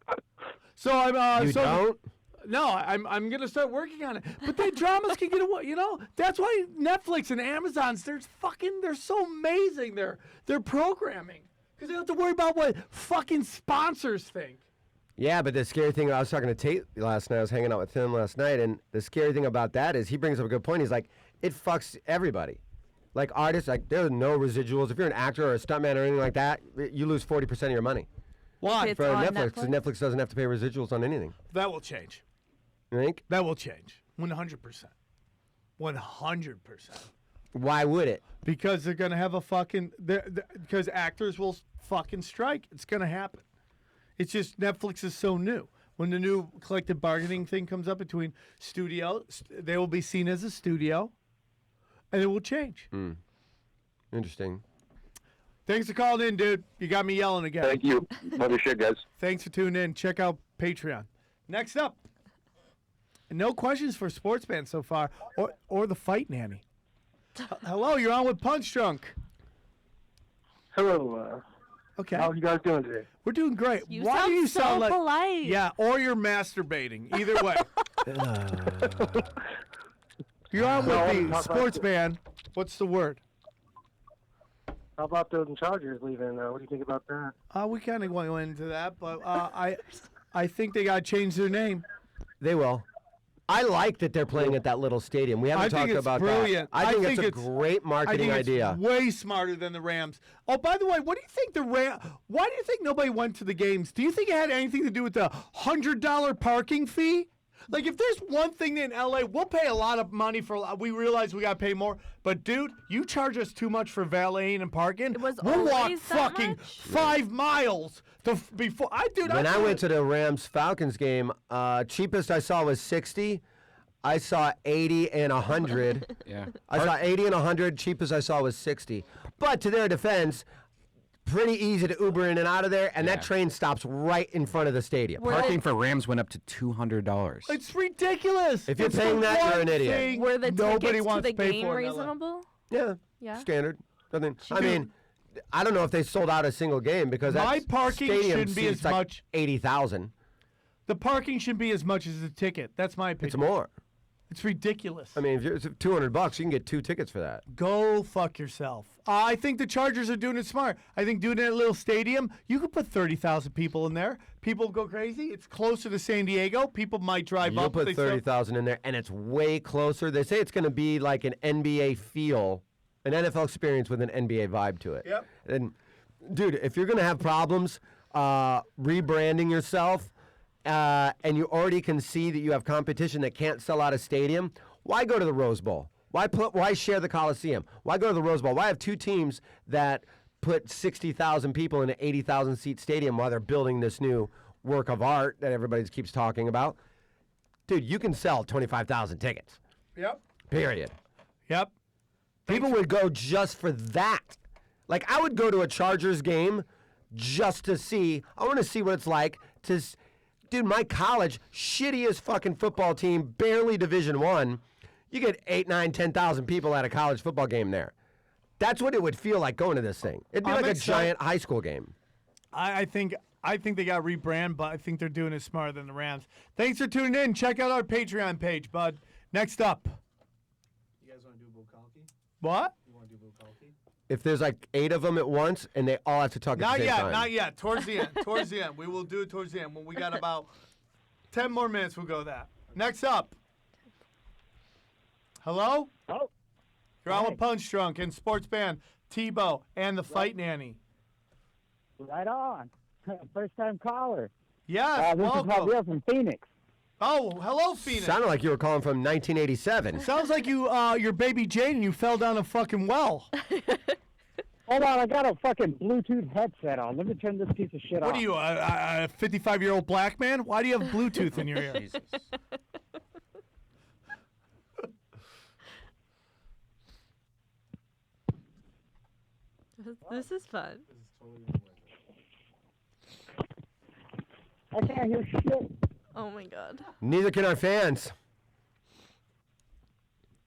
So I'm You don't? No, I'm gonna start working on it. But the dramas can get away. That's why Netflix and Amazon's they're so amazing. Their programming because they don't have to worry about what fucking sponsors think. Yeah, but the scary thing, I was talking to Tate last night. I was hanging out with him last night, and the scary thing about that is he brings up a good point. He's like, it fucks everybody. Like artists, like there are no residuals. If you're an actor or a stuntman or anything like that, you lose 40% of your money. Why? It's For on Netflix, because Netflix? Netflix doesn't have to pay residuals on anything. That will change. You think? That will change. 100%. 100%. Why would it? Because they're gonna have a fucking. Because actors will fucking strike. It's gonna happen. It's just Netflix is so new. When the new collective bargaining thing comes up between studios, they will be seen as a studio, and it will change. Interesting. Thanks for calling in, dude. You got me yelling again. Thank you. Love your shit, guys. Thanks for tuning in. Check out Patreon. Next up, no questions for Sportsban so far, or the Fight Nanny. Hello, you're on with Punch Drunk. Hello. Okay, How are you guys doing today? we're doing great. You Why sound do you so sound like? polite. Yeah, or you're masturbating. Either way. You're on with the Sportsban. What's the word? How about those Chargers leaving? What do you think about that? We kind of went into that, but I think they got to change their name. They will. I like that they're playing at that little stadium. We haven't I think talked it's about brilliant. that. I think it's a great I marketing think it's idea. way smarter than the Rams. Oh, by the way, what do you think why do you think nobody went to the games? Do you think it had anything to do with the $100 parking fee? Like, if there's one thing in LA, we'll pay a lot of money for. We realize we got to pay more. But, dude, you charge us too much for valeting and parking. It was we'll walk always that fucking much? 5 miles before. When I went to the Rams-Falcons game, cheapest I saw was 60. I saw 80 and 100. Yeah. I saw 80 and 100. Cheapest I saw was 60. But to their defense, pretty easy to Uber in and out of there, and that train stops right in front of the stadium. Were Parking the, for Rams went up to $200. It's ridiculous. If you're It's paying the that, you're one an idiot. thing were the nobody tickets to wants the to pay game for in LA. reasonable? Yeah. Yeah. Standard. Nothing. I mean, I don't know if they sold out a single game because My that parking stadium shouldn't be seats as like much. 80,000. The parking should be as much as the ticket. That's my opinion. It's more. It's ridiculous. I mean, if it's $200, you can get 2 tickets for that. Go fuck yourself. I think the Chargers are doing it smart. I think doing it at a little stadium, you could put 30,000 people in there. People go crazy. It's closer to San Diego. People might drive You'll up. put They still- 30,000 in there, and it's way closer. They say it's going to be like an NBA feel, an NFL experience with an NBA vibe to it. Yep. And, dude, if you're going to have problems rebranding yourself, and you already can see that you have competition that can't sell out a stadium, why go to the Rose Bowl? Why share the Coliseum? Why go to the Rose Bowl? Why have 2 teams that put 60,000 people in an 80,000 seat stadium while they're building this new work of art that everybody keeps talking about? Dude, you can sell 25,000 tickets. Yep. Period. Yep. People would go just for that. Like, I would go to a Chargers game just to see. I want to see what it's like to. Dude, my college, shittiest fucking football team, barely Division I. You get 8, 9, 10,000 people at a college football game there. That's what it would feel like going to this thing. It'd be I'm like a excited. giant high school game. I think they got rebrand, but I think they're doing it smarter than the Rams. Thanks for tuning in. Check out our Patreon page, bud. Next up, What? If there's like 8 of them at once and they all have to talk at Not the same yet, time. not yet. Towards the end. Towards the end. We will do it towards the end. When we got about 10 more minutes, we'll go that. Next up. Hello? Oh. You're on with Punch Drunk and Sportsban, Thibault, and the Fight Nanny. Right on. First time caller. Yes, This is welcome. Javier from Phoenix. Oh, hello, Phoenix. Sounded like you were calling from 1987. Sounds like you're baby Jane and you fell down a fucking well. Hold on, I got a fucking Bluetooth headset on. Let me turn this piece of shit off. What are you, a 55-year-old black man? Why do you have Bluetooth in your ear? Jesus. This is fun. I can't hear shit. Oh my god. Neither can our fans.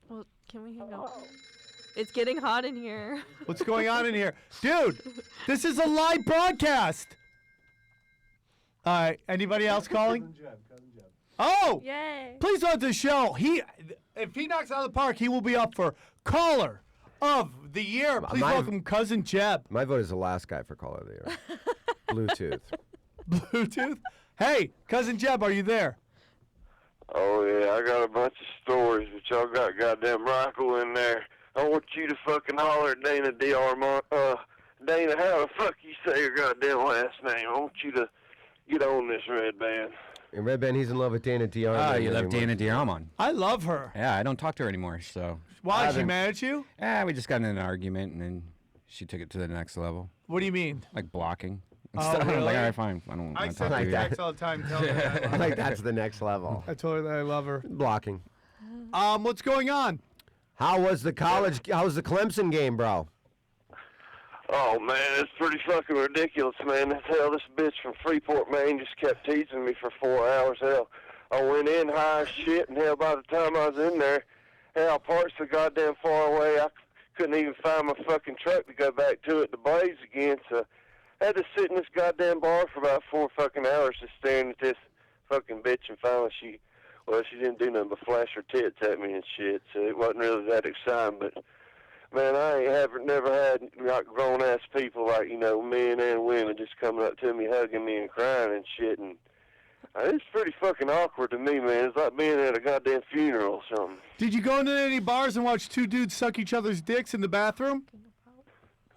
Well, can we hang up? It's getting hot in here. What's going on in here? Dude, this is a live broadcast. All right, anybody else calling? Oh! Yay. Please on the show. If he knocks out of the park, he will be up for caller of the year. Please welcome Cousin Jeb. My vote is the last guy for caller of the year. Bluetooth. Bluetooth. Hey, Cousin Jeb, are you there? Oh, yeah, I got a bunch of stories, but y'all got goddamn Michael in there. I want you to fucking holler at Dana Dana, how the fuck you say your goddamn last name? I want you to get on this, Redban. And Redban, he's in love with Dana Diarmond. Oh, you love Dana Diarmond. I love her. Yeah, I don't talk to her anymore, so. Why is she mad at you? We just got in an argument, and then she took it to the next level. What do you mean? Like blocking. Oh, I was really? like, all right, fine. I don't I want to send talk her to you. texts all the time telling her that I love her. Like, that's the next level. I told her that I love her. Blocking. What's going on? How was the Clemson game, bro? Oh, man, it's pretty fucking ridiculous, man. Hell, this bitch from Freeport, Maine just kept teasing me for 4 hours. Hell, I went in high as shit, and hell, by the time I was in there, hell, parts so goddamn far away, I couldn't even find my fucking truck to go back to it to blaze again, so I had to sit in this goddamn bar for about 4 fucking hours just staring at this fucking bitch, and finally she didn't do nothing but flash her tits at me and shit, so it wasn't really that exciting, but man, I never had like grown-ass people like, you know, men and women just coming up to me, hugging me and crying and shit, and it's pretty fucking awkward to me, man. It's like being at a goddamn funeral or something. Did you go into any bars and watch 2 dudes suck each other's dicks in the bathroom?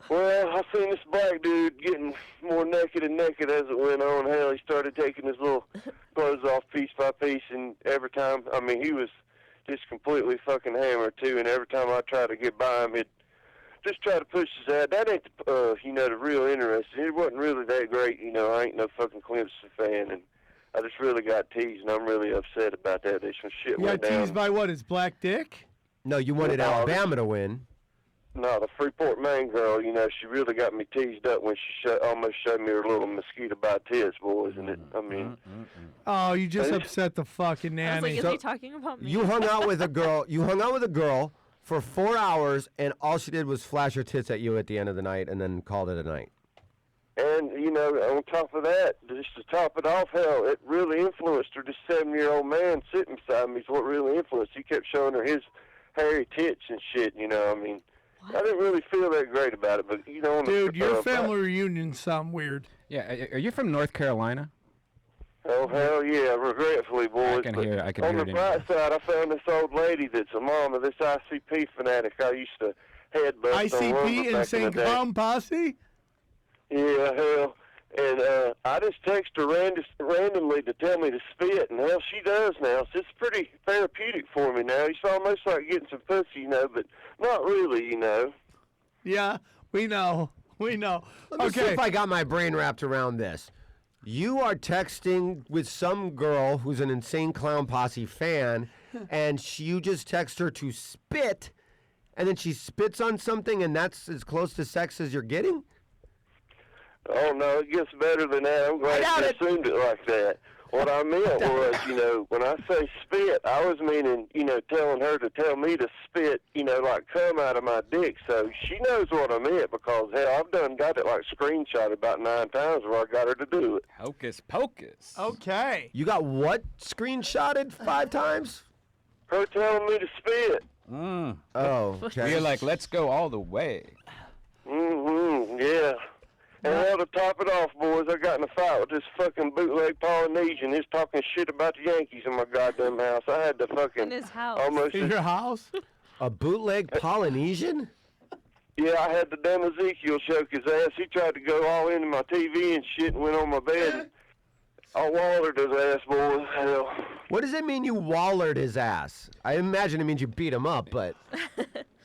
Well, I seen this black dude getting more naked and naked as it went on. Hell, he started taking his little clothes off piece by piece, and every time, I mean, he was just completely fucking hammered, too, and every time I tried to get by him, he'd just try to push his head. That ain't, the real interesting. It wasn't really that great, you know. I ain't no fucking Clemson fan, and I just really got teased, and I'm really upset about that. There's some shit You went got down. teased by what, his black dick? No, you wanted Alabama to win. No, the Freeport, Maine girl, you know, she really got me teased up when she almost showed me her little mosquito bite tits, boys, and it, I mean... Oh, you just upset the fucking I was like, nanny. is he talking about me? You hung out with a girl. You hung out with a girl for 4 hours, and all she did was flash her tits at you at the end of the night, and then called it a night. And, you know, on top of that, just to top it off, hell, it really influenced her. This 7-year-old man sitting beside me is what really influenced. He kept showing her his hairy tits and shit, you know, I mean... I didn't really feel that great about it, but, you know... Dude, your family reunions sound weird. Yeah, are you from North Carolina? Oh, hell yeah, regretfully, boys. I can hear on it the bright side, I found this old lady that's a mom of this ICP fanatic I used to headbutt on ICP back in the St. day. Clown Posse? Yeah, hell. And I just text her randomly to tell me to spit, and hell, she does now. So it's pretty therapeutic for me now. It's almost like getting some pussy, you know, but not really, you know. Yeah, we know. We know. Let me see if I got my brain wrapped around this. You are texting with some girl who's an Insane Clown Posse fan, and you just text her to spit, and then she spits on something, and that's as close to sex as you're getting? Oh, no, it gets better than that. I'm glad you assumed it like that. What I meant was, you know, when I say spit, I was meaning, you know, telling her to tell me to spit, you know, like come out of my dick. So she knows what I meant because, hell, I've got it like screenshot about 9 times where I got her to do it. Hocus pocus. Okay. You got what screenshotted 5 times? Her telling me to spit. Mm. Oh, okay. You're like, let's go all the way. Yeah. And now to top it off, boys, I got in a fight with this fucking bootleg Polynesian. He's talking shit about the Yankees in my goddamn house. I had to fucking In his house. almost. In your house? A bootleg Polynesian? Yeah, I had to damn Ezekiel choke his ass. He tried to go all into my TV and shit and went on my bed. And I wallered his ass, boy. Hell. What does it mean you wallered his ass? I imagine it means you beat him up, but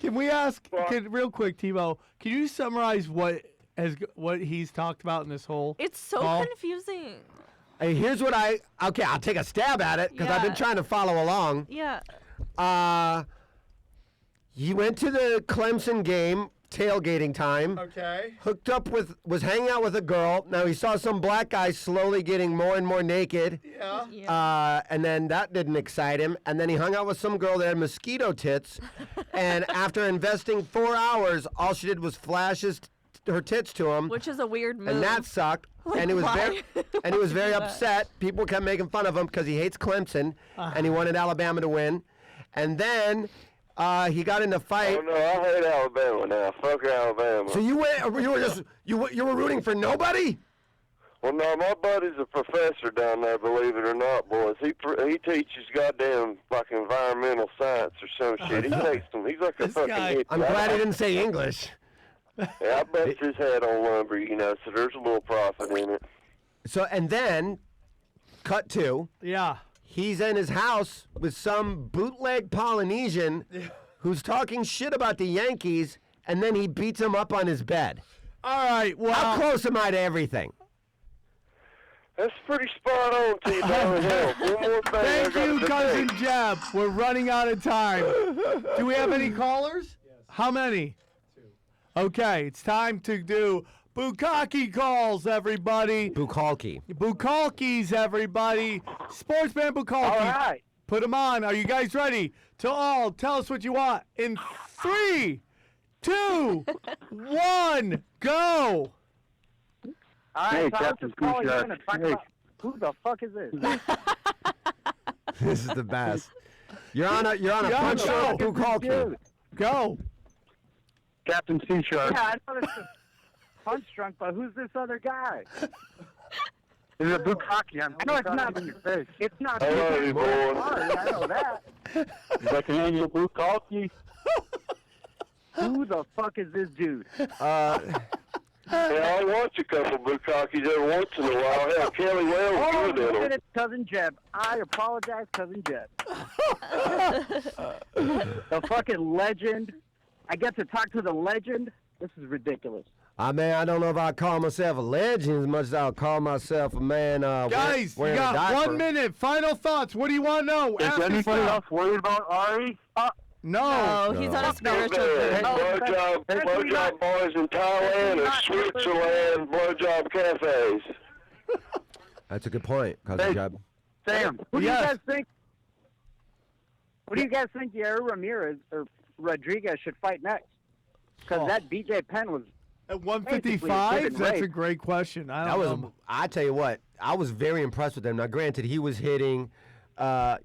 Can we ask, real quick, Tebow, can you summarize what he's talked about in this whole It's so call? confusing. hey, here's what I'll take a stab at it because I've been Yeah. trying to follow along. Yeah. He went to the Clemson game, tailgating time. Okay. Hooked up was hanging out with a girl. Now he saw some black guy slowly getting more and more naked. Yeah. And then that didn't excite him. And then he hung out with some girl that had mosquito tits. And after investing 4 hours, all she did was flash her tits to him. Which is a weird move. And that sucked. And he was why? very upset. People kept making fun of him because he hates Clemson and he wanted Alabama to win. And then he got in a fight. Oh, no, I hate Alabama now. Fuck Alabama. So you were rooting for nobody? Well, no, my buddy's a professor down there, believe it or not, boys. He teaches goddamn, like, environmental science or some shit. He takes them. He's like a This fucking guy- hippie. I'm glad he didn't say English. Yeah, I bust his head on lumber, you know, so there's a little profit in it. So, and then, cut to, Yeah. he's in his house with some bootleg Polynesian who's talking shit about the Yankees, and then he beats him up on his bed. All right. Well, How close am I to everything? That's pretty spot on, T-Bone. Hell, one more thing I thank got you, to Cousin say. Jeb. We're running out of time. Do we have any callers? Yes. How many? 2. Okay, it's time to do Bukkake calls, everybody. Bukalki. Bukakis, everybody. Sportsman Bukkake. All right. Put them on. Are you guys ready? To all, tell us what you want. In 3, 2, 1, go. All right, Hey, so I was Captain just calling Pusha. in and talking Hey. about who the fuck is this? This is the best. You're on a Yeah, punch go. drunk Bukalki. Dude. Go. Captain Sea Shark. Yeah, I know this is punch drunk, but who's this other guy? This is a bukkake. I'm I know it's not. in your face. It's not. I love you, boy. Sorry, I know that. He's like an annual bukkake. Who the fuck is this dude? Yeah, I watch a couple Bukkakes every once in a while. Hell, Kelly Wells Hold on good a at 'em. minute, Cousin Jeb. I apologize, Cousin Jeb. The fucking legend. I get to talk to the legend. This is ridiculous. I don't know if I call myself a legend as much as I'll call myself a man Guys, you wearing a got diaper. 1 minute. Final thoughts. What do you want to know? Is After anybody stop. else worried about Ari? No. Oh, he's on a spiritual Hey, journey. blowjob boys in Thailand or Switzerland blowjob cafes. That's a good point, Cousin Hey. Jeb. Sam, who do Yes. you guys think? What do you guys think Yair Ramirez or Rodriguez should fight next? Because Oh. that BJ Penn was. At Basically, 155? it's That's a rape. great question. I That don't was, know. I tell you what, I was very impressed with him. Now, granted, he was hitting,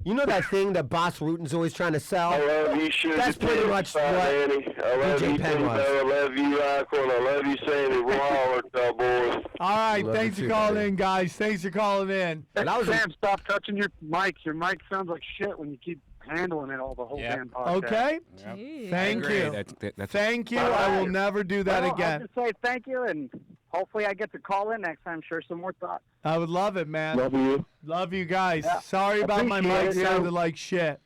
you know that thing that Boss Rutan's always trying to sell? I love you, Sugar. That's pretty Tits, much Fight what Nanny. I love BJ you, Penn Tito. was. I love you, Icon. I love you, Sandy. Waller, boys. All right, Love thanks you for too, calling buddy. in, guys. Thanks for calling in. And I was Sam, stop touching your mic. Your mic sounds like shit when you keep handling it all the whole Yep. damn podcast. Okay? Jeez. Thank I agree. you. That's Thank you. I will never do that Well, again. I'll just say thank you, and hopefully I get to call in next time, share some more thoughts. I would love it, man. Love you. Love you guys. Sorry about my Appreciate mic it, sounded like shit.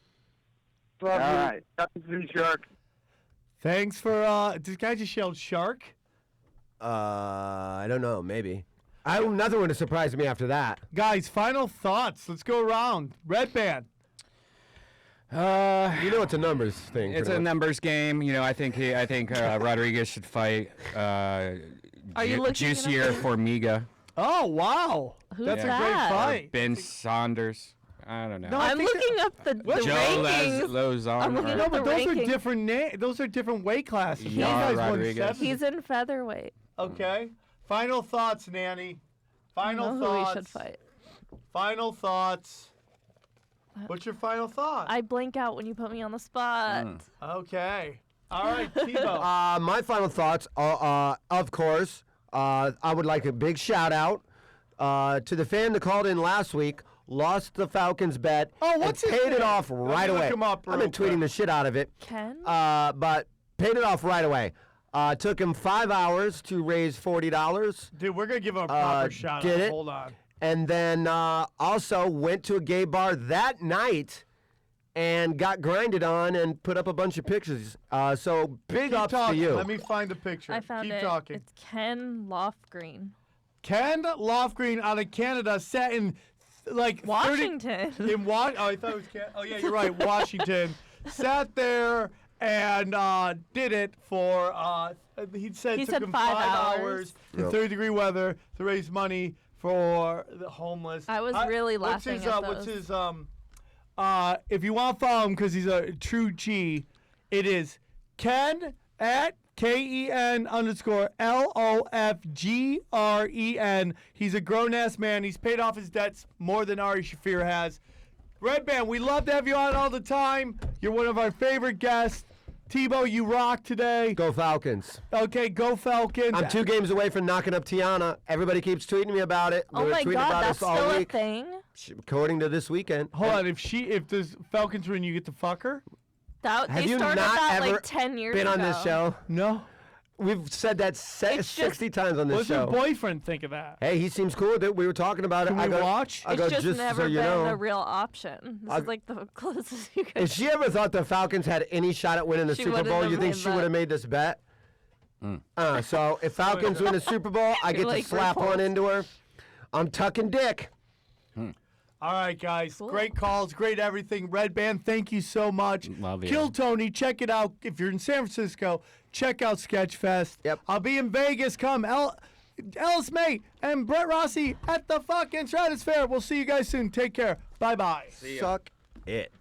Love All you. right. Captain Sea Shark. Thanks for, this guy just yelled shark? I don't know, maybe. Nothing would have surprised me after that. Guys, final thoughts. Let's go around. Redban. You know it's a numbers thing. It's pretty a much. numbers game. You know, I think Rodriguez should fight Are you looking it Juicier up? Formiga. Oh, wow. Who's That's that? a great fight. Ben Saunders. I don't know. No, I I'm think looking up the Joe rankings. Lozon. I'm looking No, up but the those are rankings. different those are different weight classes. You Yeah, guys won Rodriguez. 70. He's in featherweight. Okay. Final thoughts, Nanny. I Final know who he thoughts. should fight. Final thoughts. What's your final thought? I blink out when you put me on the spot. Okay. All right, Thibault. My final thoughts are, of course, I would like a big shout out to the fan that called in last week, lost the Falcons bet, what's and his paid it name? off Let right me look away. him up I've real been tweeting quick. the shit out of it. Ken? But paid it off right away. Took him 5 hours to raise $40. Dude, we're going to give him a proper shout did out. it. Hold on. And then also went to a gay bar that night and got grinded on and put up a bunch of pictures. So big Keep ups talking. to you. Let me find the picture. I found Keep it. talking. It's Ken Lofgreen. Ken Lofgreen out of Canada sat in like 30 Washington. in what? Oh, I thought it was Canada. Oh, yeah, you're right. Washington. Sat there and did it for, he said He took said him 5 hours in 30-degree weather to raise money for the homeless. I was really laughing what's his, at What's those. his, if you want to follow him because he's a true G, it is Ken at KEN _ LOFGREN. He's a grown-ass man. He's paid off his debts more than Ari Shafir has. Redban, we love to have you on all the time. You're one of our favorite guests. Thibault, you rock today. Go Falcons. Okay, go Falcons. I'm 2 games away from knocking up Tiana. Everybody keeps tweeting me about it. Oh They were my tweeting God, about that's us all still a week. thing? According to this weekend. Hold on, if the Falcons win, you get to fuck her? That, Have they you started not that ever like 10 years been ago. on this show? No. We've said that 60 times on this What's show. your boyfriend think of that? Hey, he seems cool with it. We were talking about Can it. we watch? I go, It's just never so you been know. a real option. This is like the closest you could. If she ever thought the Falcons had any shot at winning the She Super wouldn't Bowl, have you think made she that. would have made this bet? So if Falcons win the Super Bowl, I You're get to like slap repulsed. one into her. I'm tucking dick. All right, guys. Cool. Great calls, great everything. Redban, thank you so much. Love you. Kill Tony, check it out. If you're in San Francisco, check out Sketchfest. Yep. I'll be in Vegas. Come, Ellis May and Brett Rossi at the fucking Stratosphere. We'll see you guys soon. Take care. Bye-bye. Suck it.